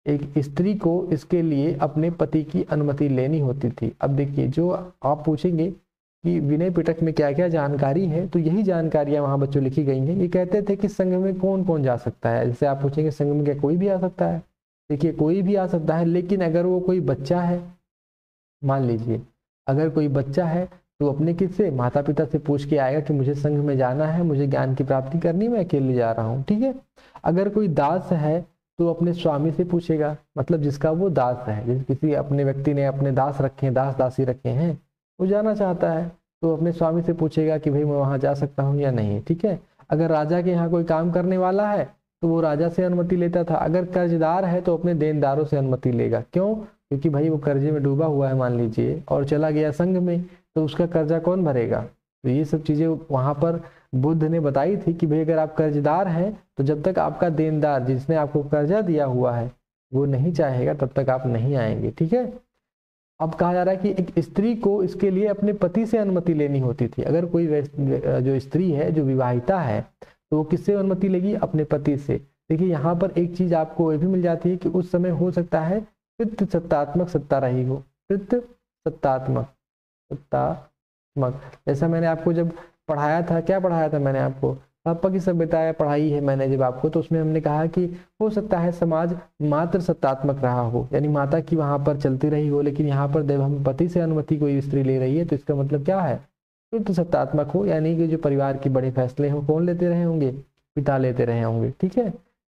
एक स्त्री को इसके लिए अपने पति की अनुमति लेनी होती थी। अब देखिए, जो आप पूछेंगे कि विनय पिटक में क्या क्या जानकारी है, तो यही जानकारियां वहां बच्चों लिखी गई हैं। ये कहते थे कि संघ में कौन कौन जा सकता है। जैसे आप पूछेंगे संघ में क्या कोई भी आ सकता है, देखिए कोई भी आ सकता है, लेकिन अगर वो कोई बच्चा है, मान लीजिए अगर कोई बच्चा है तो अपने किससे, माता पिता से पूछ के आएगा कि मुझे संघ में जाना है, मुझे ज्ञान की प्राप्ति करनी, मैं अकेले जा रहा हूँ, ठीक है। अगर कोई दास है तो अपने स्वामी से पूछेगा, मतलब जिसका वो दास है, जिस किसी अपने व्यक्ति ने अपने दास रखे हैं, दास दासी रखे हैं, वो जाना चाहता है तो अपने स्वामी से पूछेगा कि भाई मैं वहाँ जा सकता हूँ या नहीं, ठीक है। अगर राजा के यहाँ कोई काम करने वाला है तो वो राजा से अनुमति लेता था। अगर कर्जदार है तो अपने देनदारों से अनुमति लेगा। क्यों? क्योंकि भाई वो कर्जे में डूबा हुआ है मान लीजिए, और चला गया संघ में, तो उसका कर्जा कौन भरेगा। तो ये सब चीजें वहां पर बुद्ध ने बताई थी कि भाई अगर आप कर्जदार हैं तो जब तक आपका देनदार, जिसने आपको कर्जा दिया हुआ है, वो नहीं चाहेगा तब तक आप नहीं आएंगे, ठीक है। अब कहा जा रहा है कि एक स्त्री को इसके लिए अपने पति से अनुमति लेनी होती थी। अगर कोई जो स्त्री है, जो विवाहिता है, तो वो किससे अनुमति लेगी, अपने पति से। देखिए यहाँ पर एक चीज आपको ये भी मिल जाती है कि उस समय हो सकता है पितृ सत्तात्मक सत्ता रही हो, पितृ सत्तात्मक, जैसा मैंने आपको जब पढ़ाया था, क्या पढ़ाया था मैंने आपको, हड़प्पा की सभ्यता पढ़ाई है मैंने जब आपको, तो उसमें हमने कहा कि हो सकता है समाज मात्र सत्तात्मक रहा हो, यानी माता की वहां पर चलती रही हो, लेकिन यहाँ पर जब हम पति से अनुमति कोई स्त्री ले रही है तो इसका मतलब क्या है, तो सत्तात्मक हो, यानी कि जो परिवार के बड़े फैसले हो कौन लेते रहे होंगे, पिता लेते रहे होंगे, ठीक है।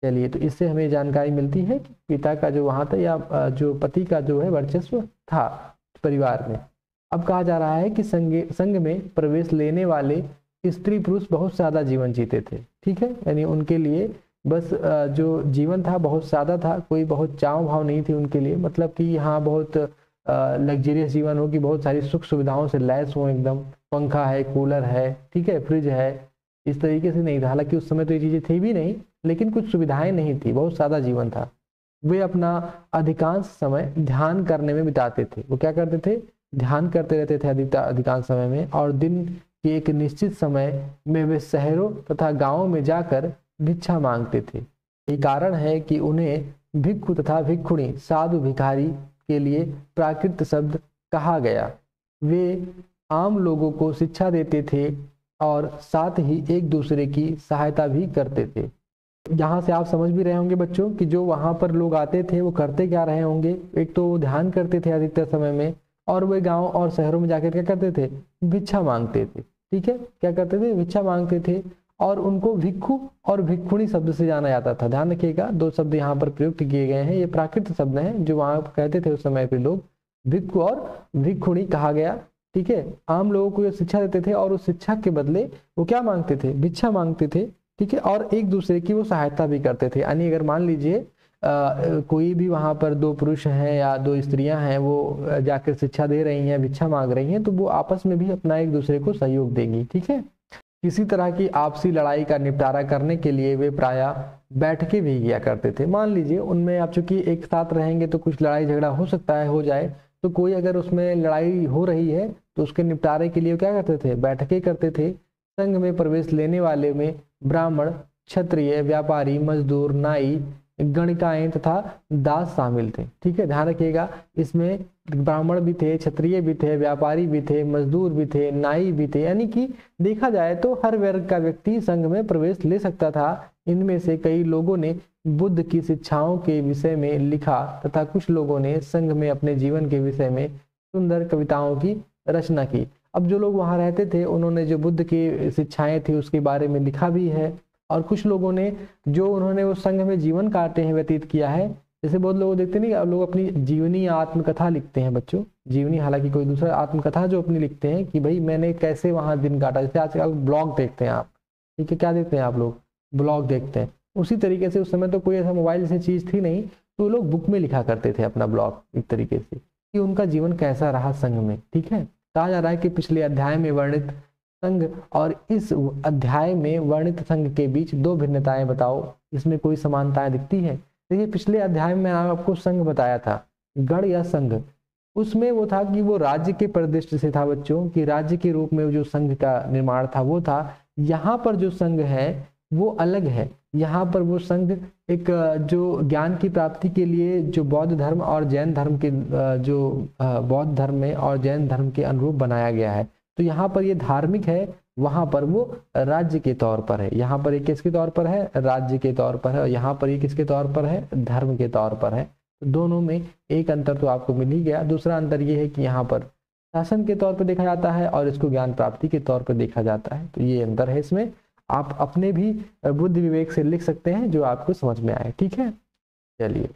चलिए, तो इससे हमें जानकारी मिलती है कि पिता का जो वहां था, या जो पति का जो है वर्चस्व था परिवार में। अब कहा जा रहा है कि संघ में प्रवेश लेने वाले स्त्री पुरुष बहुत सादा जीवन जीते थे, ठीक है, यानी उनके लिए बस जो जीवन था बहुत सादा था, कोई बहुत चाव भाव नहीं थी उनके लिए, मतलब कि यहाँ बहुत लग्जरियस जीवन हो कि बहुत सारी सुख सुविधाओं से लैस हो, एकदम पंखा है, कूलर है, ठीक है, फ्रिज है, इस तरीके से नहीं था। हालांकि उस समय तो ये चीजें थी भी नहीं, लेकिन कुछ सुविधाएं नहीं थी, बहुत सादा जीवन था। वे अपना अधिकांश समय ध्यान करने में बिताते थे। वो क्या करते थे, ध्यान करते रहते थे अधिकांश समय में, और दिन के एक निश्चित समय में वे शहरों तथा गांवों में जाकर भिक्षा मांगते थे। ये कारण है कि उन्हें भिक्षु तथा भिक्षुणी, साधु भिखारी के लिए प्राकृत शब्द कहा गया। वे आम लोगों को शिक्षा देते थे और साथ ही एक दूसरे की सहायता भी करते थे। यहाँ से आप समझ भी रहे होंगे बच्चों कि जो वहां पर लोग आते थे वो करते क्या रहे होंगे, एक तो वो ध्यान करते थे अधिकतर समय में, और वे गांव और शहरों में जाकर क्या करते थे, भिक्षा मांगते थे, ठीक है, क्या करते थे, भिक्षा मांगते थे। और उनको भिक्षु और भिक्षुणी शब्द से जाना जाता था। ध्यान रखिएगा, दो शब्द यहाँ पर प्रयुक्त किए गए हैं, ये प्राकृत शब्द हैं जो वहां कहते थे उस समय पे लोग, भिक्षु और भिक्षुणी कहा गया, ठीक है। आम लोगों को ये शिक्षा देते थे और उस शिक्षा के बदले वो क्या मांगते थे, भिक्षा मांगते थे, ठीक है, और एक दूसरे की वो सहायता भी करते थे। यानी अगर मान लीजिए कोई भी वहां पर दो पुरुष हैं या दो स्त्रियां हैं, वो जाकर शिक्षा दे रही हैं, भिक्षा मांग रही हैं, तो वो आपस में भी अपना एक दूसरे को सहयोग देंगी, ठीक है। किसी तरह की आपसी लड़ाई का निपटारा करने के लिए वे प्रायः बैठकें भी किया करते थे। मान लीजिए उनमें आप चूंकि एक साथ रहेंगे तो कुछ लड़ाई झगड़ा हो सकता है, हो जाए, तो कोई अगर उसमें लड़ाई हो रही है तो उसके निपटारे के लिए क्या करते थे, बैठकें करते थे। संघ में प्रवेश लेने वाले में ब्राह्मण, क्षत्रिय, व्यापारी, मजदूर, नाई, गणिकाएं तथा दास शामिल थे, ठीक है। ध्यान रखिएगा, इसमें ब्राह्मण भी थे, क्षत्रिय भी थे, व्यापारी भी थे, मजदूर भी थे, नाई भी थे, यानी कि देखा जाए तो हर वर्ग का व्यक्ति संघ में प्रवेश ले सकता था। इनमें से कई लोगों ने बुद्ध की शिक्षाओं के विषय में लिखा तथा कुछ लोगों ने संघ में अपने जीवन के विषय में सुंदर कविताओं की रचना की। अब जो लोग वहां रहते थे उन्होंने जो बुद्ध की शिक्षाएं थी उसके बारे में लिखा भी है, और कुछ लोगों ने जो उन्होंने उस संघ में जीवन काटे हैं, व्यतीत किया है, जैसे बहुत लोग देखते नहीं, अब लोग अपनी जीवनी आत्मकथा लिखते हैं बच्चों, जीवनी, हालांकि कोई दूसरा आत्मकथा जो अपनी लिखते हैं कि भाई मैंने कैसे वहां दिन काटा। जैसे आजकल ब्लॉग देखते हैं आप, ठीक है, क्या देखते हैं आप लोग, ब्लॉग देखते हैं। उसी तरीके से उस समय तो कोई ऐसा मोबाइल जैसी चीज थी नहीं, तो लोग बुक में लिखा करते थे अपना ब्लॉग एक तरीके से, कि उनका जीवन कैसा रहा संघ में। ठीक है, कहा जा रहा है कि पिछले अध्याय में वर्णित संघ और इस अध्याय में वर्णित संघ के बीच दो भिन्नताएं बताओ, इसमें कोई समानताएं दिखती है। देखिए पिछले अध्याय में आपको संघ बताया था, गण या संघ, उसमें वो था कि वो राज्य के परिदृष्टि से था बच्चों, कि राज्य के रूप में जो संघ का निर्माण था वो था। यहाँ पर जो संघ है वो अलग है। यहाँ पर वो संघ एक जो ज्ञान की प्राप्ति के लिए जो बौद्ध धर्म और जैन धर्म के जो बौद्ध धर्म में और जैन धर्म के अनुरूप बनाया गया है। तो यहाँ पर ये धार्मिक है, वहाँ पर वो राज्य के तौर पर है। यहाँ पर ये किसके तौर पर है, राज्य के तौर पर है, और यहाँ पर ये किसके तौर पर है, धर्म के तौर पर है। तो दोनों में एक अंतर तो आपको मिल ही गया। दूसरा अंतर ये है कि यहाँ पर शासन के तौर पर देखा जाता है और इसको ज्ञान प्राप्ति के तौर पर देखा जाता है। तो ये अंतर है इसमें, आप अपने भी बुद्धि विवेक से लिख सकते हैं जो आपको समझ में आए। ठीक है, चलिए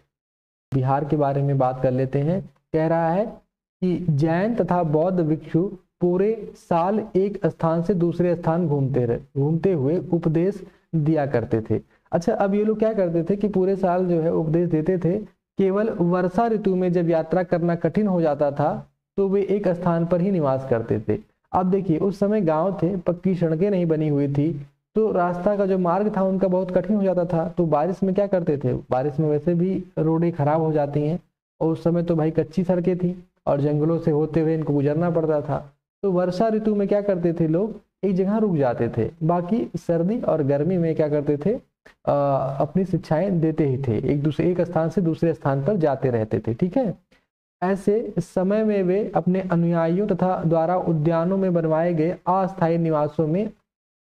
बिहार के बारे में बात कर लेते हैं। कह रहा है कि जैन तथा बौद्ध भिक्षु पूरे साल एक स्थान से दूसरे स्थान घूमते हुए उपदेश दिया करते थे। अच्छा, अब ये लोग क्या करते थे कि पूरे साल जो है उपदेश देते थे। केवल वर्षा ऋतु में जब यात्रा करना कठिन हो जाता था तो वे एक स्थान पर ही निवास करते थे। अब देखिए उस समय गांव थे, पक्की सड़कें नहीं बनी हुई थी, तो रास्ता का जो मार्ग था उनका बहुत कठिन हो जाता था। तो बारिश में क्या करते थे, बारिश में वैसे भी रोडें खराब हो जाती हैं, और उस समय तो भाई कच्ची सड़कें थी और जंगलों से होते हुए इनको गुजरना पड़ता था। तो वर्षा ऋतु में क्या करते थे लोग, एक जगह रुक जाते थे। बाकी सर्दी और गर्मी में क्या करते थे, अपनी शिक्षाएं देते ही थे, एक स्थान से दूसरे स्थान पर जाते रहते थे। ठीक है, ऐसे समय में वे अपने अनुयायियों तथा द्वारा उद्यानों में बनवाए गए अस्थायी निवासों में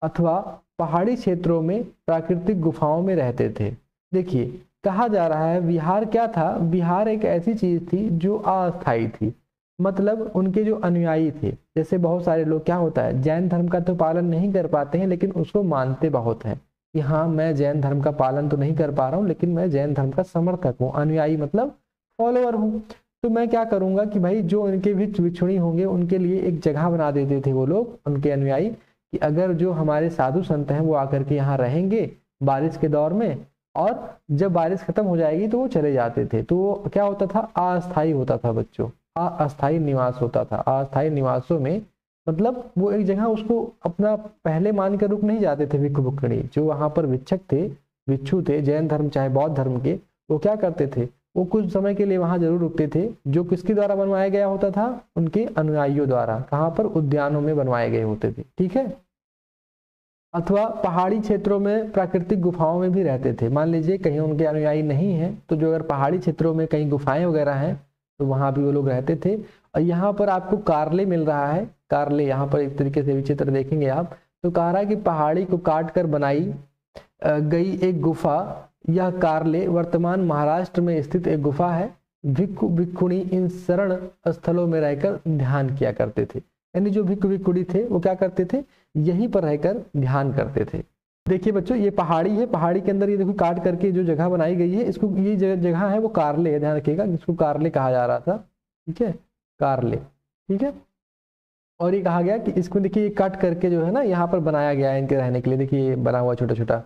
अथवा पहाड़ी क्षेत्रों में प्राकृतिक गुफाओं में रहते थे। देखिए कहा जा रहा है विहार क्या था, विहार एक ऐसी चीज थी जो अस्थायी थी। मतलब उनके जो अनुयायी थे, जैसे बहुत सारे लोग, क्या होता है जैन धर्म का तो पालन नहीं कर पाते हैं लेकिन उसको मानते बहुत हैं कि हाँ मैं जैन धर्म का पालन तो नहीं कर पा रहा हूँ लेकिन मैं जैन धर्म का समर्थक हूँ, अनुयायी मतलब फॉलोअर हूँ। तो मैं क्या करूंगा कि भाई जो उनके भी भिक्षुणी होंगे उनके लिए एक जगह बना देते थे वो लोग, उनके अनुयायी, कि अगर जो हमारे साधु संत हैं वो आकर के यहाँ रहेंगे बारिश के दौर में, और जब बारिश खत्म हो जाएगी तो वो चले जाते थे। तो वो क्या होता था, अस्थायी होता था बच्चों, अस्थायी निवास होता था। अस्थायी निवासों में मतलब वो एक जगह उसको अपना पहले मान कर रुक नहीं जाते थे भिक्षु भिक्षुणी। जो वहां पर भिक्षक थे, भिक्षु थे, जैन धर्म चाहे बौद्ध धर्म के, वो क्या करते थे, वो कुछ समय के लिए वहां जरूर रुकते थे, जो किसके द्वारा बनवाया गया होता था, उनके अनुयायियों द्वारा। कहाँ पर, उद्यानों में बनवाए गए होते थे। ठीक है, अथवा पहाड़ी क्षेत्रों में प्राकृतिक गुफाओं में भी रहते थे। मान लीजिए कहीं उनके अनुयायी नहीं है तो जो अगर पहाड़ी क्षेत्रों में कहीं गुफाएं वगैरह हैं तो वहां भी वो लोग रहते थे। और यहाँ पर आपको कारले मिल रहा है, कारले यहाँ पर एक तरीके से विचित्र देखेंगे आप, तो कह रहा है कि पहाड़ी को काट कर बनाई गई एक गुफा, यह कारले वर्तमान महाराष्ट्र में स्थित एक गुफा है। भिक्षु भिक्षुणी इन शरण स्थलों में रहकर ध्यान किया करते थे। यानी जो भिक्षु भिक्षुणी थे वो क्या करते थे, यहीं पर रहकर ध्यान करते थे। देखिए बच्चों ये पहाड़ी है, पहाड़ी के अंदर ये देखो काट करके जो जगह बनाई गई है, इसको ये जगह है वो कारले है, ध्यान रखिएगा, जिसको कारले कहा जा रहा था। ठीक है, कारले। ठीक है, और ये कहा गया कि इसको देखिए ये काट करके जो है ना यहाँ पर बनाया गया है इनके रहने के लिए। देखिए बना हुआ छोटा छोटा।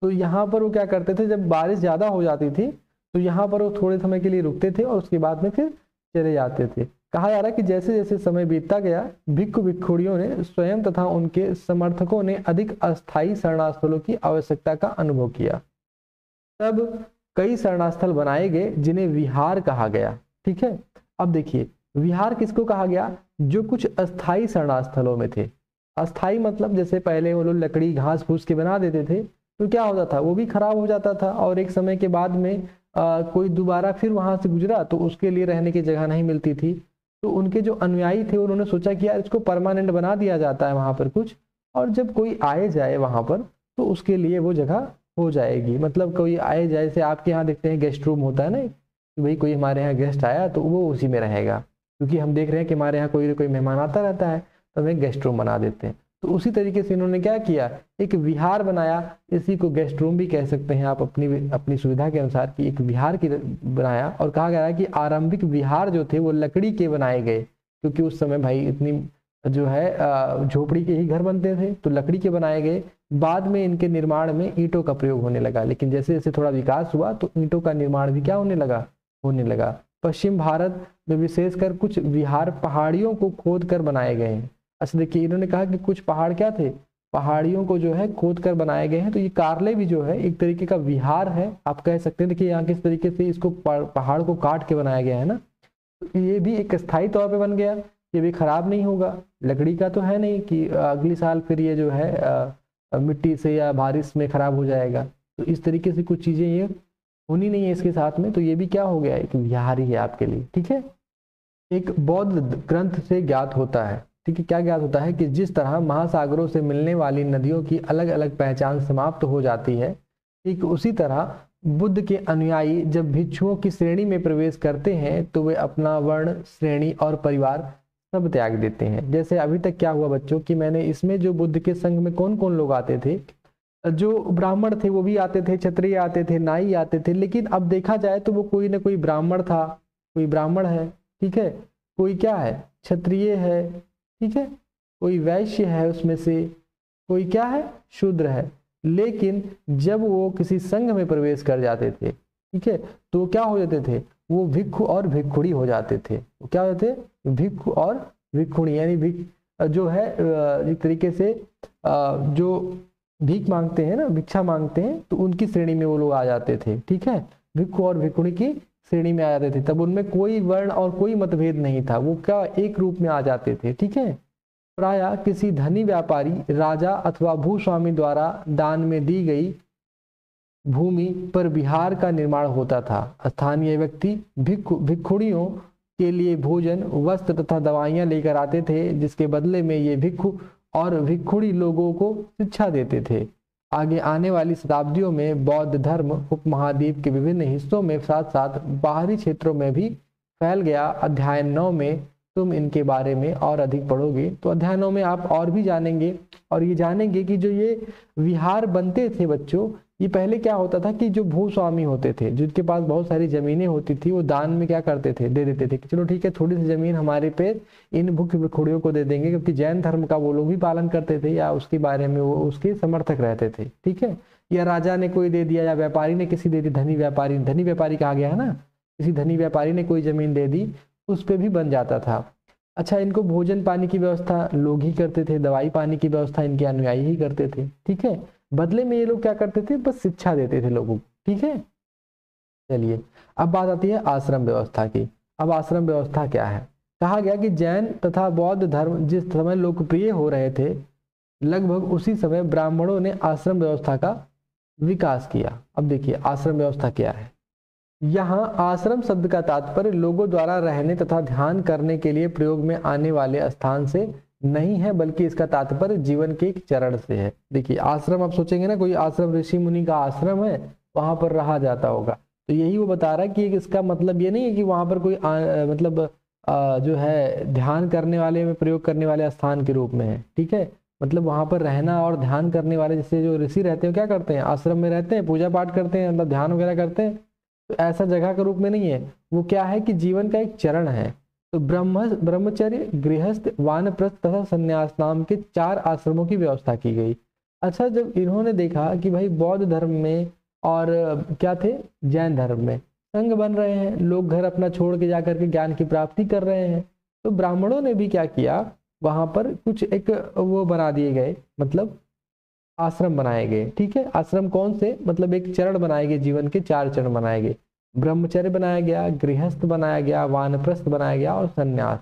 तो यहाँ पर वो क्या करते थे, जब बारिश ज्यादा हो जाती थी तो यहाँ पर वो थोड़े समय के लिए रुकते थे और उसके बाद में फिर चले जाते थे। कहा जा रहा है कि जैसे जैसे समय बीतता गया भिक्षु भिक्षुणियों ने स्वयं तथा उनके समर्थकों ने अधिक अस्थायी शरणास्थलों की आवश्यकता का अनुभव किया। तब कई शरणास्थल बनाए गए जिन्हें विहार कहा गया। ठीक है, अब देखिए विहार किसको कहा गया, जो कुछ अस्थायी शरणास्थलों में थे। अस्थायी मतलब जैसे पहले वो लोग लकड़ी घास फूस के बना देते थे तो क्या होता था, वो भी खराब हो जाता था और एक समय के बाद में कोई दोबारा फिर वहां से गुजरा तो उसके लिए रहने की जगह नहीं मिलती थी। तो उनके जो अनुयायी थे उन्होंने सोचा कि यार इसको परमानेंट बना दिया जाता है वहां पर कुछ, और जब कोई आए जाए वहां पर तो उसके लिए वो जगह हो जाएगी। मतलब कोई आए जाए, जैसे आपके यहाँ देखते हैं गेस्ट रूम होता है ना, कि भाई कोई हमारे यहाँ गेस्ट आया तो वो उसी में रहेगा, क्योंकि हम देख रहे हैं कि हमारे यहाँ कोई मेहमान आता रहता है तो हमें गेस्ट रूम बना देते हैं। तो उसी तरीके से इन्होंने क्या किया, एक विहार बनाया, इसी को गेस्ट रूम भी कह सकते हैं आप अपनी सुविधा के अनुसार, कि एक विहार की बनाया। और कहा गया है कि आरंभिक विहार जो थे वो लकड़ी के बनाए गए, क्योंकि उस समय भाई इतनी जो है झोपड़ी के ही घर बनते थे तो लकड़ी के बनाए गए। बाद में इनके निर्माण में ईंटों का प्रयोग होने लगा, लेकिन जैसे जैसे थोड़ा विकास हुआ तो ईंटों का निर्माण भी क्या होने लगा। पश्चिम भारत में विशेषकर कुछ विहार पहाड़ियों को खोद कर बनाए गए हैं। अच्छा देखिए, इन्होंने कहा कि कुछ पहाड़ क्या थे, पहाड़ियों को जो है खोद कर बनाए गए हैं। तो ये कार्ले भी जो है एक तरीके का विहार है, आप कह सकते हैं। देखिए यहाँ किस तरीके से इसको पहाड़ को काट के बनाया गया है ना, तो ये भी एक स्थायी तौर पे बन गया, ये भी खराब नहीं होगा। लकड़ी का तो है नहीं कि अगली साल फिर ये जो है मिट्टी से या बारिश में खराब हो जाएगा। तो इस तरीके से कुछ चीजें ये होनी नहीं है इसके साथ में, तो ये भी क्या हो गया, एक विहार ही है आपके लिए। ठीक है, एक बौद्ध ग्रंथ से ज्ञात होता है, ठीक है, क्या ज्ञात होता है कि जिस तरह महासागरों से मिलने वाली नदियों की अलग अलग पहचान समाप्त हो जाती है, ठीक उसी तरह बुद्ध के अनुयायी जब भिक्षुओं की श्रेणी में प्रवेश करते हैं तो वे अपना वर्ण, श्रेणी और परिवार सब त्याग देते हैं। जैसे अभी तक क्या हुआ बच्चों कि मैंने इसमें जो बुद्ध के संघ में कौन कौन लोग आते थे, जो ब्राह्मण थे वो भी आते थे, क्षत्रिय आते थे, नाई आते थे, लेकिन अब देखा जाए तो वो कोई ना कोई ब्राह्मण था, कोई ब्राह्मण है, ठीक है, कोई क्या है, क्षत्रिय है, ठीक है, कोई वैश्य है, उसमें से कोई क्या है, शूद्र है। लेकिन जब वो किसी संघ में प्रवेश कर जाते थे, ठीक है, तो क्या हो जाते थे, वो भिक्षु और भिक्षुणी हो जाते थे। वो क्या हो जाते, भिक्षु और भिक्षुणी, यानी जो है एक तरीके से जो भीख मांगते हैं ना, भिक्षा मांगते हैं, तो उनकी श्रेणी में वो लोग आ जाते थे। ठीक है, भिक्षु और भिक्षुणी की श्रेणी में आ जाते थे। तब उनमें कोई वर्ण और कोई मतभेद नहीं था, वो क्या एक रूप में आ जाते थे। ठीक है, प्रायः किसी धनी व्यापारी, राजा अथवा भूस्वामी द्वारा दान में दी गई भूमि पर विहार का निर्माण होता था। स्थानीय व्यक्ति भिक्षुणियों के लिए भोजन, वस्त्र तथा दवाइयां लेकर आते थे, जिसके बदले में ये भिक्षु और भिक्षुणी लोगों को शिक्षा देते थे। आगे आने वाली शताब्दियों में बौद्ध धर्म उपमहाद्वीप के विभिन्न हिस्सों में साथ साथ बाहरी क्षेत्रों में भी फैल गया। अध्याय 9 में तुम इनके बारे में और अधिक पढ़ोगे। तो अध्याय 9 में आप और भी जानेंगे, और ये जानेंगे कि जो ये विहार बनते थे बच्चों, ये पहले क्या होता था कि जो भूस्वामी होते थे, जिनके पास बहुत सारी जमीनें होती थी, वो दान में क्या करते थे, दे देते थे कि चलो ठीक है, थोड़ी सी जमीन हमारे पे इन भिक्षुणियों को दे देंगे, क्योंकि जैन धर्म का वो लोग भी पालन करते थे या उसके बारे में वो उसके समर्थक रहते थे। ठीक है, या राजा ने कोई दे दिया, या व्यापारी ने किसी दे दी, धनी व्यापारी कहा गया है ना, किसी धनी व्यापारी ने कोई जमीन दे दी, उस पर भी बन जाता था। अच्छा, इनको भोजन पानी की व्यवस्था लोग ही करते थे, दवाई पानी की व्यवस्था इनके अनुयायी ही करते थे। ठीक है, बदले में ये लोग क्या करते थे, बस शिक्षा देते थे लोगों को। ठीक है, चलिए अब बात आती है आश्रम व्यवस्था की। अब आश्रम व्यवस्था क्या है, कहा गया कि जैन तथा बौद्ध धर्म जिस समय लोकप्रिय हो रहे थे, लगभग उसी समय ब्राह्मणों ने आश्रम व्यवस्था का विकास किया। अब देखिए आश्रम व्यवस्था क्या है। यहाँ आश्रम शब्द का तात्पर्य लोगों द्वारा रहने तथा ध्यान करने के लिए प्रयोग में आने वाले स्थान से नहीं है, बल्कि इसका तात्पर्य जीवन के एक चरण से है। देखिए आश्रम, आप सोचेंगे ना कोई आश्रम ऋषि मुनि का आश्रम है, वहां पर रहा जाता होगा, तो यही वो बता रहा है कि इसका मतलब ये नहीं है कि वहां पर कोई मतलब जो है ध्यान करने वाले में प्रयोग करने वाले स्थान के रूप में है। ठीक है, मतलब वहां पर रहना और ध्यान करने वाले, जैसे जो ऋषि रहते हैं क्या करते हैं, आश्रम में रहते हैं, पूजा पाठ करते हैं, मतलब ध्यान वगैरह करते हैं, तो ऐसा जगह के रूप में नहीं है। वो क्या है कि जीवन का एक चरण है। तो ब्रह्मचर्य, गृहस्थ, वानप्रस्थ तथा संन्यास नाम के 4 आश्रमों की व्यवस्था की गई। अच्छा, जब इन्होंने देखा कि भाई बौद्ध धर्म में और क्या थे, जैन धर्म में संघ बन रहे हैं, लोग घर अपना छोड़ के जाकर के ज्ञान की प्राप्ति कर रहे हैं, तो ब्राह्मणों ने भी क्या किया, वहां पर कुछ एक वो बना दिए गए, मतलब आश्रम बनाए गए। ठीक है, आश्रम कौन से, मतलब एक चरण बनाए गए, जीवन के 4 चरण बनाए गए। ब्रह्मचर्य बनाया गया, गृहस्थ बनाया गया, वानप्रस्थ बनाया गया और संन्यास,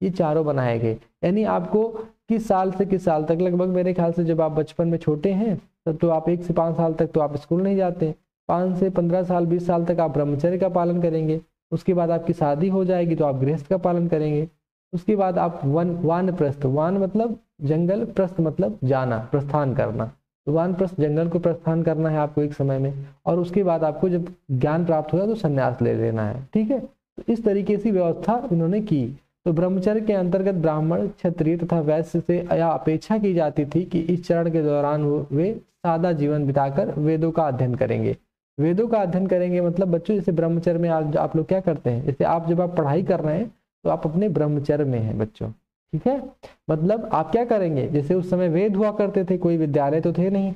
ये चारों बनाए गए। यानी आपको किस साल से किस साल तक, लगभग मेरे ख्याल से जब आप बचपन में छोटे हैं तब तो आप 1 से 5 साल तक तो आप स्कूल नहीं जाते, 5 से 15 साल 20 साल तक आप ब्रह्मचर्य का पालन करेंगे, उसके बाद आपकी शादी हो जाएगी तो आप गृहस्थ का पालन करेंगे, उसके बाद आप वानप्रस्थ, वान मतलब जंगल, प्रस्थ मतलब जाना, प्रस्थान करना, तो वानप्रस्थ जंगल को प्रस्थान करना है आपको एक समय में, और उसके बाद आपको जब ज्ञान प्राप्त होगा तो संन्यास ले लेना है। ठीक है, तो इस तरीके से व्यवस्था इन्होंने की। तो ब्रह्मचर्य के अंतर्गत ब्राह्मण, क्षत्रिय तथा वैश्य से यह अपेक्षा की जाती थी कि इस चरण के दौरान वे सादा जीवन बिताकर वेदों का अध्ययन करेंगे। वेदों का अध्ययन करेंगे मतलब बच्चों, जैसे ब्रह्मचर्य में आप लोग क्या करते हैं, जैसे आप जब आप पढ़ाई कर रहे हैं तो आप अपने ब्रह्मचर्य में हैं बच्चों। ठीक है, मतलब आप क्या करेंगे, जैसे उस समय वेद हुआ करते थे, कोई विद्यालय तो थे नहीं,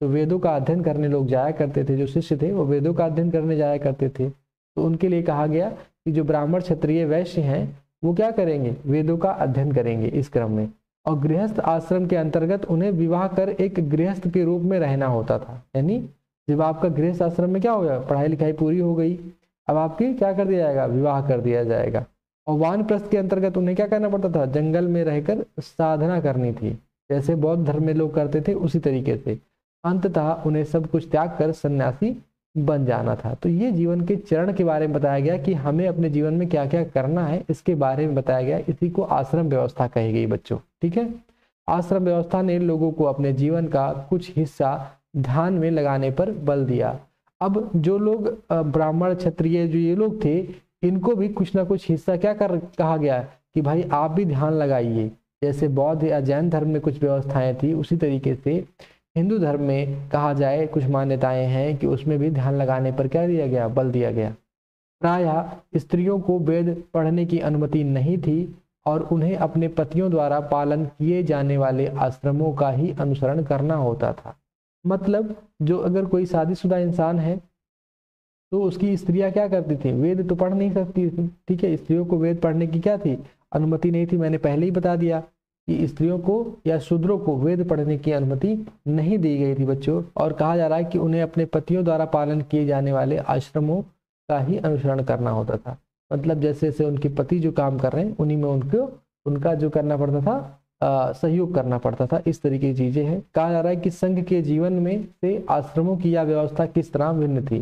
तो वेदों का अध्ययन करने लोग जाया करते थे, जो शिष्य थे वो वेदों का अध्ययन करने जाया करते थे। तो उनके लिए कहा गया कि जो ब्राह्मण क्षत्रिय वैश्य हैं वो क्या करेंगे, वेदों का अध्ययन करेंगे इस क्रम में। और गृहस्थ आश्रम के अंतर्गत उन्हें विवाह कर एक गृहस्थ के रूप में रहना होता था। यानी जब आपका गृहस्थ आश्रम में क्या हो गया, पढ़ाई लिखाई पूरी हो गई, अब आपकी क्या कर दिया जाएगा, विवाह कर दिया जाएगा। और वानप्रस्थ के अंतर्गत उन्हें क्या करना पड़ता था, जंगल में रहकर साधना करनी थी, जैसे बौद्ध धर्म में लोग करते थे उसी तरीके से। अंततः उन्हें सब कुछ त्याग कर सन्यासी बन जाना था। तो ये जीवन के चरण के बारे में बताया गया कि हमें अपने जीवन में क्या क्या करना है, इसके बारे में बताया गया। इसी को आश्रम व्यवस्था कही गई बच्चों, ठीक है। आश्रम व्यवस्था ने लोगों को अपने जीवन का कुछ हिस्सा ध्यान में लगाने पर बल दिया। अब जो लोग ब्राह्मण क्षत्रिय जो ये लोग थे, इनको भी कुछ ना कुछ हिस्सा क्या कहा गया कि भाई आप भी ध्यान लगाइए। जैसे बौद्ध या जैन धर्म में कुछ व्यवस्थाएं थी, उसी तरीके से हिंदू धर्म में कहा जाए कुछ मान्यताएं हैं कि उसमें भी ध्यान लगाने पर क्या दिया गया, बल दिया गया। प्रायः स्त्रियों को वेद पढ़ने की अनुमति नहीं थी और उन्हें अपने पतियों द्वारा पालन किए जाने वाले आश्रमों का ही अनुसरण करना होता था। मतलब जो अगर कोई शादीशुदा इंसान है तो उसकी स्त्रियां क्या करती थी, वेद तो पढ़ नहीं सकती थी, ठीक है। स्त्रियों को वेद पढ़ने की क्या थी, अनुमति नहीं थी। मैंने पहले ही बता दिया कि स्त्रियों को या शूद्रों को वेद पढ़ने की अनुमति नहीं दी गई थी बच्चों। और कहा जा रहा है कि उन्हें अपने पतियों द्वारा पालन किए जाने वाले आश्रमों का ही अनुसरण करना होता था। मतलब जैसे जैसे उनके पति जो काम कर रहे हैं उन्हीं में उनका जो करना पड़ता था, सहयोग करना पड़ता था। इस तरीके की चीजें हैं। कहा जा रहा है कि संघ के जीवन में से आश्रमों की यह व्यवस्था किस तरह भिन्न थी,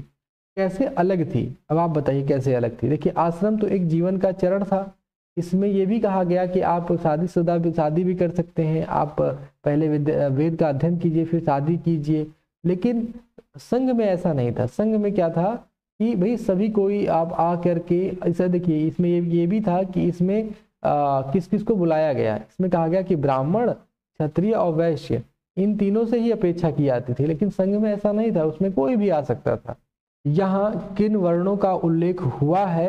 कैसे अलग थी। अब आप बताइए कैसे अलग थी। देखिए आश्रम तो एक जीवन का चरण था। इसमें यह भी कहा गया कि आप शादी भी कर सकते हैं, आप पहले वेद का अध्ययन कीजिए फिर शादी कीजिए। लेकिन संघ में ऐसा नहीं था। संघ में क्या था कि भाई सभी कोई आप आ करके ऐसा, देखिए इसमें ये भी था कि इसमें किस किस को बुलाया गया। इसमें कहा गया कि ब्राह्मण क्षत्रिय और वैश्य इन तीनों से ही अपेक्षा की जाती थी। लेकिन संघ में ऐसा नहीं था, उसमें कोई भी आ सकता था। यहाँ किन वर्णों का उल्लेख हुआ है,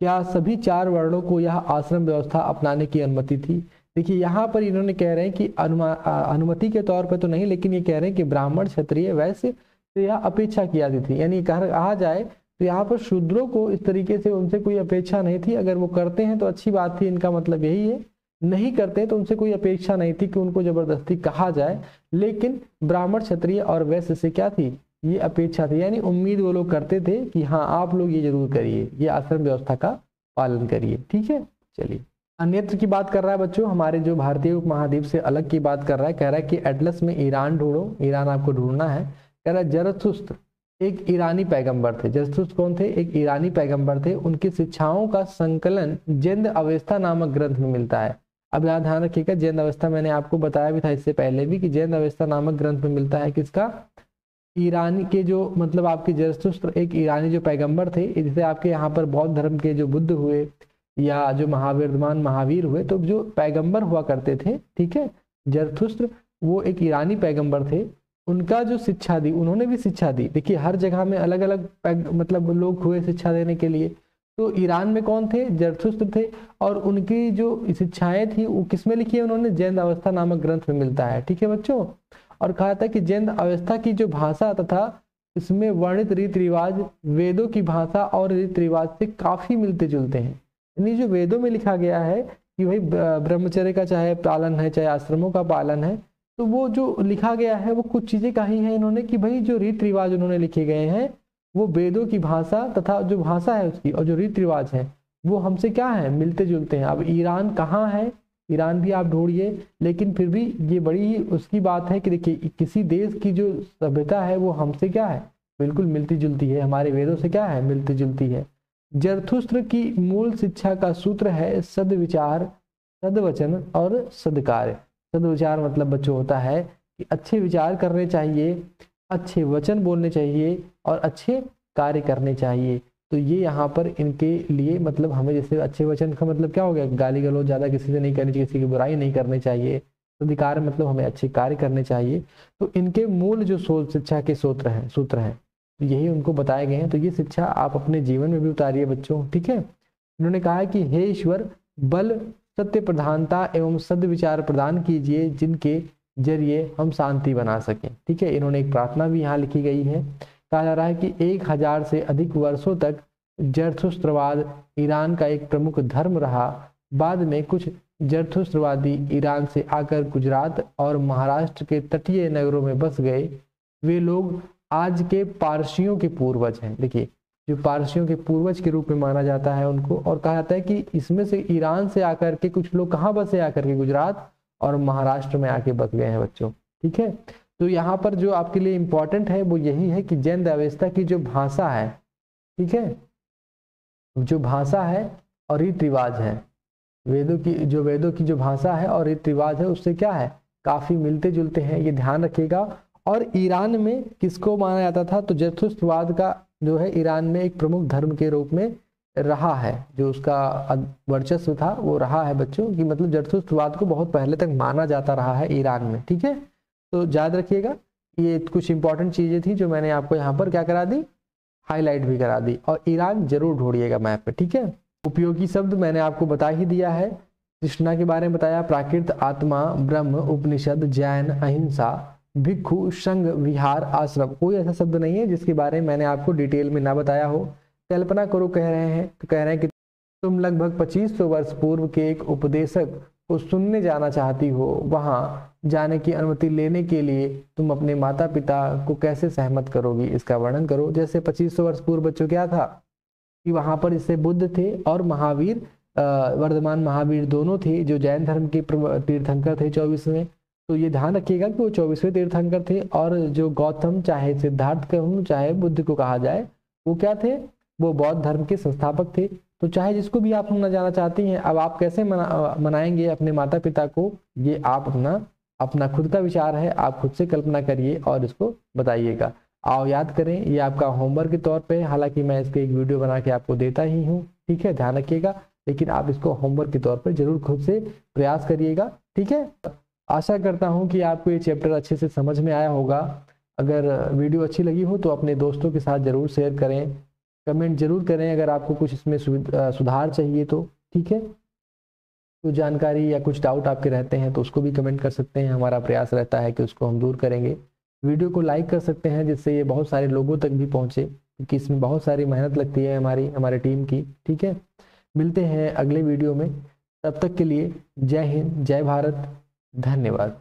क्या सभी 4 वर्णों को यह आश्रम व्यवस्था अपनाने की अनुमति थी। देखिए यहाँ पर इन्होंने कह रहे हैं कि अनुमति के तौर पर तो नहीं, लेकिन ये कह रहे हैं कि ब्राह्मण क्षत्रिय वैश्य तो यह अपेक्षा की जाती थी। यानी कहा जाए तो यहाँ पर शूद्रों को इस तरीके से उनसे कोई अपेक्षा नहीं थी। अगर वो करते हैं तो अच्छी बात थी, इनका मतलब यही है। नहीं करते तो उनसे कोई अपेक्षा नहीं थी कि उनको जबरदस्ती कहा जाए। लेकिन ब्राह्मण क्षत्रिय और वैश्य से क्या थी, ये अपेक्षा थी। यानी उम्मीद वो लोग करते थे कि हाँ आप लोग ये जरूर करिए, ये आश्रम व्यवस्था का पालन करिए, ठीक है। चलिए अन्यत्र की बात कर रहा है बच्चों, हमारे जो भारतीय उपमहाद्वीप से अलग की बात कर रहा है। कह रहा है कि एटलस में ईरान ढूंढो, ईरान आपको ढूंढना है। कह रहा है जरथुस्त्र एक ईरानी पैगंबर थे। जरथुस्त्र कौन थे, एक ईरानी पैगंबर थे। उनकी शिक्षाओं का संकलन जैन अवस्था नामक ग्रंथ में मिलता है। अब यहाँ ध्यान रखिएगा, जैन अवस्था मैंने आपको बताया भी था इससे पहले भी कि जैन अवस्था नामक ग्रंथ में मिलता है। किसका, ईरानी के जो मतलब आपके जरथुस्त्र एक ईरानी जो पैगंबर थे। जैसे आपके यहाँ पर बौद्ध धर्म के जो बुद्ध हुए या जो महावीरमान महावीर हुए, तो जो पैगंबर हुआ करते थे, ठीक है, जरथुस्त्र वो एक ईरानी पैगंबर थे। उनका जो शिक्षा दी, उन्होंने भी शिक्षा दी। देखिए हर जगह में अलग अलग मतलब लोग हुए शिक्षा देने के लिए। तो ईरान में कौन थे, जरथुस्त्र थे। और उनकी जो शिक्षाएं थी वो किसमें लिखी है उन्होंने, जैन अवस्था नामक ग्रंथ में मिलता है, ठीक है बच्चों। और कहा था कि जैन अवस्था की जो भाषा तथा इसमें वर्णित रीति रिवाज वेदों की भाषा और रीति रिवाज से काफी मिलते जुलते हैं। यानी जो वेदों में लिखा गया है कि भाई ब्रह्मचर्य का चाहे पालन है, चाहे आश्रमों का पालन है, तो वो जो लिखा गया है वो कुछ चीजें कही हैं इन्होंने कि भाई जो रीति रिवाज उन्होंने लिखे गए हैं वो वेदों की भाषा तथा जो भाषा है उसकी और जो रीति रिवाज है वो हमसे क्या है, मिलते जुलते हैं। अब ईरान कहाँ है, ईरान भी आप ढूंढिए, लेकिन फिर भी ये बड़ी ही उसकी बात है कि देखिए किसी देश की जो सभ्यता है वो हमसे क्या है, बिल्कुल मिलती जुलती है, हमारे वेदों से क्या है, मिलती जुलती है। जरथुस्त्र की मूल शिक्षा का सूत्र है सद्विचार, सद्वचन और सद्कार्य। सद्विचार मतलब बच्चों होता है कि अच्छे विचार करने चाहिए, अच्छे वचन बोलने चाहिए और अच्छे कार्य करने चाहिए। तो ये यहाँ पर इनके लिए मतलब हमें जैसे अच्छे वचन का मतलब क्या हो गया, गाली गलौज ज़्यादा किसी से नहीं करनी चाहिए, किसी की बुराई नहीं करनी चाहिए। सद्विचार मतलब हमें अच्छे कार्य करने चाहिए। तो इनके मूल जो शिक्षा के सूत्र हैं यही उनको बताए गए हैं। तो ये शिक्षा आप अपने जीवन में भी उतारिए बच्चों, ठीक है। इन्होंने कहा है कि हे ईश्वर, बल, सत्य प्रधानता एवं सद्विचार प्रदान कीजिए जिनके जरिए हम शांति बना सकें, ठीक है। इन्होंने एक प्रार्थना भी यहाँ लिखी गई है। कहा जा रहा है कि 1000 से अधिक वर्षों तक जरथुस्त्रवाद ईरान का एक प्रमुख धर्म रहा। बाद में कुछ जरथुस्त्रवादी ईरान से आकर गुजरात और महाराष्ट्र के तटीय नगरों में बस गए। वे लोग आज के पारसियों के पूर्वज हैं। देखिए, जो पारसियों के पूर्वज के रूप में माना जाता है उनको, और कहा जाता है कि इसमें से ईरान से आकर के कुछ लोग कहाँ बसे, आकर के गुजरात और महाराष्ट्र में आके बस गए हैं बच्चों। ठीक है, तो यहाँ पर जो आपके लिए इम्पोर्टेंट है वो यही है कि जैन अवेस्ता की जो भाषा है, ठीक है, जो भाषा है और रीति रिवाज है, वेदों की जो भाषा है और रीति रिवाज है उससे क्या है, काफी मिलते जुलते हैं, ये ध्यान रखिएगा। और ईरान में किसको माना जाता था, तो जरथुस्त्रवाद का जो है ईरान में एक प्रमुख धर्म के रूप में रहा है, जो उसका वर्चस्व था वो रहा है बच्चों कि मतलब जरथुस्त्रवाद को बहुत पहले तक माना जाता रहा है ईरान में। ठीक है, तो याद रखिएगा, ये कुछ इंपॉर्टेंट चीजें थी जो मैंने आपको यहाँ पर क्या करा दी, हाईलाइट भी करा दी। और ईरान जरूर ढूंढिएगा मैप पे। ठीक है, उपयोगी शब्द मैंने आपको बता ही दिया है। कृष्णा के बारे में बताया, प्राकृत, आत्मा, ब्रह्म, उपनिषद, जैन, अहिंसा, भिक्षु, संघ, विहार, आश्रम। कोई ऐसा शब्द नहीं है जिसके बारे में मैंने आपको डिटेल में ना बताया हो। कल्पना करो कह रहे हैं, तो कह रहे हैं कि तुम लगभग 2500 वर्ष पूर्व के एक उपदेशक को सुनने जाना चाहती हो। वहां जाने की अनुमति लेने के लिए तुम अपने माता पिता को कैसे सहमत करोगी, इसका वर्णन करो। जैसे 2500 वर्ष पूर्व बच्चों क्या था कि वहां पर इससे बुद्ध थे और महावीर, वर्धमान महावीर दोनों थे जो जैन धर्म के तीर्थंकर थे 24वें। तो ये ध्यान रखिएगा कि वो 24वें तीर्थंकर थे। और जो गौतम, चाहे सिद्धार्थ कहूँ चाहे बुद्ध को कहा जाए, वो क्या थे, वो बौद्ध धर्म के संस्थापक थे। तो चाहे जिसको भी आप सुनना जाना चाहती हैं, अब आप कैसे मनाएंगे अपने माता पिता को, ये आप अपना खुद का विचार है, आप खुद से कल्पना करिए और इसको बताइएगा। आओ याद करें, ये आपका होमवर्क के तौर पे, हालांकि मैं इसके एक वीडियो बना के आपको देता ही हूँ। ठीक है, ध्यान रखिएगा, लेकिन आप इसको होमवर्क के तौर पर जरूर खुद से प्रयास करिएगा। ठीक है, आशा करता हूँ कि आपको ये चैप्टर अच्छे से समझ में आया होगा। अगर वीडियो अच्छी लगी हो तो अपने दोस्तों के साथ जरूर शेयर करें, कमेंट जरूर करें अगर आपको कुछ इसमें सुधार चाहिए तो। ठीक है, कुछ जानकारी या कुछ डाउट आपके रहते हैं तो उसको भी कमेंट कर सकते हैं, हमारा प्रयास रहता है कि उसको हम दूर करेंगे। वीडियो को लाइक कर सकते हैं जिससे ये बहुत सारे लोगों तक भी पहुंचे, क्योंकि इसमें बहुत सारी मेहनत लगती है हमारे टीम की। ठीक है, मिलते हैं अगले वीडियो में, तब तक के लिए जय हिंद, जय भारत, धन्यवाद।